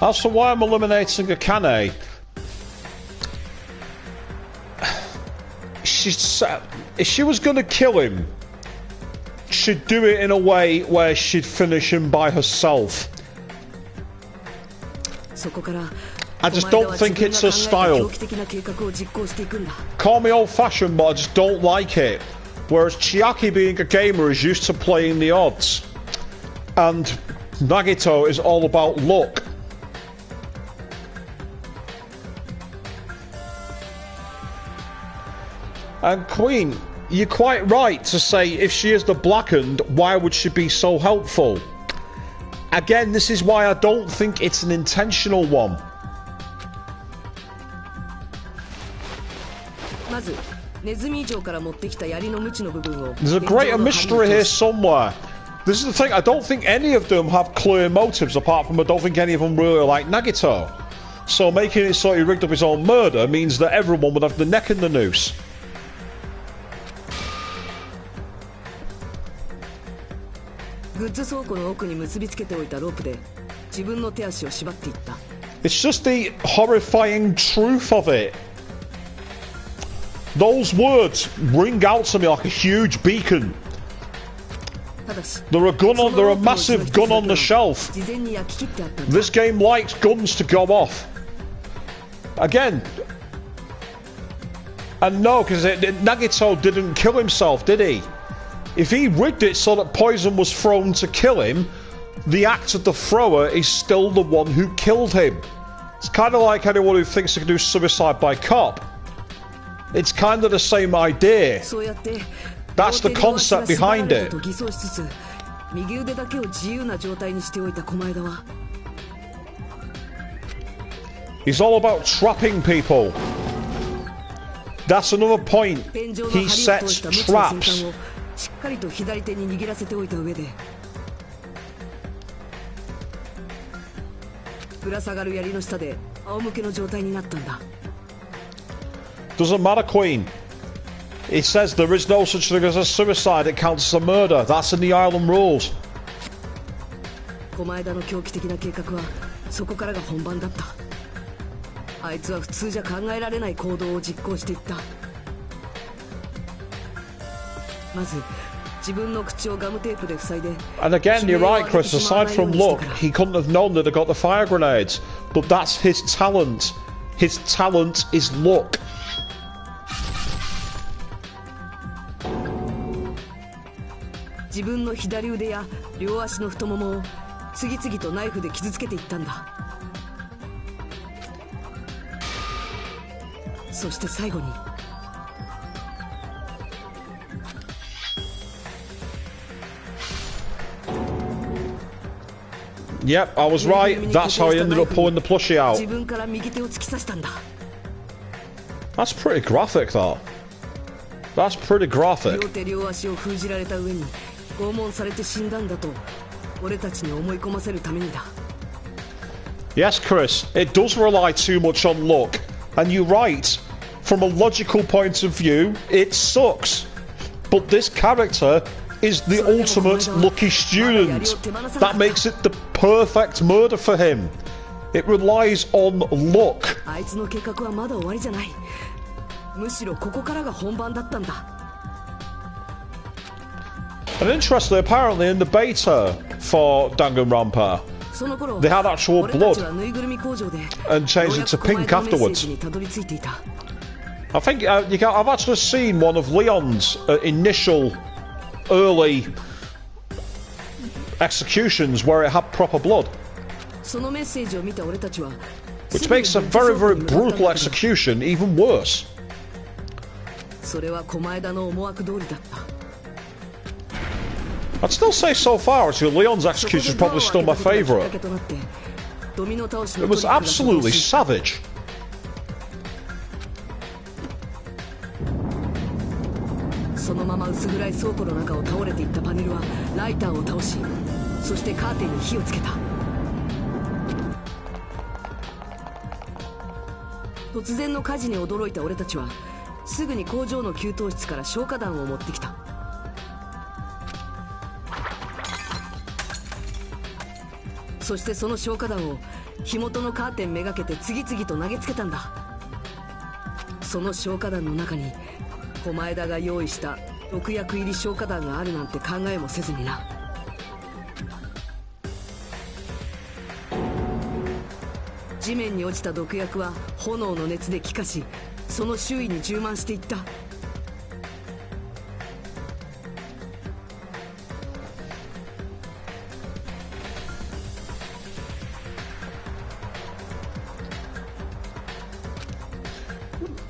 As to why I'm eliminating Akane, if she was going to kill him, she'd do it in a way where she'd finish him by herself. I just don't think it's her style. Call me old-fashioned, but I just don't like it. Whereas Chiaki, being a gamer, is used to playing the odds, and Nagito is all about luck. And Queen, you're quite right to say if she is the blackened, why would she be so helpful? Again, this is why I don't think it's an intentional one. There's a greater mystery here somewhere. This is the thing, I don't think any of them have clear motives, apart from I don't think any of them really like Nagito. So making it so he rigged up his own murder means that everyone would have the neck in the noose. It's just the horrifying truth of it. Those words ring out to me like a huge beacon. They're a massive gun on the shelf. This game likes guns to go off. Again, and no, because Nagito didn't kill himself, did he? if he rigged it so that poison was thrown to kill him, the act of the thrower is still the one who killed him. It's kind of like anyone who thinks they can do suicide by cop. It's kind of the same idea. That's the concept behind it. He's all about trapping people. That's another point. He sets traps. Doesn't matter, Queen. It says there is no such thing as a suicide, it counts as a murder. That's in the island rules. And again, you're right, Chris, aside from luck, he couldn't have known that they got the fire grenades. But that's his talent. His talent is luck. Yep, I was right. That's how he ended up pulling the plushie out. That's pretty graphic, though. That's pretty graphic. Yes, Chris, it does rely too much on luck. And you're right. From a logical point of view, it sucks. But this character is the ultimate lucky student. That makes it the perfect murder for him. It relies on luck. And interestingly, apparently in the beta for Danganronpa, they had actual blood and changed it to pink afterwards. I think I've actually seen one of Leon's initial early executions where it had proper blood, which makes a very, very brutal execution even worse. I'd still say so far, actually, Leon's execution is probably still my favourite. It was absolutely savage.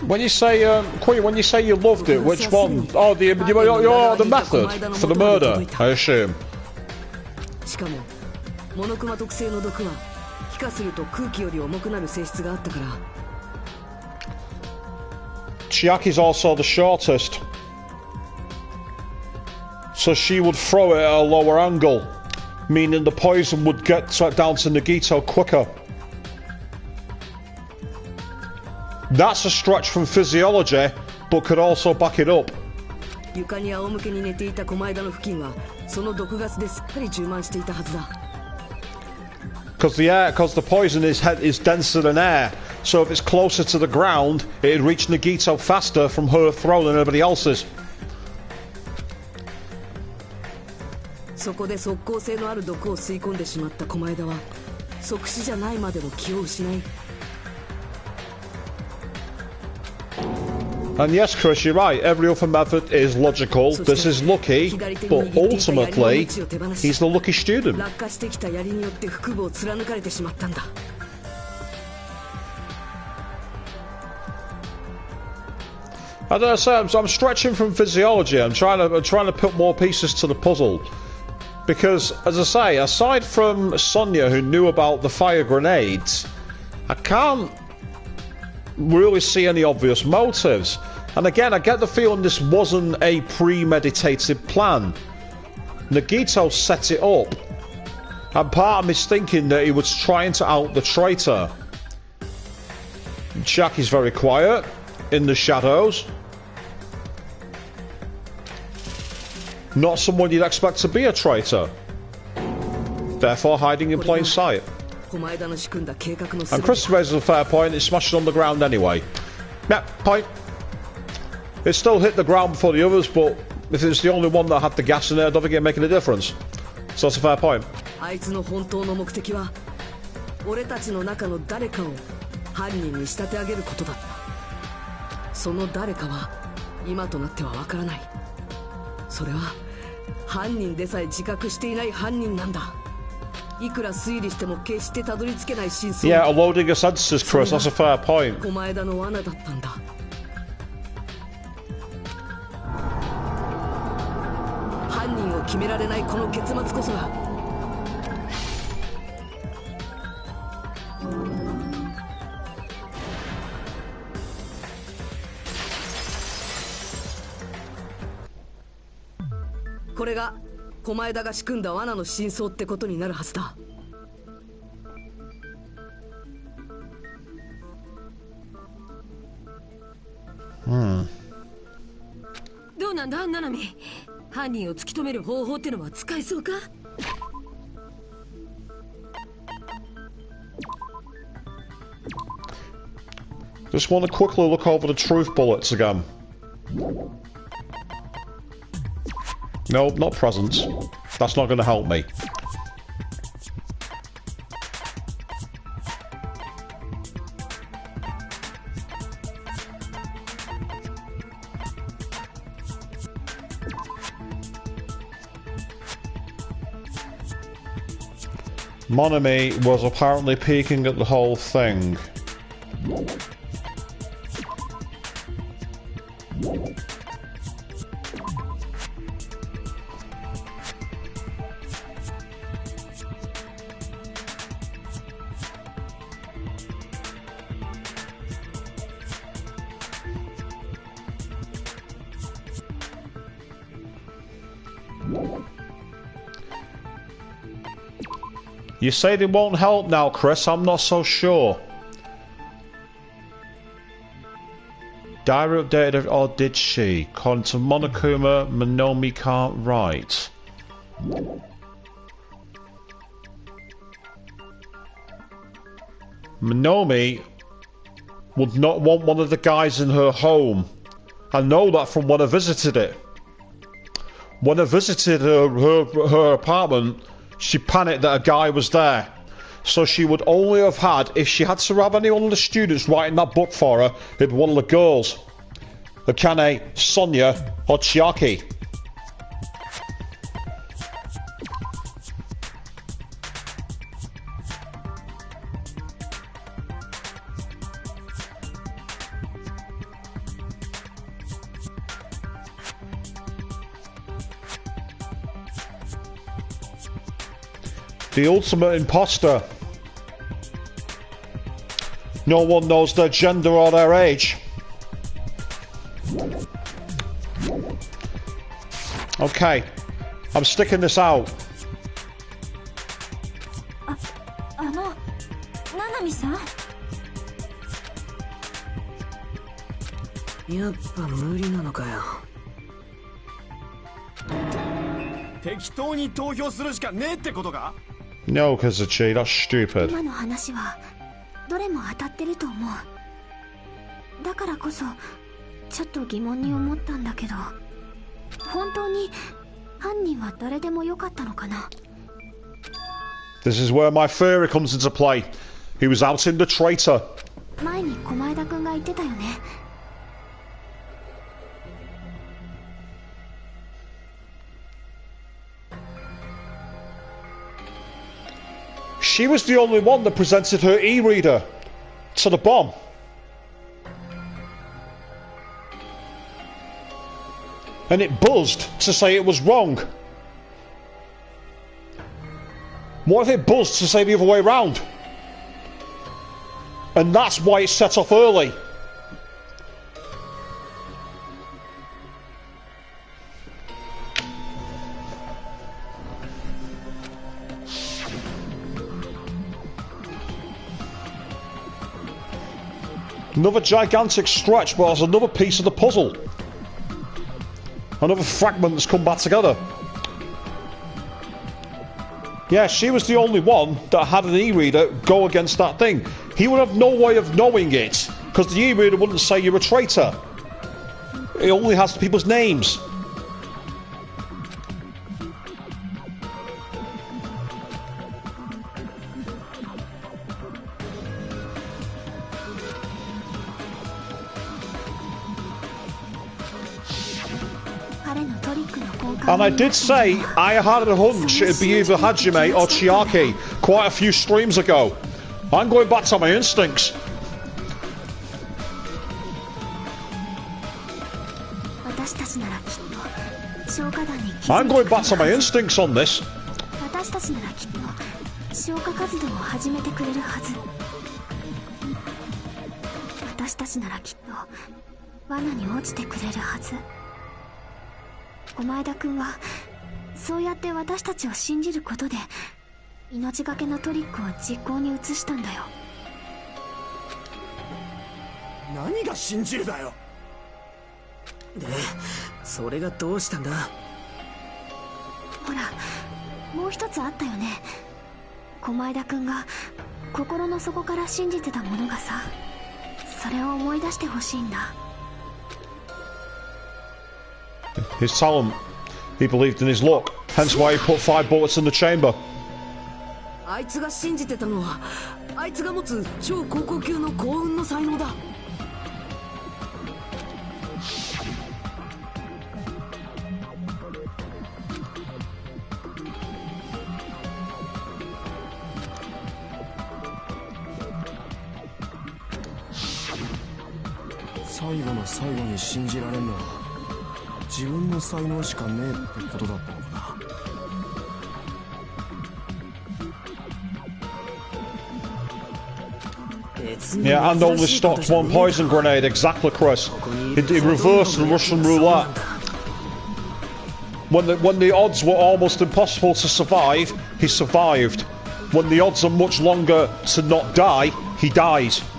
When you say, Queen, when you say you loved it, which one? Oh, the method for the murder, I assume. Chiaki's also the shortest, so she would throw it at a lower angle, meaning the poison would get down to Nagito quicker. That's a stretch from physiology, but could also back it up. Because the poison is denser than air, so if it's closer to the ground, it'd reach Nagito faster from her throw than everybody else's. And yes, Chris, you're right. Every other method is logical. This is lucky, but ultimately, he's the lucky student. As I say, I'm stretching from physiology. I'm trying to put more pieces to the puzzle. Because, as I say, aside from Sonia, who knew about the fire grenades, I can't really see any obvious motives. And again, I get the feeling this wasn't a premeditated plan. Nagito set it up. And part of me's thinking that he was trying to out the traitor. Jackie's very quiet in the shadows. Not someone you'd expect to be a traitor. Therefore hiding in plain sight. And Chris raises a fair point, it smashes on the ground anyway. Yeah, point. It still hit the ground before the others, but if it's the only one that had the gas in there, I don't think it'd make any difference. So that's a fair point. Yeah, loading your senses, Chris, that's a fair point. Just want to quickly look over the truth bullets again. No, not presents. That's not going to help me. Monami was apparently peeking at the whole thing. You say they won't help now, Chris. I'm not so sure. Diary updated, or did she? According to Monokuma, Minomi can't write. Minomi would not want one of the guys in her home. I know that from when I visited it. When I visited her apartment, she panicked that a guy was there. So she would only have had, if she had to have any one of the students writing that book for her, it'd be one of the girls. Akane, Sonia, or Chiaki. The ultimate imposter. No one knows their gender or their age. Okay, I'm sticking this out. Nanami-san? やっぱ無理なのかよ。適当に投票するしかねえってことか? No, Kazuchi, that's stupid. 今の話はどれも当たってると思う。だからこそちょっと疑問に思ったんだけど、本当に犯人は誰でもよかったのかな? This is where my theory comes into play. He was out in the traitor. 前に駒枝くんが言ってたよね。She was the only one that presented her e-reader to the bomb. And it buzzed to say it was wrong. What if it buzzed to say the other way around? And that's why it set off early. Another gigantic stretch, but there's another piece of the puzzle. Another fragment that's come back together. Yeah, she was the only one that had an e-reader go against that thing. He would have no way of knowing it, because the e-reader wouldn't say you're a traitor. It only has people's names. And I did say I had a hunch it'd be either Hajime or Chiaki quite a few streams ago. I'm going back to my instincts. I'm going back to my instincts on this.何が信じるだよ。で、それがどうしたんだ。ほら、もう一つあったよね。狛枝くんが心の底から信じてたものがさ、それを思い出してほしいんだ。His talent. He believed in his luck. Hence why he put 5 bullets in the chamber. あいつが信じてたのは、あいつが持つ超高校級の幸運の才能だ。最後の最後に信じられんのは自分の才能しかねえってことだったのかな。Yeah, and only stopped one poison grenade. Exactly, Chris. He reversed the Russian roulette. When the odds were almost impossible to survive, he survived. When the odds are much longer to not die, he dies. "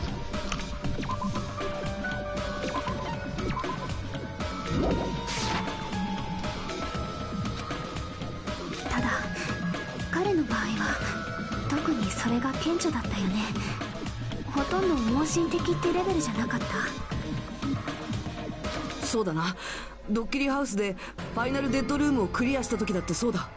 そうだな、ドッキリハウスでファイナルデッドルームをクリアした時だってそうだ。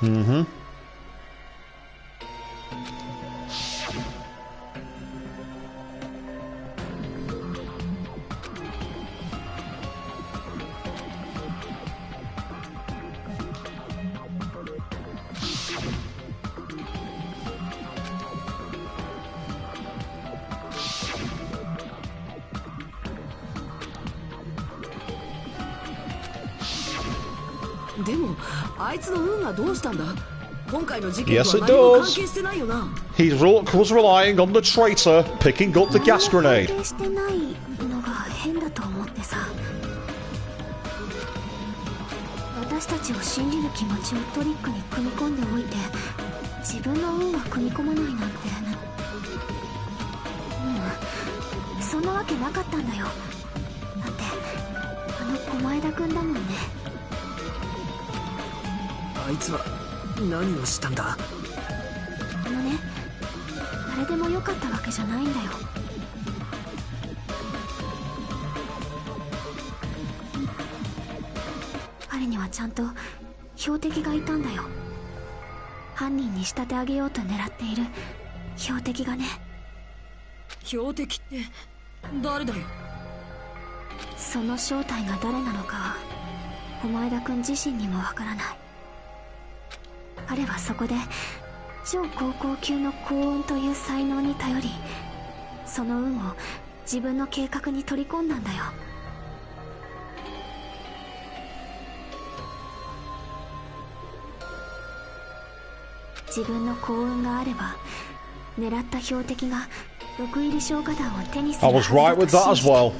Mm-hmm.でもあいつの運はどうしたんだ。今回の事件とは何も関係してないよな。His luck was relying on the traitor picking up the gas grenade. 関係してないのが変だと思ってさ。私たちを信じる気持ちをトリックに組み込んでおいて、自分の運は組み込まないなんて。そんなわけなかったんだよ。だってあの狛枝くんだもんね。あいつは何をしたんだ。でも良かったわけじゃないんだよ。彼にはちゃんと標的がいたんだよ。犯人に仕立て上げようと狙っている標的がね。標的って誰だよ。その正体が誰なのかは狛枝くん自身にもわからない。彼はそこで超高校級の幸運という才能に頼り、その運を自分の計画に取り込んだんだよ。自分の幸運があれば狙った標的が毒入り消化弾を手にするはずだと信じて。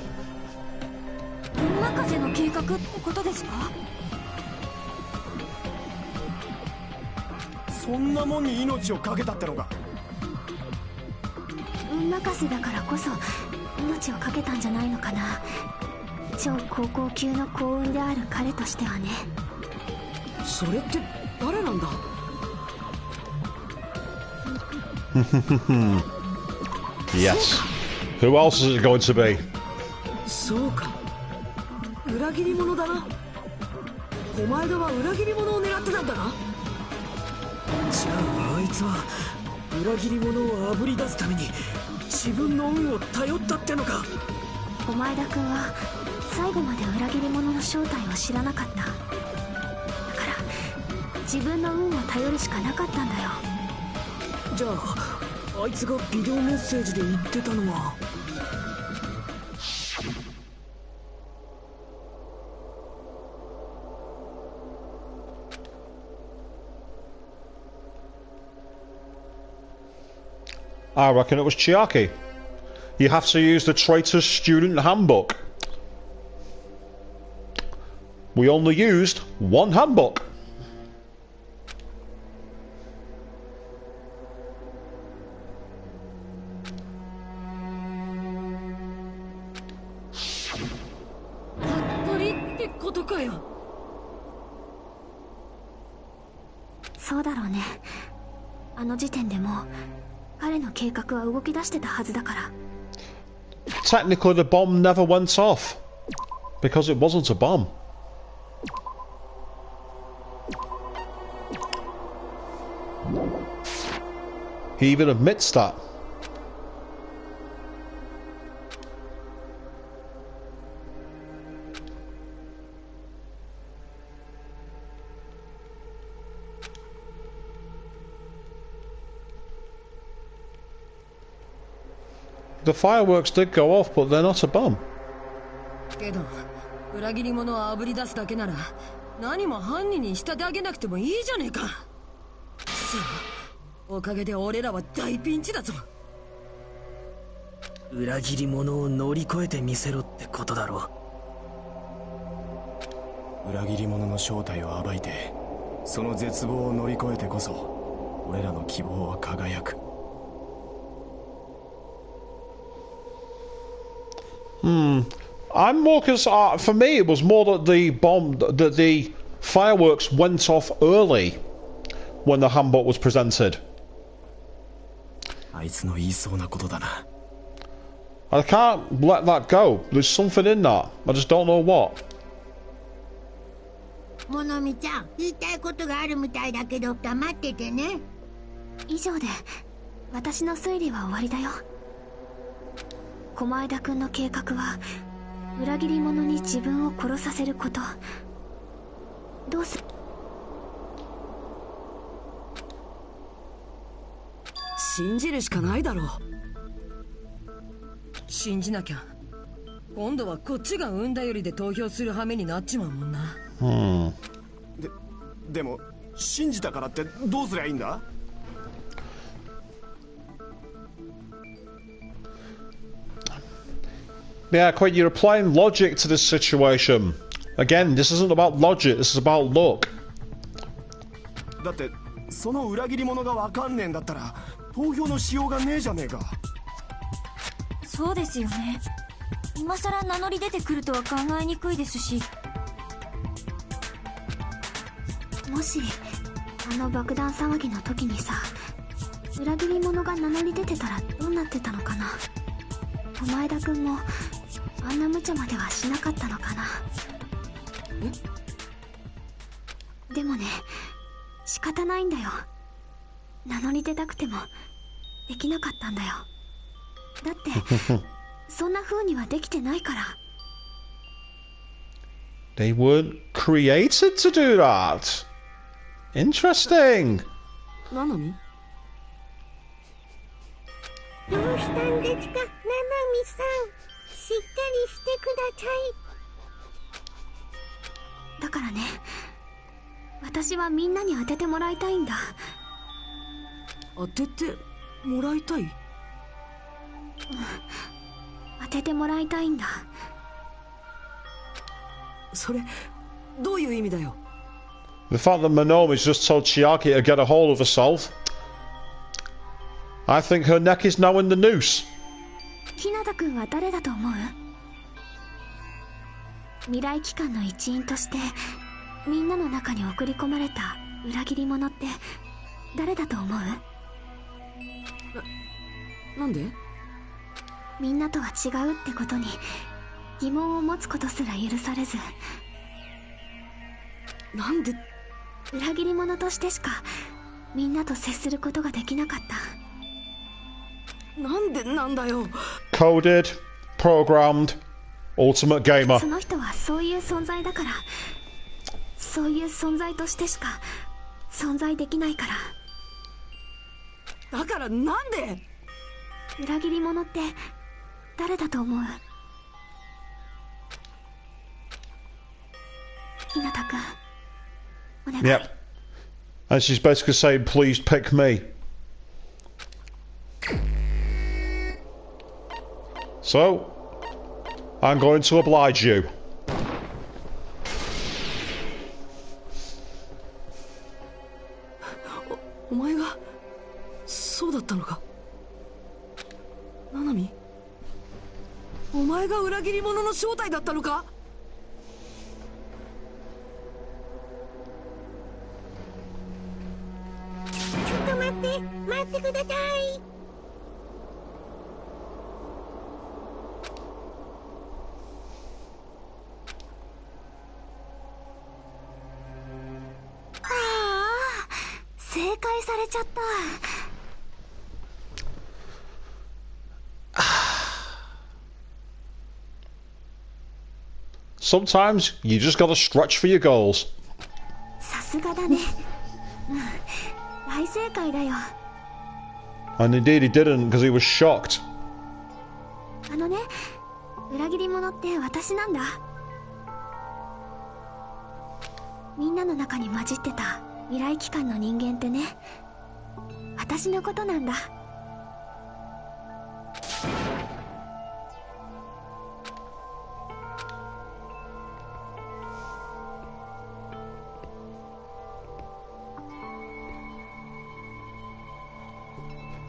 運任せの計画ってことですか？そんなもんに命を懸けたってのか。運任せだからこそ命を懸けたんじゃないのかな。超高校級の幸運である彼としてはね。それって誰なんだ？Yes. Who else is it going to be? そうか、裏切り者だな。狛枝は裏切り者を狙ってたんだな。じゃああいつは裏切り者をあぶり出すために自分の運を頼ったってのか。狛枝くんは最後まで裏切り者の正体を知らなかった。だから自分の運を頼るしかなかったんだよ。じゃああいつがビデオメッセージで言ってたのは。I reckon it was Chiaki. You have to use the traitor's student handbook. We only used one handbook. Yo. そうだろうね。あの時点でもう彼の計画は動き出してたはずだから。Technically, the bomb never went off because it wasn't a bomb. He even admits that. The fireworks did go off, but they're not a bomb. けど裏切り者をあぶり出すだけなら何も犯人に仕立て上げなくてもいいじゃねえか。さあ、おかげで俺らは大ピンチだぞ。裏切り者を乗り越えてみせろってことだろう。裏切り者の正体を暴いてその絶望を乗り越えてこそ俺らの希望は輝く。I'm more because for me it was more that the bomb, that the fireworks went off early when the handbook was presented. あいつの言いそうなことだな。I can't let that go. There's something in that. I just don't know what. モノミちゃん、言いたいことがあるみたいだけど黙っててね。以上で私の推理は終わりだよ。狛枝くんの計画は裏切り者に自分を殺させること。どうする？信じるしかないだろう。信じなきゃ今度はこっちが産んだよりで投票する羽目になっちまうもんな。でも信じたからってどうすりゃいいんだYeah, Quinn, you're applying logic to this situation. Again, this isn't about logic, this is about luck. だってその裏切り者がわかんねえんだったら投票のしようがねえじゃねえか。そうですよね。今さら名乗り出てくるとは考えにくいですし。もしあの爆弾騒ぎの時にさ、裏切り者が名乗り出てたらどうなってたのかな。前田くんもあんな無茶まではしなかったのかな。でもね、仕方ないんだよ。名乗り出たくてもできなかったんだよ。だってそんな風にはできてないから。They weren't created to do that. Interesting. なのにどうしたんですか、ななみさん。しっかりしてください。だからね、私はみんなに当ててもらいたいんだ。当ててもらいたい？当ててもらいたいんだ。それどういう意味だよ。 The fact that Monomi's just told Chiaki to get a hold of herself. I think her neck is now in the noose. 日向くんは誰だと思う？未来機関の一員としてみんなの中に送り込まれた裏切り者って誰だと思う？なんで？みんなとは違うってことに疑問を持つことすら許されず、なんで？裏切り者としてしかみんなと接することができなかった。なんでなんだよ。 Coded, programmed, ultimate gamer. その人はそういう存在だから、そういう存在としてしか存在できないから。だからなんで？裏切り者って誰だと思う？日向くん、お願い。 Yep. And she's basically saying, please pick me. So, I'm going to oblige you. お前がそうだったのか。ななみ、お前が裏切り者の正体だったのか。ちょっと待ってください。ああ、正解されちゃった。Sometimes you just gotta stretch for your goals. さすがだね。うん、大正解だよ。 And indeed he didn't, because he was shocked. あのね、裏切り者って私なんだ。みんなの中に混じってた未来機関の人間ってね、私のことなんだ。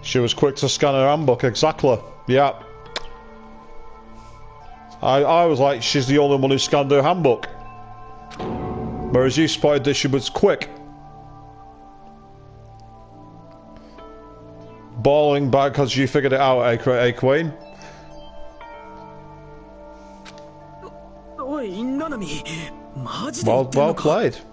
She was quick to scan her handbook, exactly. Yeah. I was like, she's the only one who scanned her handbook. Whereas you spotted that she was quick. Bawling back because you figured it out, eh, Queen? おい、ナナミ、マジで言ってん Well のか。 played.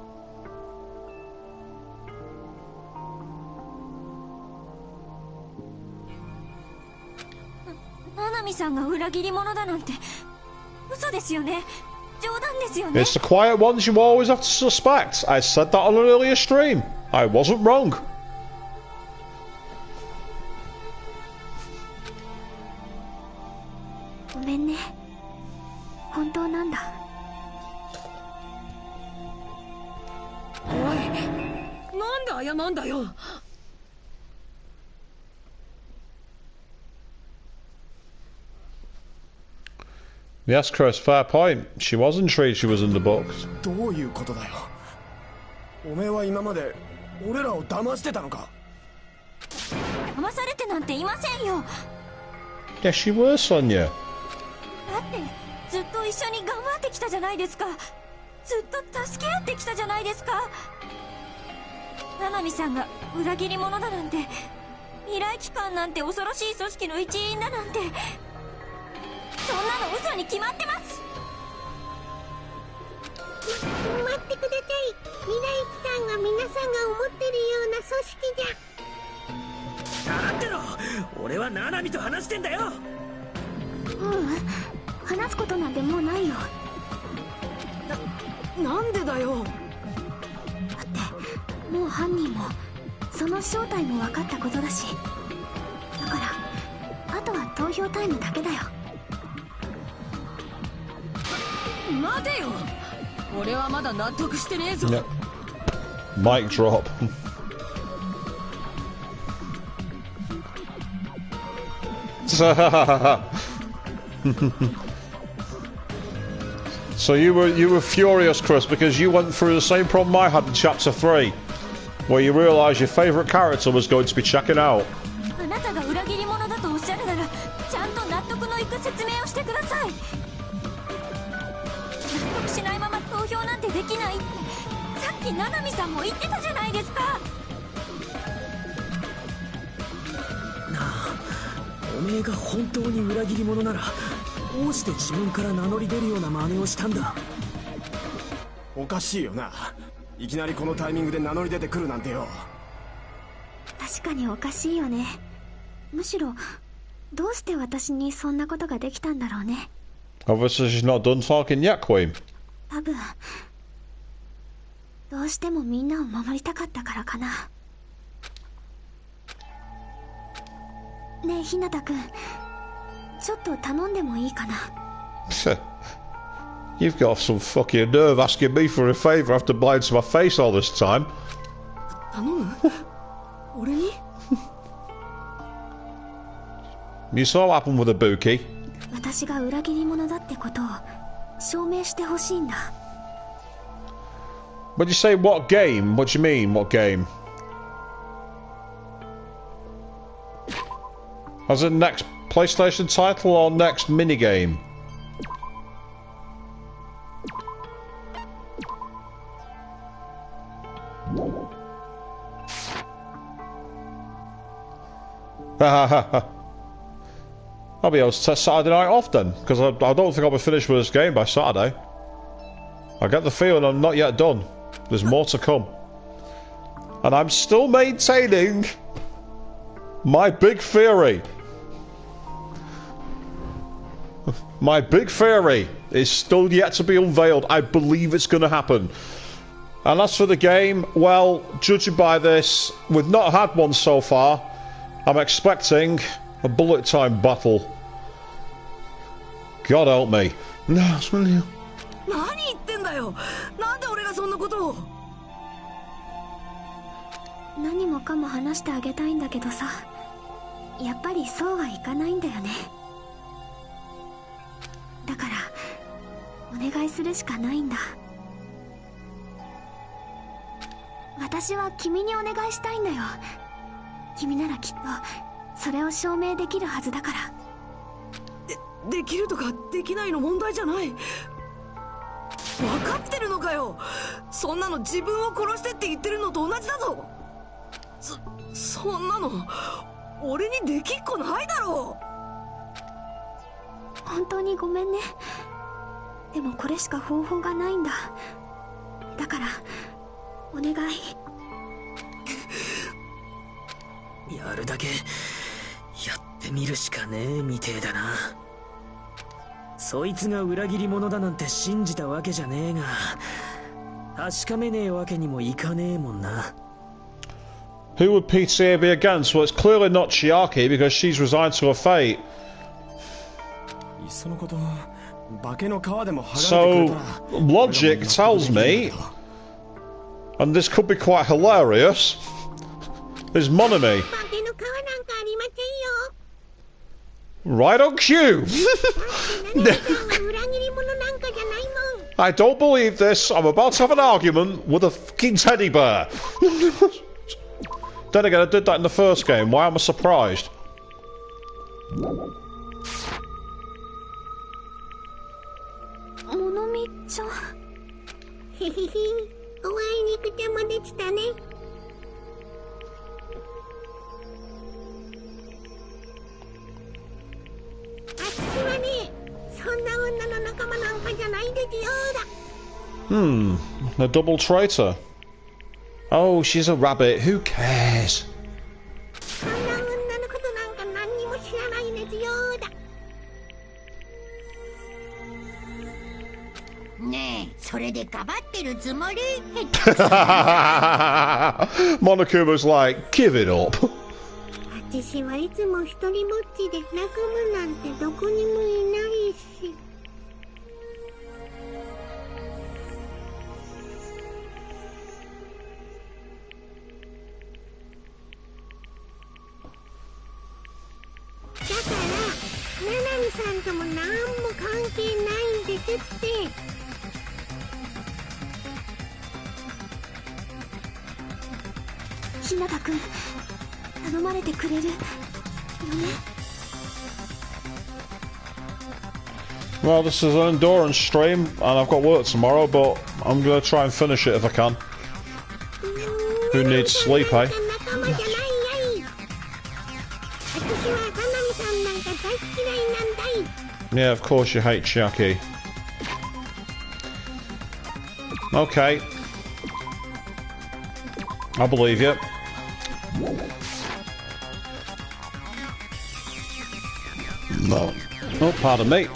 ナナミさんが裏切り者だなんて嘘ですよね。冗談ですよね。 It's the quiet ones you always have to suspect. I said that on an earlier stream. I wasn't wrong. ごめんね。本当なんだ。おい、なんで謝んだよ。Yes, Chris, fair point. She was intrigued she was in the books. どういうことだよ。おめえは今まで俺らを騙してたのか。騙されてなんていませんよ。 Yes, she was, Sonia. だってずっと一緒に頑張ってきたじゃないですか。ずっと助け合ってきたじゃないですか。ナナミさんが裏切り者だなんて未来機関なんて恐ろしい組織の一員だなんて、そんなの嘘に決まってます。待ってください。未来機関が皆さんが思ってるような組織じゃ。黙ってろ。俺はナナミと話してんだよ。話すことなんてもうないよ。なんでだよ。だってもう犯人もその正体も分かったことだし、だからあとは投票タイムだけだよ。待てよ、俺はまだ納得してねえぞ。Mic drop. So you were furious, Chris, because you went through the same problem I had in Chapter 3, where you realised your favourite character was going to be checking out. あなたが裏切り者だとおっしゃるなら、ちゃんと納得のいく説明をしてください。納得しないまま投票なんてできないって、さっきナナミさんも言ってたじゃないですか。なあ、おめえが本当に裏切り者なら、どうして自分から名乗り出るような真似をしたんだ。おかしいよな。いきなりこのタイミングで名乗り出てくるなんてよ。確かにおかしいよね。むしろどうして私にそんなことができたんだろうね。Obviously she's not done talking yet, Queen. 多分どうしてもみんなを守りたかったからかな。ねえ日向くん、ちょっと頼んでもいいかな。You've got some fucking nerve asking me for a favour after lying to my face all this time. 頼む？俺に？ You saw what happened with the Buki. 私が裏切り者だってことを証明してほしいんだ。When you say what game, what do you mean, what game? As in next PlayStation title or next minigame? I'll be able to test Saturday night off then, because I don't think I'll be finished with this game by Saturday. I get the feeling I'm not yet done. There's more to come. And I'm still maintaining my big theory. My big theory is still yet to be unveiled. I believe it's going to happen. And as for the game, well, judging by this, we've not had one so far. I'm expecting a bullet time battle. God help me. No, 何言ってんだよ。なんで俺がそんなことを。何もかも話してあげたいんだけどさ、やっぱりそうはいかないんだよね。だからお願いするしかないんだ。私は君にお願いしたいんだよ。君ならきっとそれを証明できるはずだから。できるとかできないの問題じゃない。分かってるのかよ。そんなの自分を殺してって言ってるのと同じだぞ。そんなの俺にできっこないだろう。本当にごめんね。でもこれしか方法がないんだ。だからお願い。やるだけやってみるしかねえみてえだな。そいつが裏切り者だなんて信じたわけじゃねえが、確かめねえわけにもいかねえもんな。Who would PTA be against? Well, it's clearly not Chiaki because she's resigned to her fate. So, logic tells me, and this could be quite hilarious, is Monami. Right on cue! I don't believe this. I'm about to have an argument with a fucking teddy bear. Then again, I did that in the first game. Why am I surprised? Monami-chan. へへへ、お会いにくてもできたね。A double traitor. Oh, she's a rabbit. Who cares? そんな女のことなんか何にも知らないねじようだ。ねえ、それでかばってるつもりMonokuma's like, give it up. 私はいつも一人ぼっちで仲間なんてどこにもいないし。だからナナミさんとも何も関係ないんですって。日向くん、頼まれてくれるよね。Well, this is an endurance stream, and I've got work tomorrow, but I'm gonna try and finish it if I can. Who needs sleep, eh? Yeah, of course you hate Chiaki. Okay. I believe you. No. Oh, pardon me.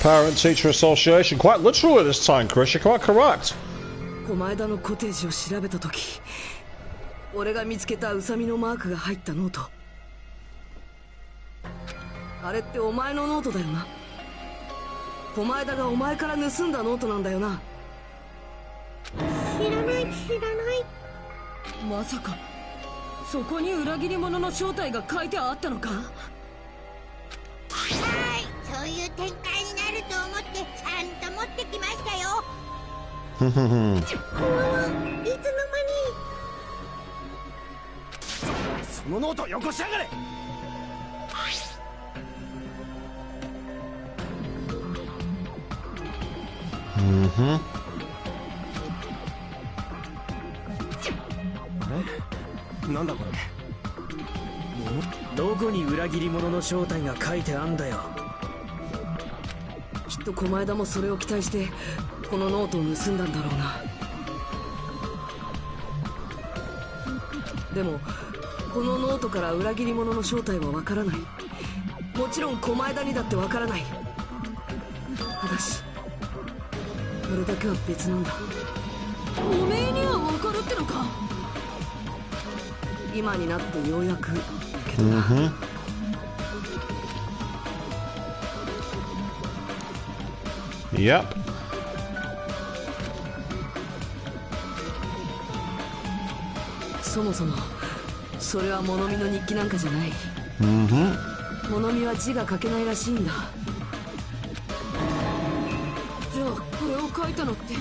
Parent-teacher association. Quite literally this time, Chris. You're quite correct. 狛枝のコテージを調べた時、俺が見つけたウサミのマークが入ったノート。あれってお前のノートだよな。狛枝がお前から盗んだノートなんだよな。知らない。まさかそこに裏切り者の正体が書いてあったのか。そういう展開になると思ってちゃんと持ってきましたよ。いつの間に。そのノートよこしやがれ。あれ？なんだこれ。どこに裏切り者の正体が書いてあんだよ。きっと狛枝もそれを期待してこのノートを盗んだんだろうな。でもこのノートから裏切り者の正体はわからない。もちろん狛枝にだってわからない。ただし俺だけは別なんだ。おめえにはわかるってのか。今になってようやくけどな。Yep. そもそもそれは物見の日記なんかじゃない。物見は字が書けないらしいんだ。じゃあこれを書いたのって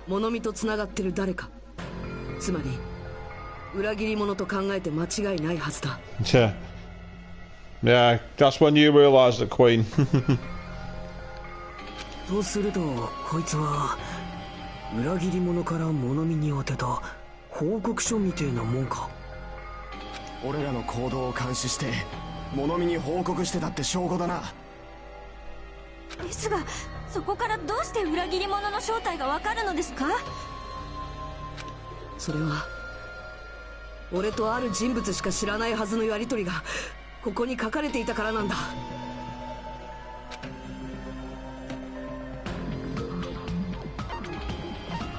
物見とつながってる誰か。つまり裏切り者と考えて間違いないはずだ。Yeah, that's when you realize that Queen. とするとこいつは裏切り者から物見に宛てた報告書みてえなもんか。俺らの行動を監視して物見に報告してたって証拠だな。ですがそこからどうして裏切り者の正体がわかるのですか。それは俺とある人物しか知らないはずのやり取りがここに書かれていたからなんだ。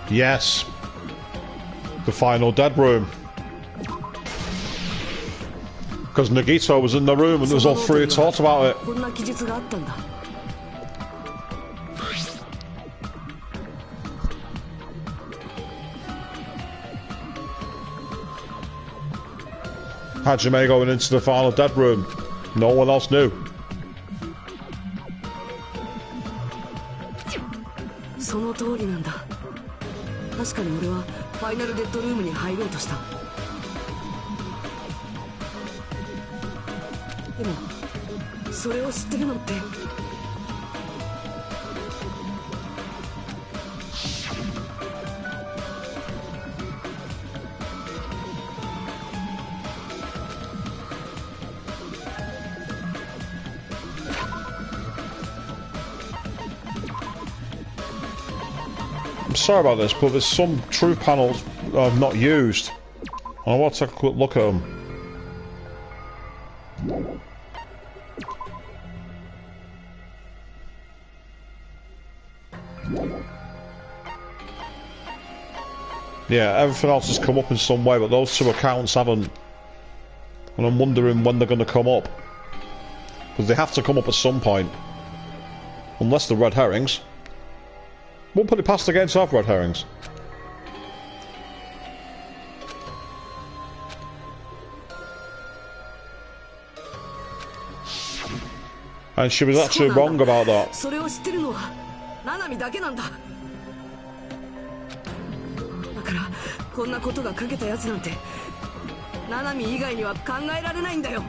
Yes. The final dead room. Because Nagito was in the room and there was all three who talked about it. Hajime going into the final dead room. No one else knew. その通りなんだ。確かに俺はファイナルデッドルームに入ろうとした。でもそれを知ってるのって。I'm sorry about this, but there's some truth panels I've not used. I want to take a quick look at them. Yeah, everything else has come up in some way, but those two accounts haven't. And I'm wondering when they're going to come up. Because they have to come up at some point. Unless they're red herrings. Won't put it past the game to have red herrings. And she was actually wrong about that. それを知ってるのはナナミだけなんだ。だからこんなことが書けたやつなんてナナミ以外には考えられないんだよ。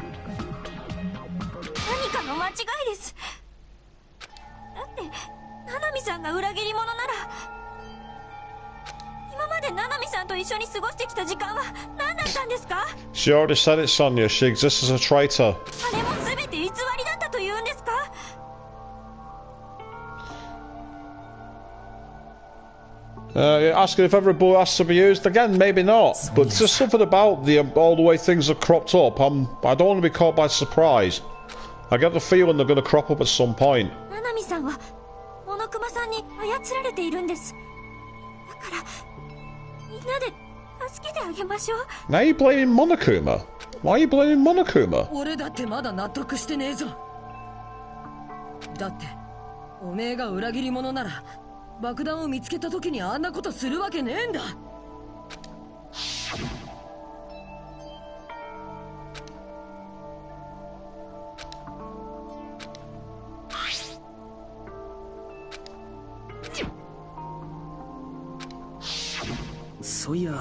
何かの間違いです。だってナナミさんが裏切り者なら、今までナナミさんと一緒に過ごしてきた時間は何だったんですか？ She already said it, Sonia. She exists as a traitor. あれも全て偽りだったというんですか？Asking if every bullet has to be used again, maybe not. But there's just something about all the way things have cropped up. I don't want to be caught by surprise. I get the feeling they're going to crop up at some point. ナナミさんはモノクマさんに操られているんです。だからみんなで助けてあげましょう。 Now are you blaming Monokuma? Why are you blaming Monokuma? 俺だってまだ納得してねえぞ。だっておめえが裏切り者なら爆弾を見つけた時にあんなことするわけねえんだ。そういや、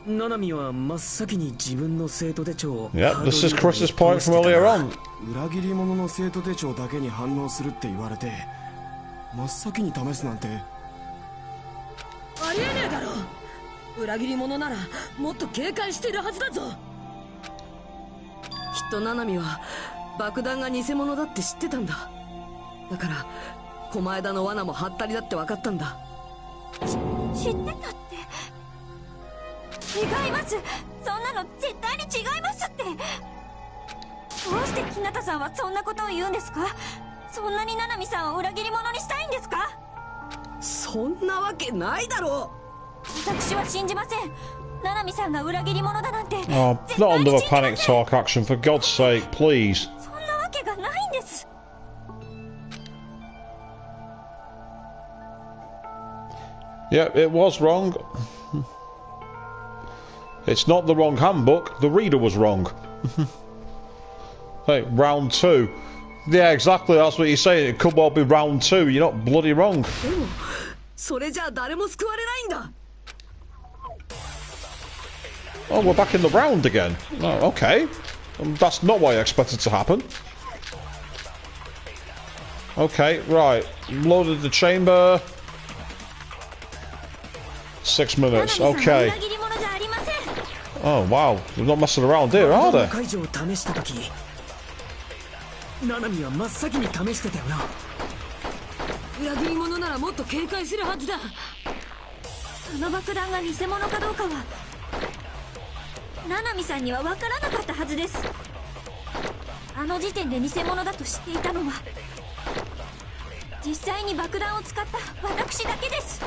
ナナミは真っ先に自分の生徒手帳を。Yep, this is Chris's point from earlier on. 裏切り者の生徒手帳だけに反応するって言われて、真っ先に試すなんて。ありえねえだろ。裏切り者ならもっと警戒してるはずだぞ。きっとナナミは爆弾が偽物だって知ってたんだ。だから狛枝の罠もハッタリだって分かったんだ。知ってたって。違います。そんなの絶対に違いますって。どうして日向さんはそんなことを言うんですか？そんなにナナミさんを裏切り者にしたいんですか？そんなわけないだろう。私は信じません。ナナミさんが裏切り者だなんて。Oh, not another panic talk action, for God's sake, please. そんなわけがないんです。Yeah, it was wrong. It's not the wrong handbook, the reader was wrong. Hey, round 2. Yeah, exactly, that's what you're saying. It could well be round 2, you're not bloody wrong. でもそれじゃあ誰も救われないんだ。 Oh, we're back in the round again. Oh, okay. That's not what I expected to happen. Okay, right. Loaded the chamber. 6 minutes, okay. Oh, wow. They're not messing around here, are they? 解除を試した時、ナナミは真っ先に試してたよな。裏切り者ならもっと警戒するはずだ。あの爆弾が偽物かどうかはナナミさんには分からなかったはずです。あの時点で偽物だと知っていたのは実際に爆弾を使った私だけです。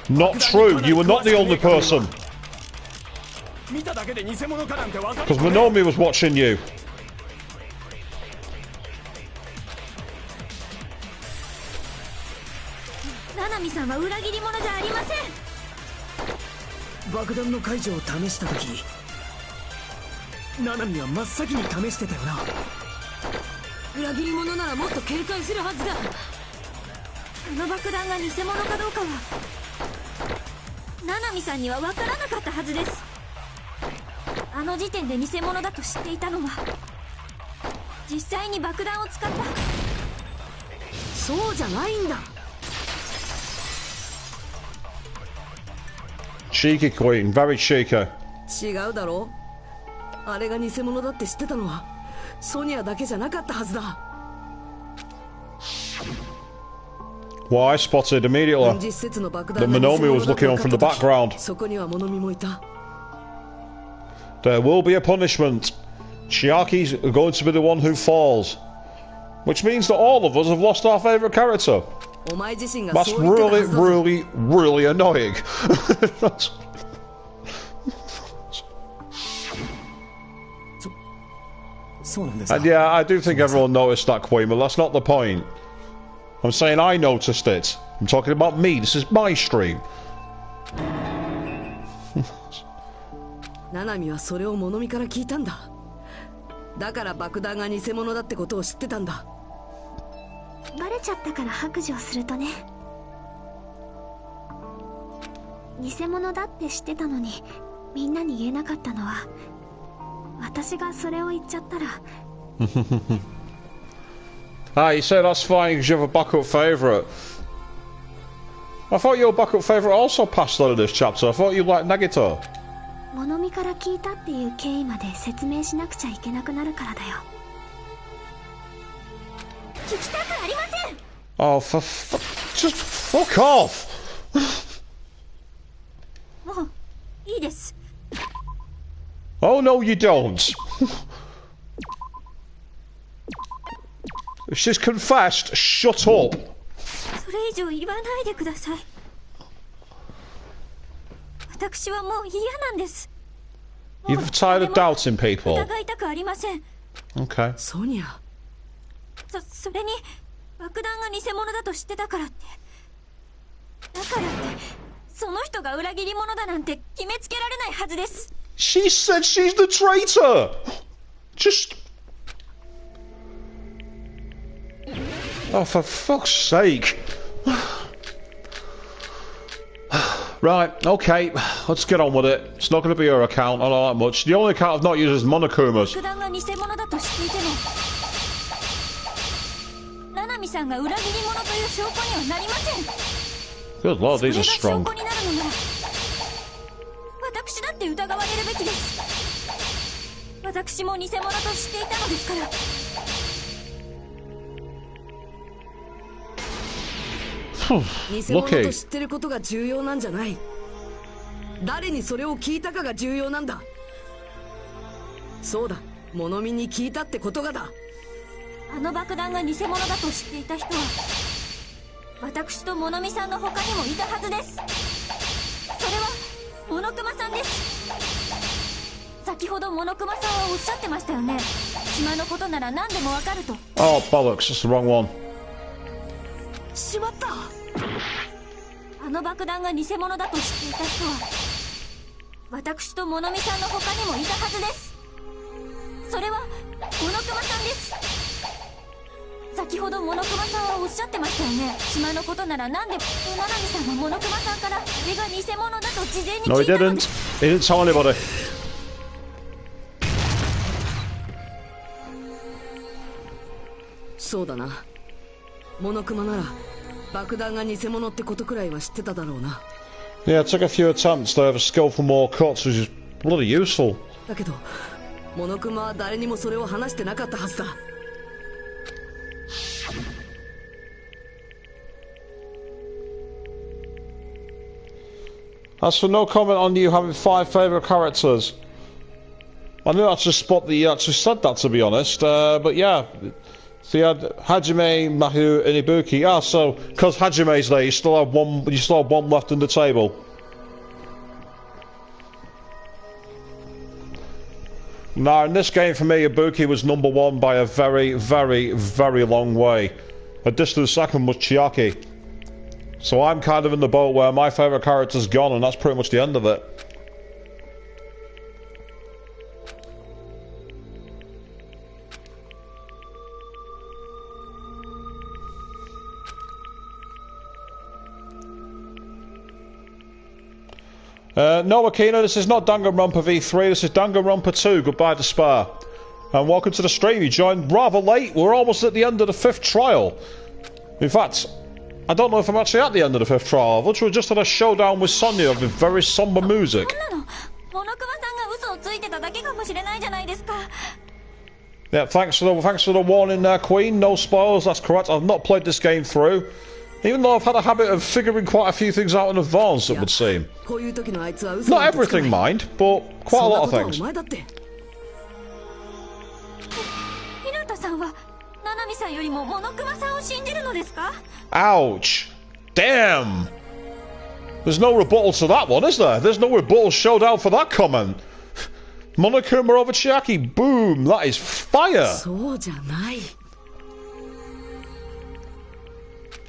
Not true. You were not the only person. Because Monomi was watching you. ナナミさんは裏切り者じゃありません。爆弾の解除を試した時、ナナミは真っ先に試してたよな。裏切り者ならもっと警戒するはずだ。あの爆弾が偽物かどうかはナナミさんには分からなかったはずです。あの時点で偽物だと知っていたのは実際に爆弾を使った。そうじゃないんだ。Cheeky queen, very cheeky. 違うだろ。あれが偽物だって知ってたのはソニアだけじゃなかったはずだ。Well, I spotted immediately that Monomi was looking on from the background. そこにはモノミもいた。There will be a punishment. Chiaki's going to be the one who falls. Which means that all of us have lost our favourite character. お前自身が That's そう言ってたは really, ずだぞ。 really, really annoying. And yeah, I do think everyone noticed that, Queen, but that's not the point. I'm saying I noticed it. I'm talking about me. This is my stream. ナナミはそれをモノミから聞いたんだ。だから爆弾が偽物だってことを知ってたんだ。バレちゃったから白状するとね。偽物だって知ってたのにみんなに言えなかったのは私がそれを言っちゃったら。Ah, you say that's fine because you have a backup favourite. I thought your backup favourite also passed out of this chapter. I thought you liked Nagito. モノミから聞いたっていう経緯まで説明しなくちゃいけなくなるからだよ。聞きたくありません。 Oh, just fuck off. もういいです。 Oh no, you don't. She's confessed. Shut up. それ以上言わないでください。私はもう嫌なんです。 You've tired of doubting people. 疑いたくありません。 Okay. ソニア。それに爆弾が偽物だと知ってたからって、だからってその人が裏切り者だなんて決めつけられないはずです。 She said she's the traitor. Just. Oh, for fuck's sake. Right, okay, let's get on with it. It's not going to be your account, I know that much. The only account I've not used is Monokuma's. 爆弾が偽物だと知っていてもナナミさんが裏切り者という証拠にはなりません。 Good lord, それ these が are 証 strong. 拠になるのなら私だって疑われるべきです。私も偽物と知っていたのですから。偽物と知ってることが重要なんじゃない。誰にそれを聞いたかが重要なんだ。そうだ、モノミに聞いたってことがだ。あの爆弾が偽物だと知っていた人は私とモノミさんの他にもいたはずです。それはモノクマさんです。先ほどモノクマさんはおっしゃってましたよね。島のことなら何でもわかると。 Oh, bollocks, that's the wrong one. しまった。あの爆弾が偽物だと知っていた人は私とモノミさんの他にもいたはずです。それはモノクマさんです。先ほどモノクマさんはおっしゃってましたよね。島のことなら何でも。ナナミさんはモノクマさんからあれが偽物だと事前に No, 聞 he いたの didn't. です。 He didn't tell anybody. そうだな。モノクマなら爆弾が偽物ってことくらいは知ってただろうな。 Yeah, it took a few attempts to have a skillful more cuts, which is bloody useful. だけどモノクマは誰にもそれを話してなかったはずだ。As for no comment on you having 5 favourite characters, I knew I had to spot that you actually said that, to be honest, but yeah, So you had Hajime, Mahu, and Ibuki. Ah, so because Hajime's there, you still have one. You still have one left on the table. Now, in this game, for me, Ibuki was number one by a very, very, very long way. A distant second was Chiaki. So I'm kind of in the boat where my favourite character's gone, and that's pretty much the end of it. No, Akina, this is not Danganronpa V3, this is Danganronpa 2, Goodbye Despair. And welcome to the stream. You joined rather late, we're almost at the end of the 5th trial. In fact, I don't know if I'm actually at the end of the 5th trial. I've literally just had a showdown with Sonya with very somber music. Yeah, thanks for the warning there, Queen. No spoilers, that's correct. I've not played this game through. Even though I've had a habit of figuring quite a few things out in advance, it would seem. Not everything, mind, but quite a lot of things. Ouch! Damn! There's no rebuttal to that one, is there? There's no rebuttal showdown for that comment. Monokuma over Chiaki, boom! That is fire!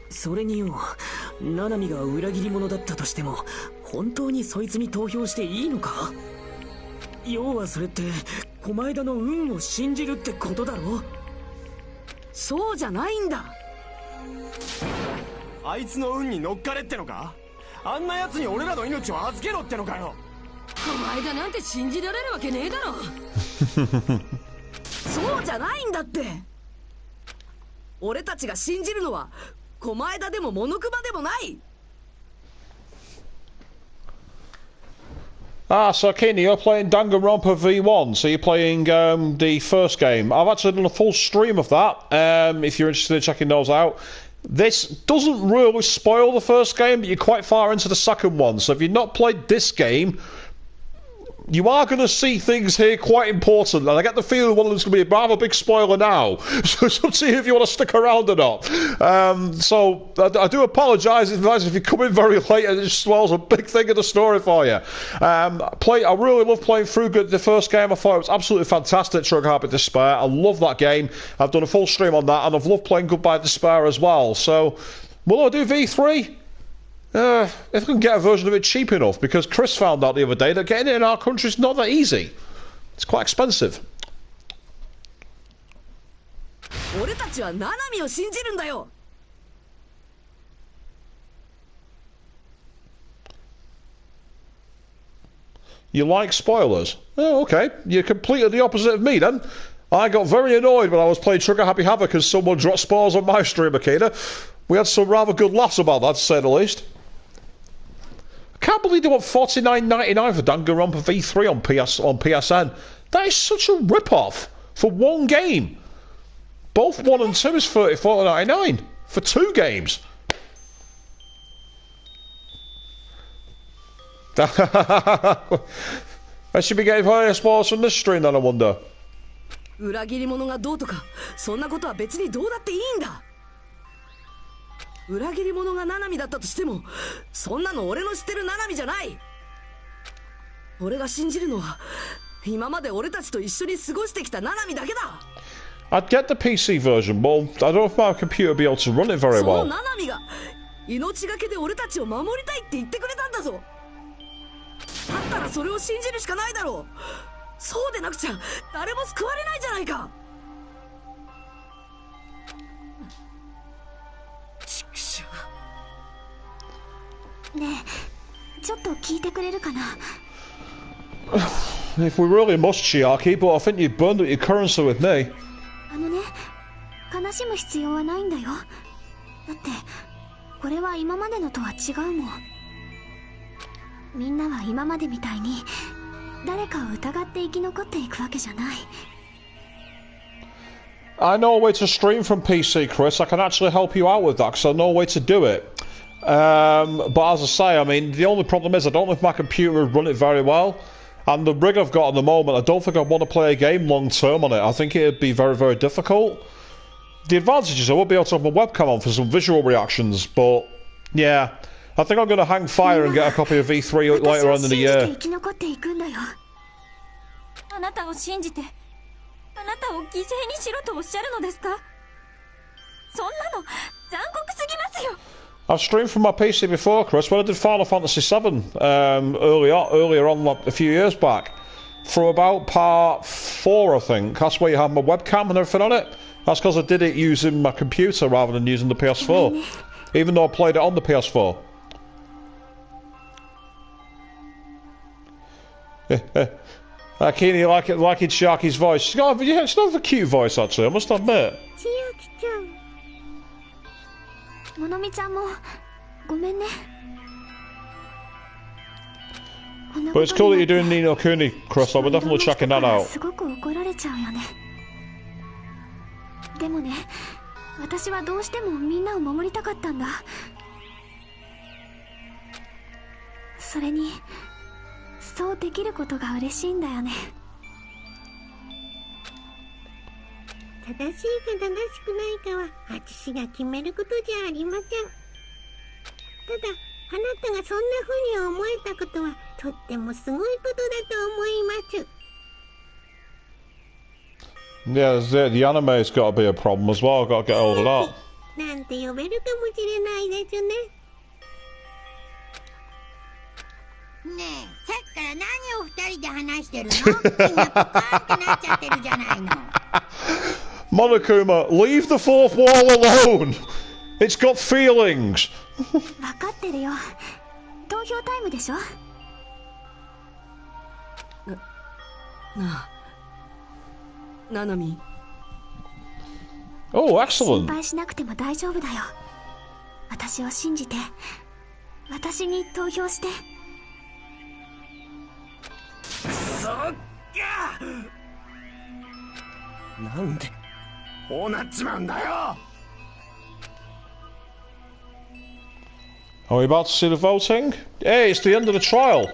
それによ、ナナミが裏切り者だったとしても、本当にそいつに投票していいのか？要はそれって、狛枝の運を信じるってことだろ？そうじゃないんだ。あいつの運に乗っかれってのか？あんな奴に俺らの命を預けろってのかよ。狛枝なんて信じられるわけねえだろ。そうじゃないんだって。俺たちが信じるのは。 狛枝でもモノクマでもない。 Ah, so Kini, you're playing Danganronpa V1, so you're playing the first game. I've actually done a full stream of that, if you're interested in checking those out. This doesn't really spoil the first game, but you're quite far into the second one, so if you've not played this game, you are going to see things here quite important, and I get the feeling one of them's going to be a rather big spoiler now, so it's up to you if you want to stick around or not. So, I do apologise if you come in very late and it just spoils a big thing in the story for you. I really love playing through the first game. I thought it was absolutely fantastic, Trigger Happy Despair. I love that game. I've done a full stream on that, and I've loved playing Goodbye Despair as well. So, will I do V3? If I can get a version of it cheap enough, because Chris found out the other day that getting it in our country is not that easy. It's quite expensive. You like spoilers? Oh, okay. You're completely the opposite of me then. I got very annoyed when I was playing Trigger Happy Havoc because someone dropped spoilers on my stream, Akina. We had some rather good laughs about that, to say the least. I can't believe they want $49.99 for Danganronpa V3 on PSN. That is such a rip-off for one game. Both 1 and 2 is $34.99 for 2 games. I should be getting higher spoilers from this stream then, I wonder. 裏切り者がどうとか、そんなことは別にどうだっていいんだ。裏切り者がナナミだったとしても、そんなの俺の知ってるナナミじゃない。俺が信じるのは、今まで俺たちと一緒に過ごしてきたナナミだけだ。I'd get the PC version, but I don't know if my computer will be able to run it very well. そのナナミが命がけで俺たちを守りたいって言ってくれたんだぞ。だったらそれを信じるしかないだろう。そうでなくちゃ誰も救われないじゃないか。ねえ、ちょっと聞いてくれるかな。If we really must, Chiaki, but I think you burned up your currency with me. あのね、悲しむ必要はないんだよ。だってこれは今までのとは違うもん。みんなは今までみたいに誰かを疑って生き残っていくわけじゃない。I know a way to stream from PC, Chris. I can actually help you out with that because I know a way to do it. But as I say, I mean, the only problem is I don't know if my computer will run it very well. And the rig I've got at the moment, I don't think I'd want to play a game long term on it. I think it'd be very, very difficult. The advantage is I won't be able to have my webcam on for some visual reactions, but yeah, I think I'm going to hang fire and get a copy of V3 later on in the year. あなたを信じて、あなたを犠牲にしろとおっしゃるのですか？そんなの残酷すぎますよ。I've streamed from my PC before, Chris, when I did Final Fantasy VII earlier on, like, a few years back. For about part 4, I think. That's where you have my webcam and everything on it. That's because I did it using my computer rather than using the PS4. Even though I played it on the PS4. Akini liking Sharky's voice. She's got a cute voice, actually, I must admit. But it's cool that you're doing Ni no Kuni, Chris. We're definitely checking that out. でもね、私はどうしてもみんなを守りたかったんだ。それに、そうできることが嬉しいんだよね。正しいか正しくないかは私が決めることじゃありません。ただ、あなたがそんな風に思えたことはとってもすごいことだと思います。Yeah, the anime's got to be a problem as well. I've got to get hold of that. なんて呼べるかもしれないですね。ねえ、さっきから何を二人で話してるの？みんなポカーンってなっちゃってるじゃないの。Monokuma, leave the fourth wall alone! It's got feelings! わかってるよ。投票タイムでしょ？ナナミ。Oh, excellent. 心配しなくても大丈夫だよ。私を信じて、私に投票して。そっか。なんでこうなっちまうんだよ。Are we about to see the voting? Hey, it's the end of the trial.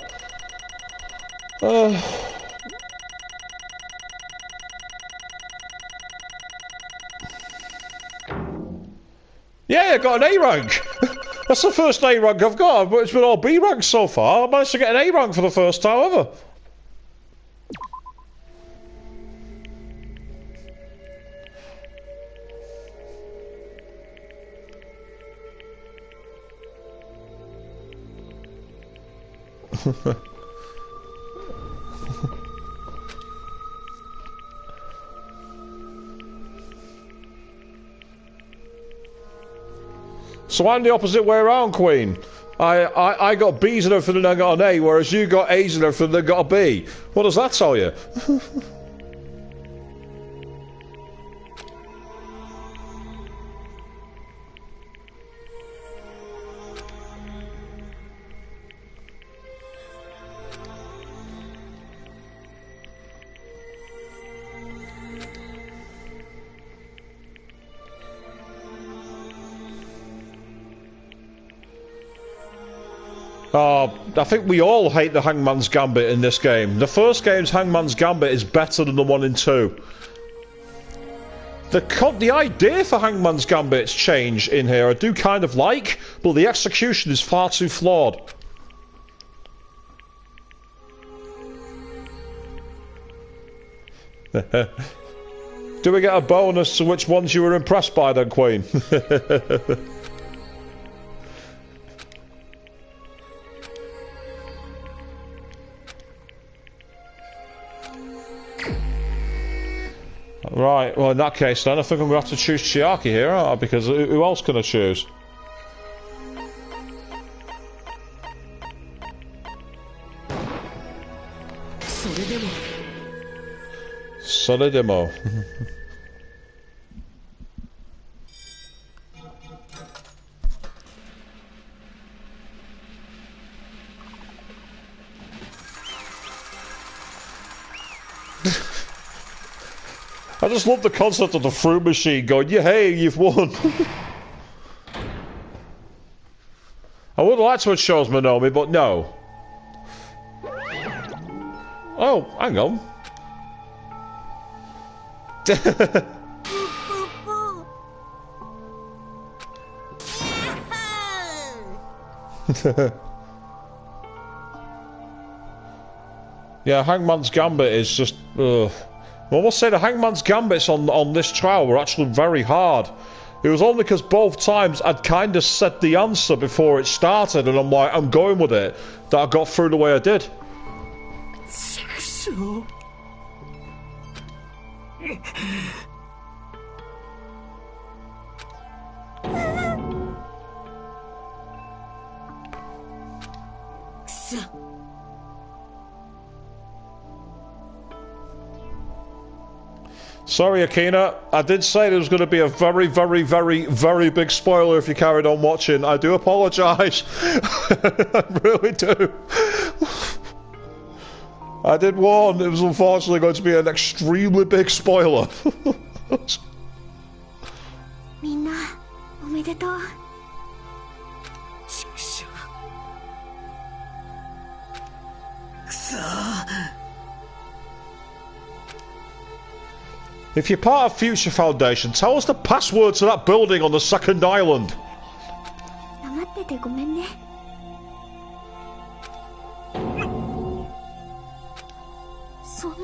Yeah, I got an A rank. That's the first A rank I've got, but it's been all B ranks so far. I managed to get an A rank for the first time ever. So I'm the opposite way around, Queen. I got B's and everything and I got an A, whereas you got A's and everything and got a B. What does that tell you? I think we all hate the Hangman's Gambit in this game. The first game's Hangman's Gambit is better than the one in 2. The idea for Hangman's Gambit's change in here I do kind of like, but the execution is far too flawed. Do we get a bonus to which ones you were impressed by then, Queen? Right, well in that case then I think I'm going to have to choose Chiaki here, aren't I? Because who else can I choose? Solidimo. I just love the concept of the fruit machine going, yeah, hey, you've won. I would like to have chosen Monomi, but no. Oh, hang on. Yeah, Hangman's Gambit is just... I must say the Hangman's Gambits on this trial were actually very hard. It was only because both times I'd kind of said the answer before it started, and I'm like, I'm going with it, that I got through the way I did. So... Sorry, Akina. I did say there was going to be a very, very, very, very big spoiler if you carried on watching. I do apologise. I really do. I did warn it was unfortunately going to be an extremely big spoiler. みんなおめでとう。 If you're part of Future Foundation, tell us the password to that building on the second island. 黙っててごめんね。そんな。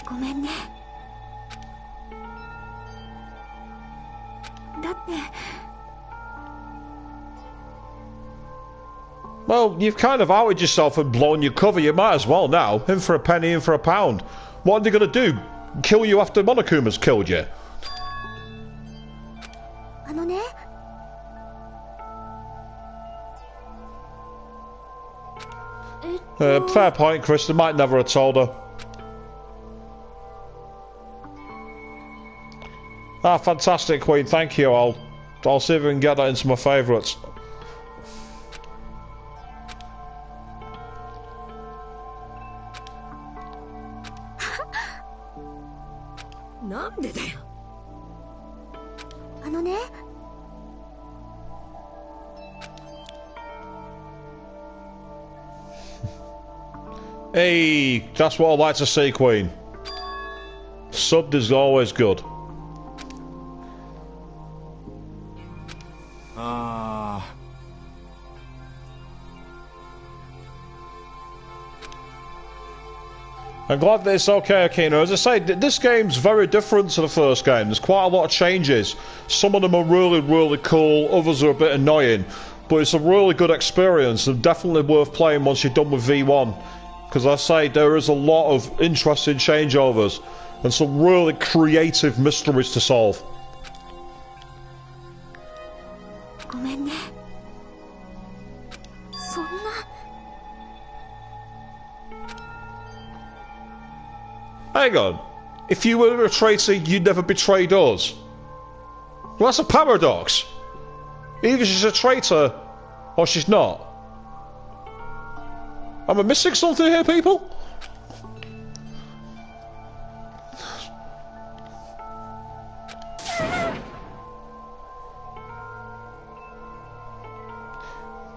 ごめんね。だって。 Well, you've kind of outed yourself and blown your cover. You might as well now. In for a penny, in for a pound. What are they going to do? Kill you after Monokuma's killed you? あのね。Fair point, Chris. They might never have told her. Ah, fantastic, Queen. Thank you. I'll see if I can get that into my favourites. なんでだよ。あのね。Hey, that's what I like to see, Queen. Subbed is always good. I'm glad that it's okay, Akino. As I say, this game's very different to the first game. There's quite a lot of changes. Some of them are really, really cool. Others are a bit annoying. But it's a really good experience and definitely worth playing once you're done with V1. Because I say, there is a lot of interesting changeovers and some really creative mysteries to solve. ごめんね。そんな。 Hang on. If you were a traitor, you'd never betrayed us. Well, that's a paradox. Either she's a traitor, or she's not. Am I missing something here, people?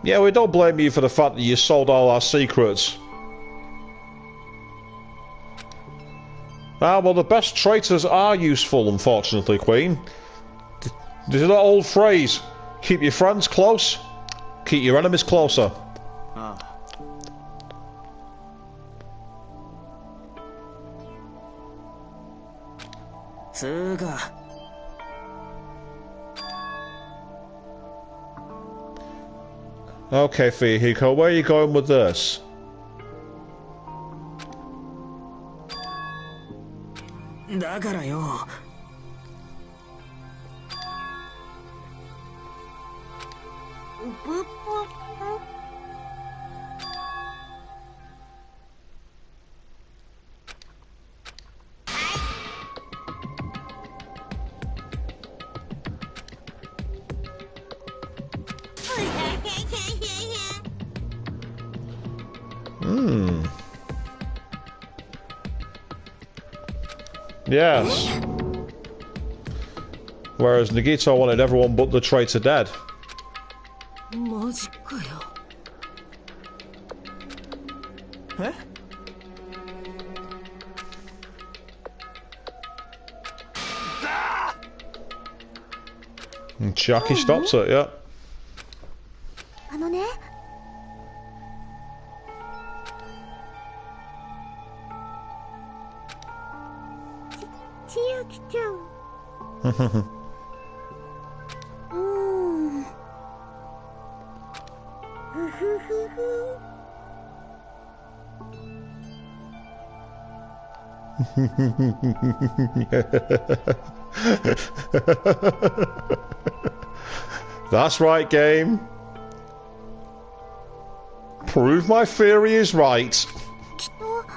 Yeah, we don't blame you for the fact that you sold all our secrets. Ah, well, the best traitors are useful, unfortunately, Queen. There's that old phrase, keep your friends close, keep your enemies closer. Okay, Fihiko, where are you going with this? Yes. Whereas Nagito wanted everyone but the traitor dead. マジかよ。え？ And Jackie stops it, yeah. あのね。千秋ちゃん。ふふふふ。That's right, game. Prove my theory is right. きっと。こら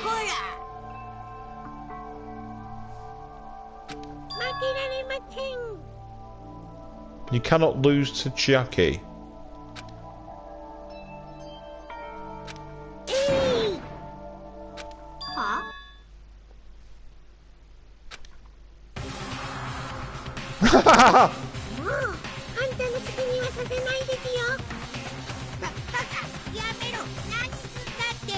こら。負けられません。You cannot lose to Jackie. は？もうあんたの好きにはさせないですよ。バカやめろ。何すんだって。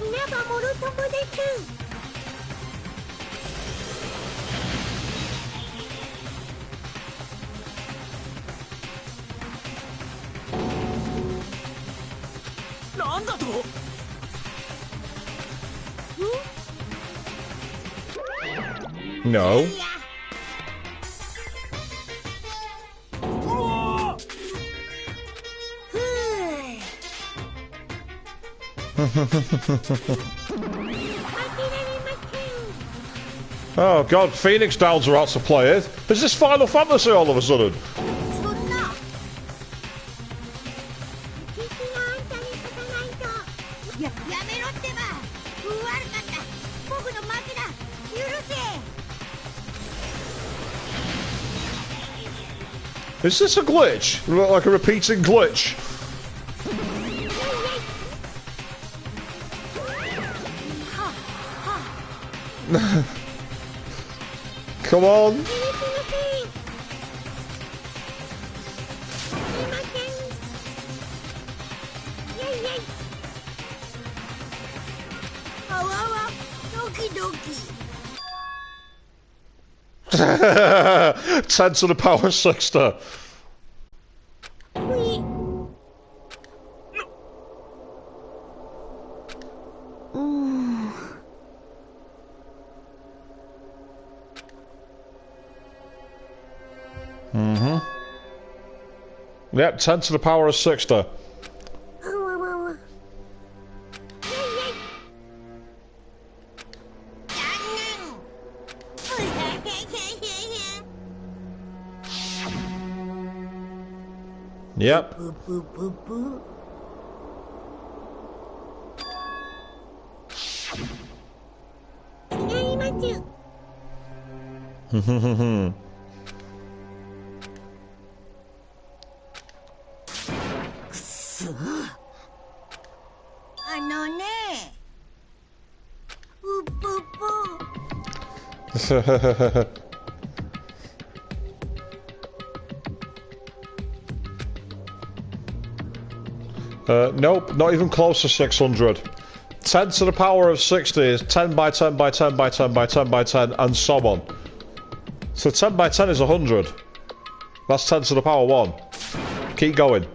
稲葉もろともです。なんだと。 No. 負けられません。 Oh god, Phoenix Downs are out to play it. Is this Final Fantasy all of a sudden? そんな。敵があんたに勝たないと。やめろってば。悪かった。僕の負けだ。許せ。 Is this a glitch? Like a repeating glitch? Come on. Ten to the power 60. Yep, 10 to the power of 60. Yep. Nope, not even close to 600. 10 to the power of 60 is 10 by 10 by 10 by 10 by 10 by 10 and so on. So 10 by 10 is 100. That's 10 to the power 1. Keep going.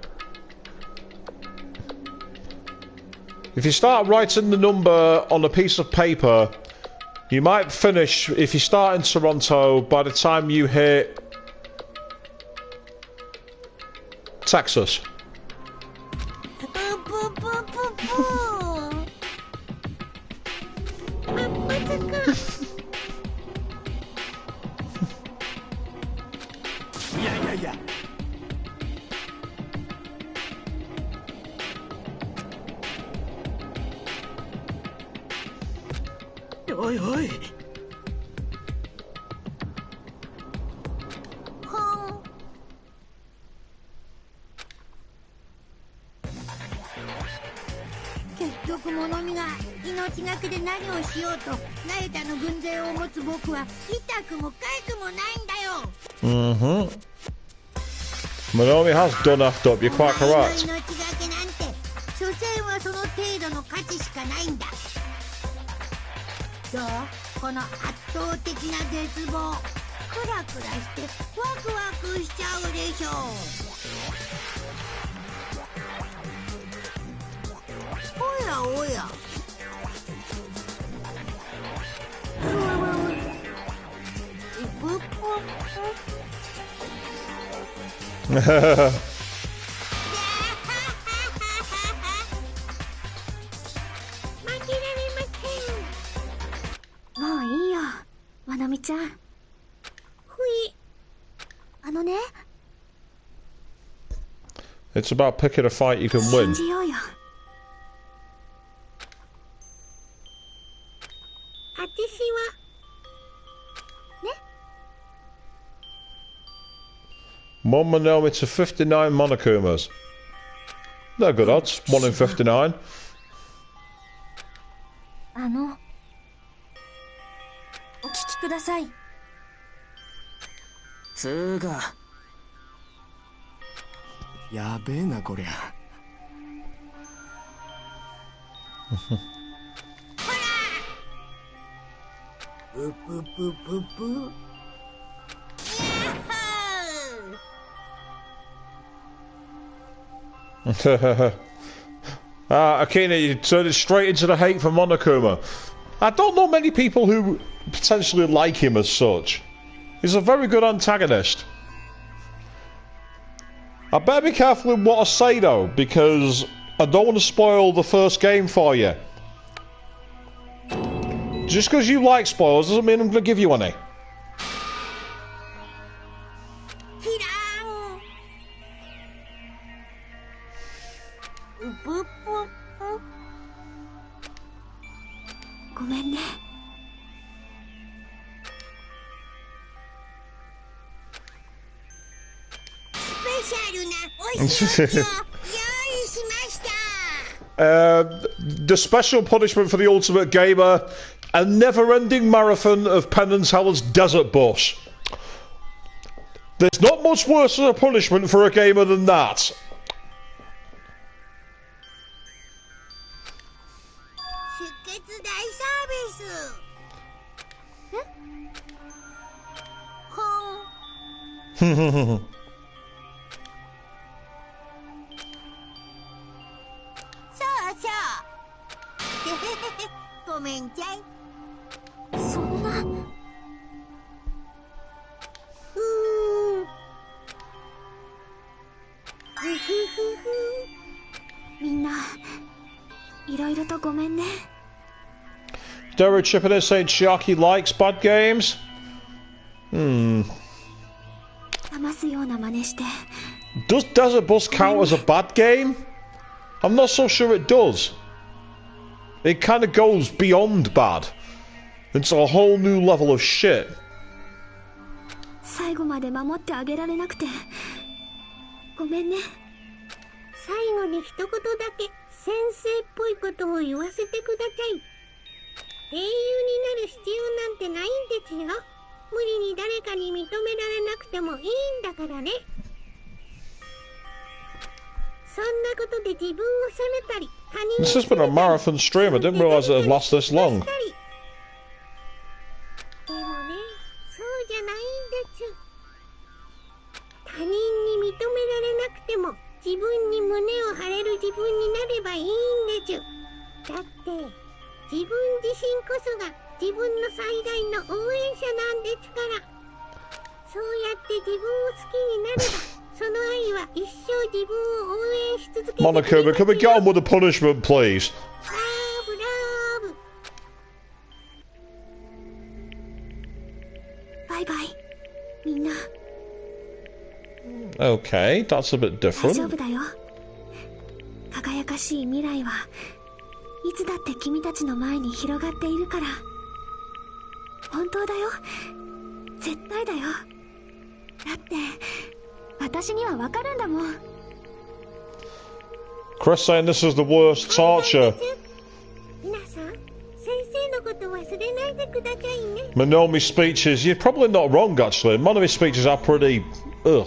If you start writing the number on a piece of paper, you might finish, if you start in Toronto, by the time you hit Texas. Oi. 結局物見が命がけで何をしようとナエタの軍勢を持つ僕は痛くも痒くもないんだよ。Monomi has done after up, you're quite correct. 命がけなんて所詮はその程度の価値しかないんだ。どう？この圧倒的な絶望、クラクラしてワクワクしちゃうでしょ。おやおや、もういいよ、まなみちゃん。ね。 It's about picking a fight you can win. 信じようよ。私はね。 One Monomi to 59 Monokumas. They're good odds. 1 in 59. お聞きください。つーか、やべえなこりゃ。プププププ。Akina, you turned it straight into the hate for Monokuma. I don't know many people who potentially like him as such. He's a very good antagonist. I better be careful with what I say though, because I don't want to spoil the first game for you. Just because you like spoilers doesn't mean I'm going to give you any. The special punishment for the ultimate gamer, a never-ending marathon of Penance Heller's desert bus. There's not much worse than a punishment for a gamer than that. Dara chipping in saying Chiaki likes bad games? Does Desert Bus count as a bad game? I'm not so sure it does. It kind of goes beyond bad. It's a whole new level of shit. 最後まで守ってあげられなくてごめんね。最後に一言だけ先生っぽいことを言わせてください。英雄になる必要なんてないんですよ。無理に誰かに認められなくてもいいんだからね。そんなことで自分を責めたり、他人に This has been a marathon stream. I didn't realise it had lasted this long. でもね、そうじゃないんです。他人に認められなくても自分に胸を張れる自分になればいいんです。だって自分自身こそが自分の最大の応援者なんですから。そうやって自分を好きになればその愛は一生自分を応援し続けてくれますよ。 Monokuma, can we get on with the punishment, please? ラブラブ。バイバイ、みんな。 Okay, that's a bit 大 different. 丈夫だよ。輝かしい未来はいつだって君たちの前に広がっているから。本当だよ。絶対だよ。だって私にはわかるんだもん。 Chris saying this is the worst torture. 皆さん、先生のこと忘れないでくださいね。 Monomi's speeches, you're probably not wrong actually. Monomi's speeches are pretty... ugh.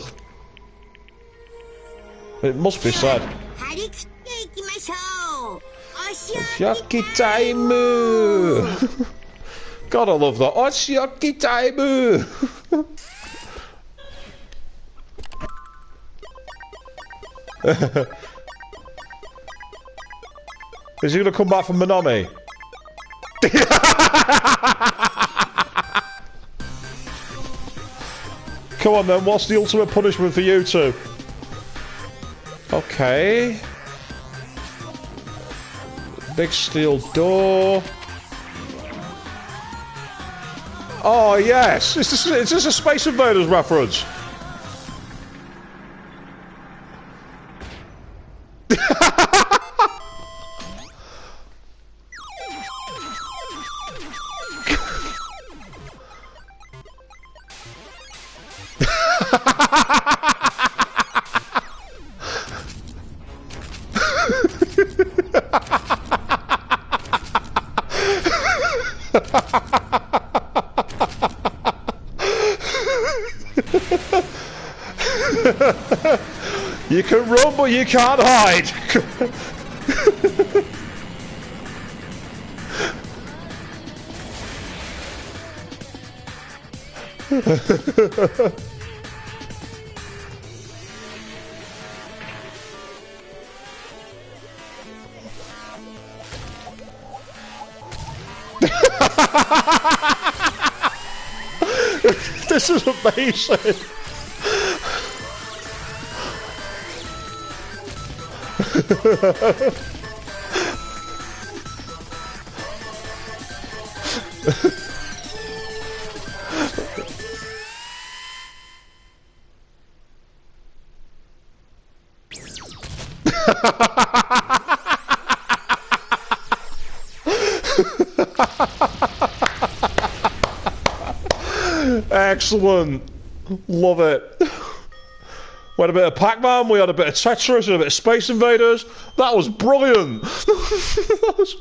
It must be said. 張り切っていきましょう。お Oshioki time! God, I love that. Oshioki time! Is he gonna come back from Minami? Come on then, what's the ultimate punishment for you two? Okay. Big steel door. Oh yes! Is this a Space Invaders reference? You can run, but you can't hide. This is amazing. Excellent. Love it. We had a bit of Pac-Man, we had a bit of Tetris, and a bit of Space Invaders. That was brilliant. That was...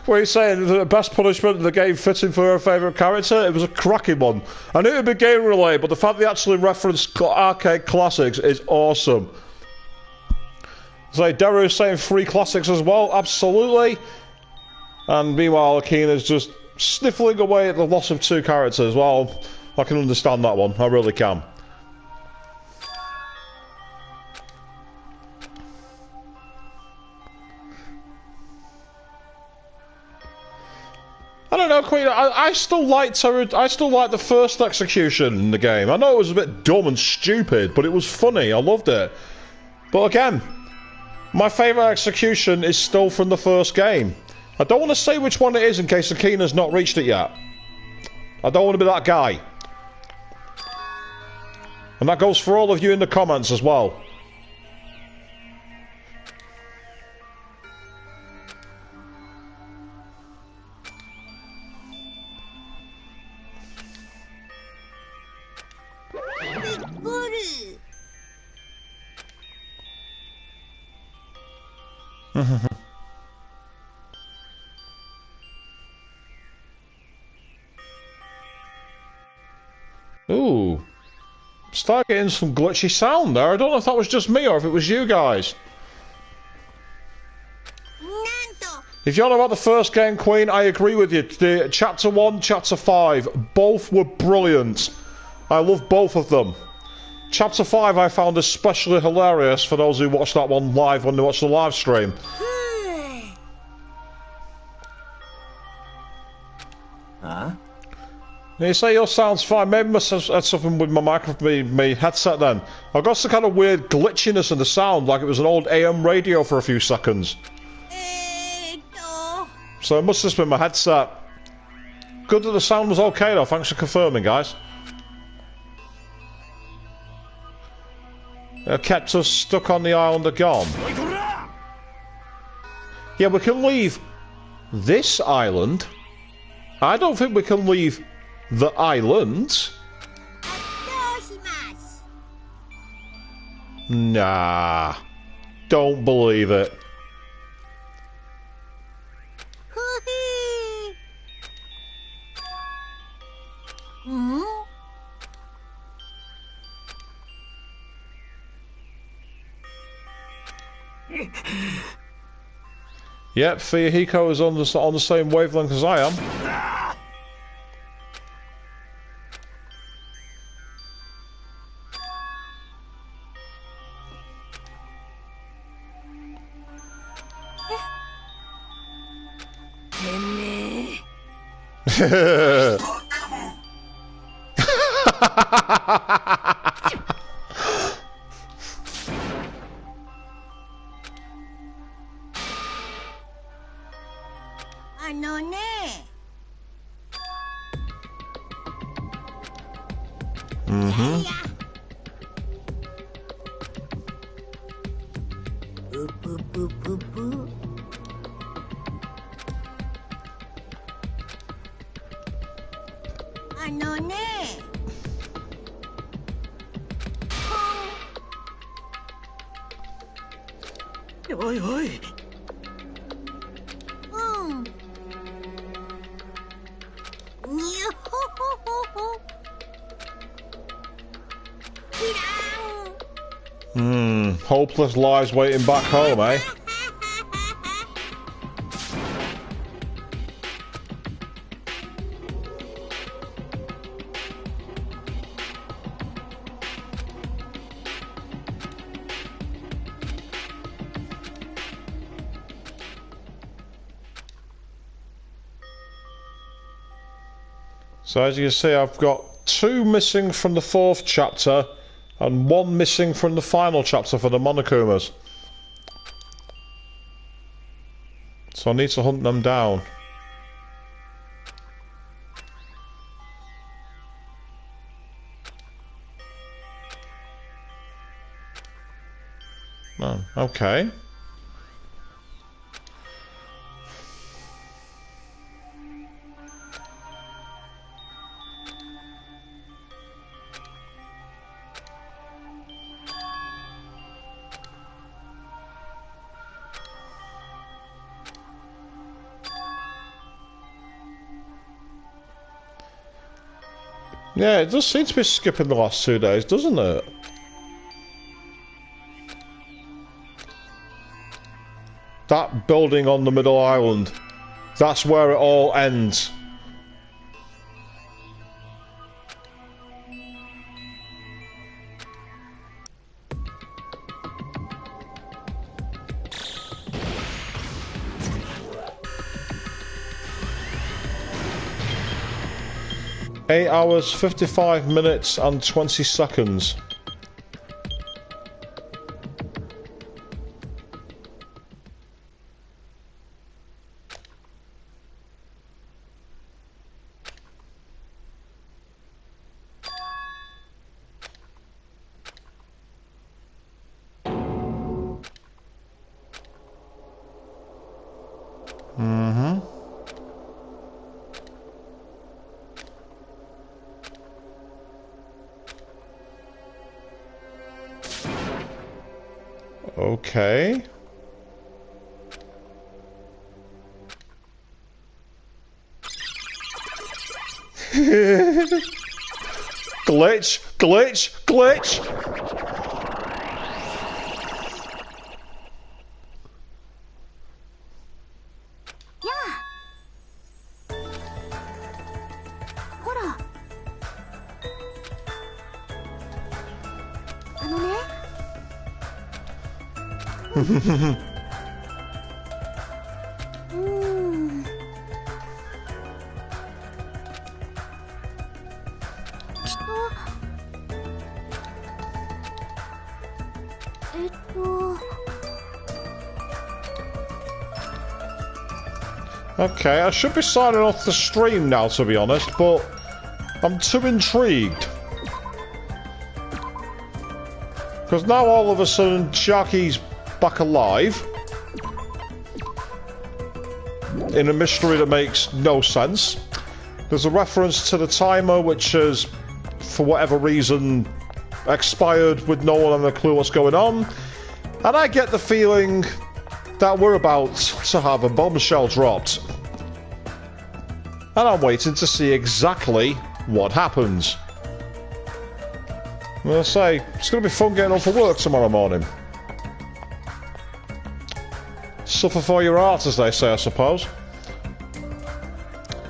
What are you saying? The best punishment in the game fitting for her favourite character? It was a cracking one. I knew it would be game related, but the fact they actually referenced arcade classics is awesome. So Deru is saying 3 classics as well, absolutely. And meanwhile, Akina's just sniffling away at the loss of 2 characters. Well, I can understand that one, I really can. I don't know, Queen. I still like the first execution in the game. I know it was a bit dumb and stupid, but it was funny. I loved it. But again, my favourite execution is still from the first game. I don't want to say which one it is in case Akina's not reached it yet. I don't want to be that guy. And that goes for all of you in the comments as well. Ooh. Start getting some glitchy sound there. I don't know if that was just me or if it was you guys. If you're on about the first game, Queen, I agree with you. The Chapter 1, Chapter 5, both were brilliant. I love both of them. Chapter 5 I found especially hilarious for those who watched that one live when they watched the live stream. Huh? You say your sound's fine. Maybe I must have had something with my microphone, my headset then. I've got some kind of weird glitchiness in the sound, like it was an old AM radio for a few seconds. So it must have been my headset. Good that the sound was okay though, thanks for confirming, guys. Kept us stuck on the island of Gone. Yeah, we can leave this island. I don't think we can leave the island. Nah. Don't believe it. Yep, Fuyuhiko is on the same wavelength as I am. Hopeless lives waiting back home, eh? So as you can see, I've got 2 missing from the 4th chapter and 1 missing from the final chapter for the Monokumas. So I need to hunt them down. Oh, okay. Yeah, it does seem to be skipping the last 2 days, doesn't it? That building on the middle island. That's where it all ends. Eight hours, 55 minutes and 20 seconds. Okay. Glitch, glitch, glitch. Yeah. Hora. あのね。Okay, I should be signing off the stream now, to be honest, but I'm too intrigued. Because now all of a sudden Jackie's back alive in a mystery that makes no sense. There's a reference to the timer which has, for whatever reason, expired with no one having a clue what's going on. And I get the feeling that we're about to have a bombshell dropped. And I'm waiting to see exactly what happens. I'll say, it's going to be fun getting up for work tomorrow morning. Suffer for your art, as they say, I suppose.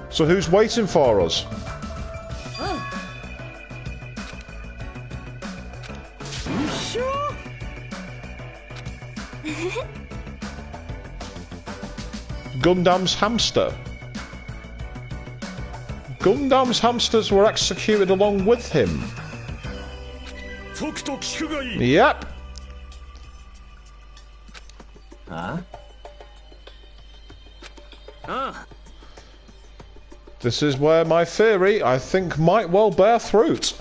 So who's waiting for us? Gundam's hamster. Gundam's hamsters were executed along with him. Yep. This is where my theory, I think, might well bear fruit.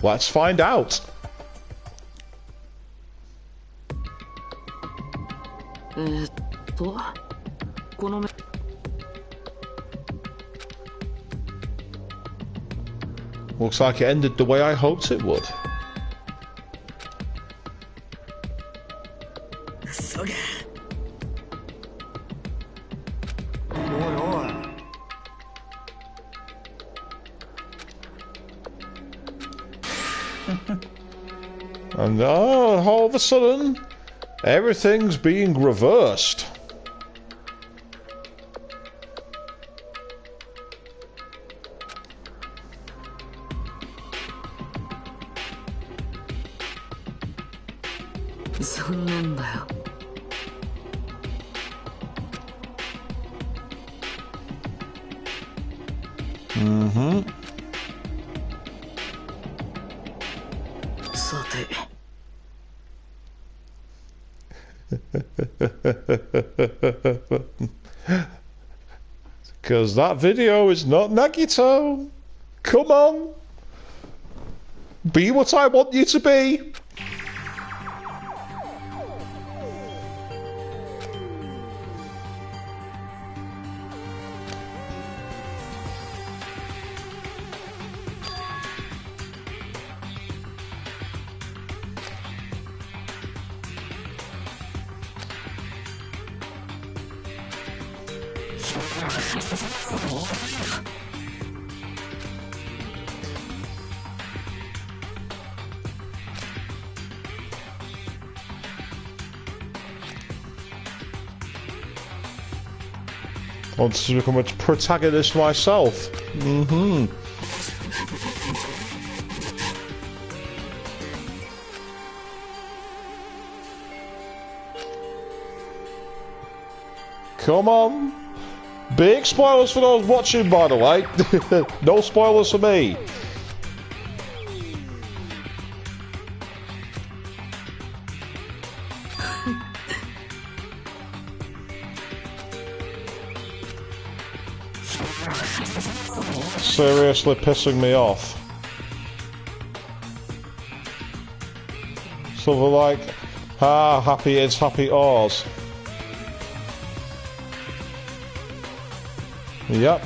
Let's find out. Looks like it ended the way I hoped it would. And all of a sudden, everything's being reversed. Because that video is not Nagito. Come on. Be what I want you to be. I want to become a protagonist myself. Come on. Big spoilers for those watching, by the way. No spoilers for me. Seriously pissing me off. Something like, happy is happy ours. Yep.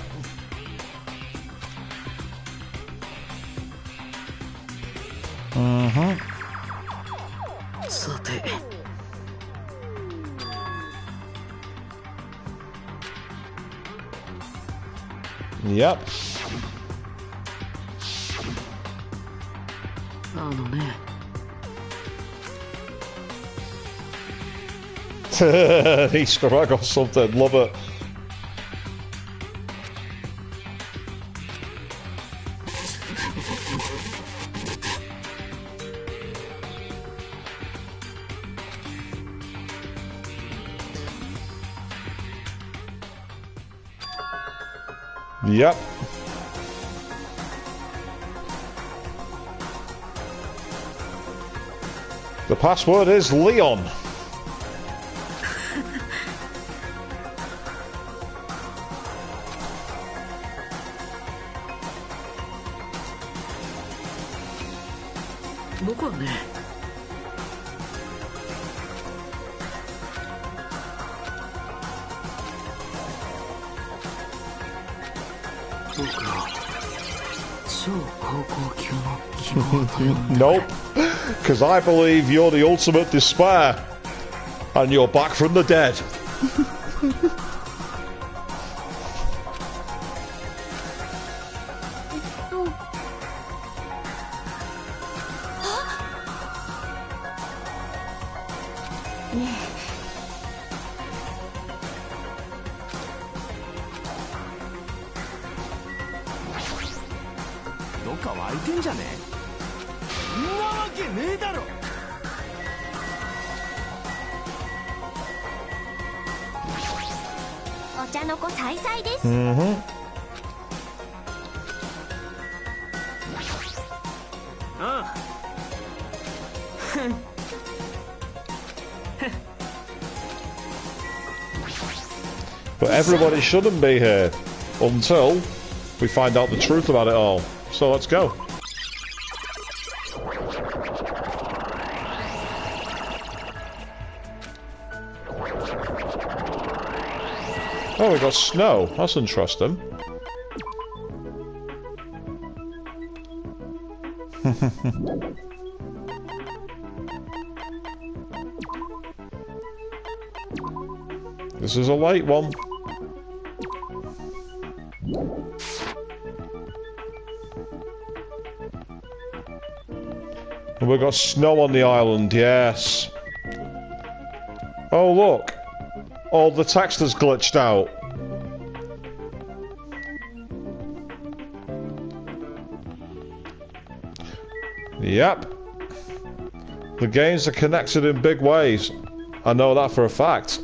Yep. Easter egg or something, love it. Yep. The password is Leon. Nope, because I believe you're the ultimate despair, and you're back from the dead. か湧いてんじゃねえ。そんなわけねえだろ。お茶の子さいさいです。ああ。But everybody shouldn't be here until we find out the truth about it all. So let's go. Oh, we got snow. That's interesting. This is a late one. And we got snow on the island, yes. Oh, look. All the text has glitched out. Yep. The games are connected in big ways. I know that for a fact.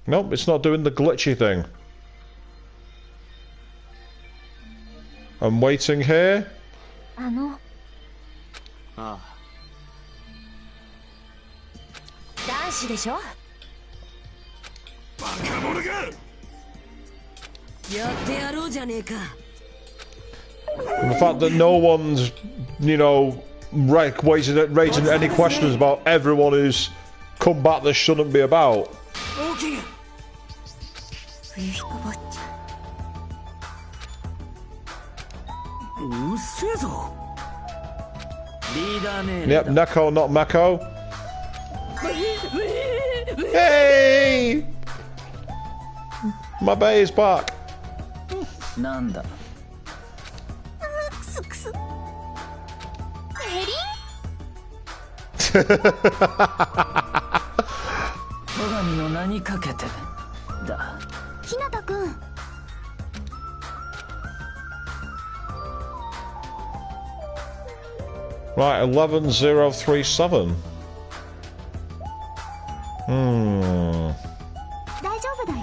Nope, it's not doing the glitchy thing. I'm waiting here. 男子でしょ。バカ者が。やってやろうじゃねえか。 And the fact that no one's, you know, raising any questions about everyone who's come back that shouldn't be about. 冬彦坊ちゃん。うっせえぞ。リーダー命令だ。 Yep, Neko, not Mako. Hey! My bay is back. なんだ。クスクス。ヘリ戸上の名にかけてだ。ひなたくん。Right, 11037. 大丈夫だよ。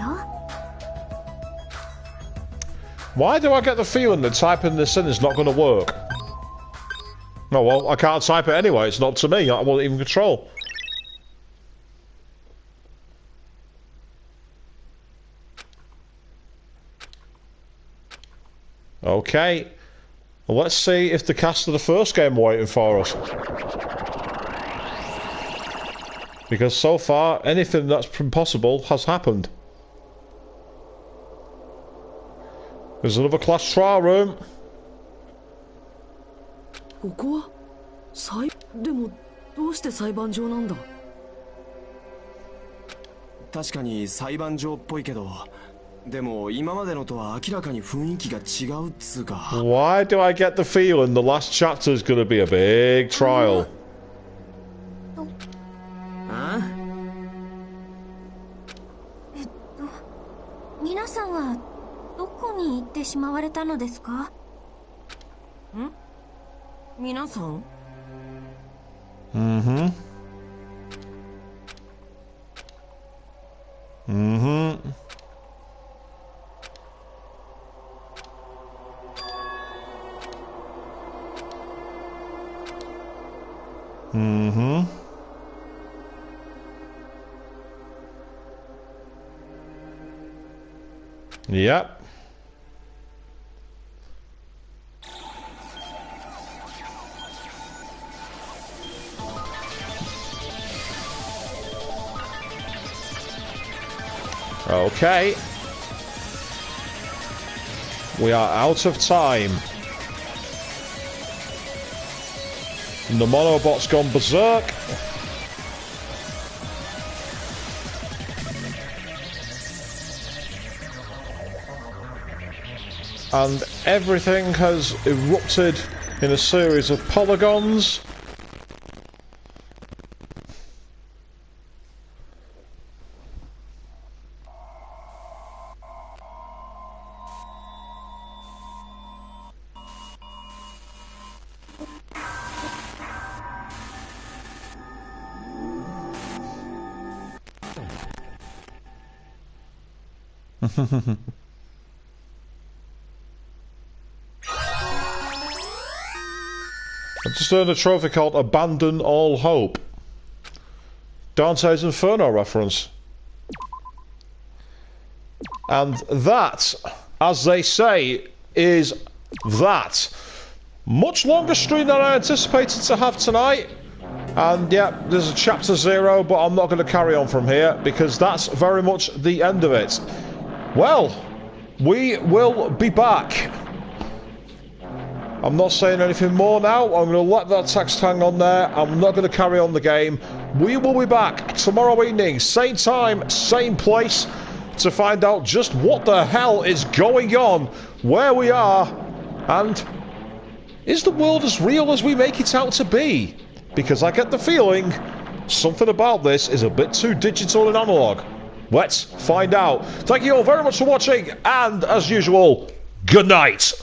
Why do I get the feeling that typing this in is not going to work? Oh well, I can't type it anyway. It's not to me. I won't even control. Okay. Well, let's see if the cast of the first game are waiting for us. Because so far, anything that's possible has happened. There's another class trial room. ここはでもどうして裁判場なんだ。確かに裁判場っぽいけど、でも今までのとは明らかに雰囲気が違うっつうか。 Why do I get the feeling the last chapter is going to be a big trial? ああ。皆さんはどこに行ってしまわれたのですか？皆さん。Mm-hmm. Mm-hmm. Mm-hmm. Yep. Okay. We are out of time. And the monobot's gone berserk. And everything has erupted in a series of polygons. I just earned a trophy called Abandon All Hope. Dante's Inferno reference. And that, as they say, is that. Much longer stream than I anticipated to have tonight. And yeah, there's a chapter 0, but I'm not going to carry on from here because that's very much the end of it. Well, we will be back. I'm not saying anything more now. I'm going to let that text hang on there. I'm not going to carry on the game. We will be back tomorrow evening, same time, same place, to find out just what the hell is going on, where we are, and is the world as real as we make it out to be? Because I get the feeling something about this is a bit too digital and analog. Let's find out. Thank you all very much for watching, and as usual, good night.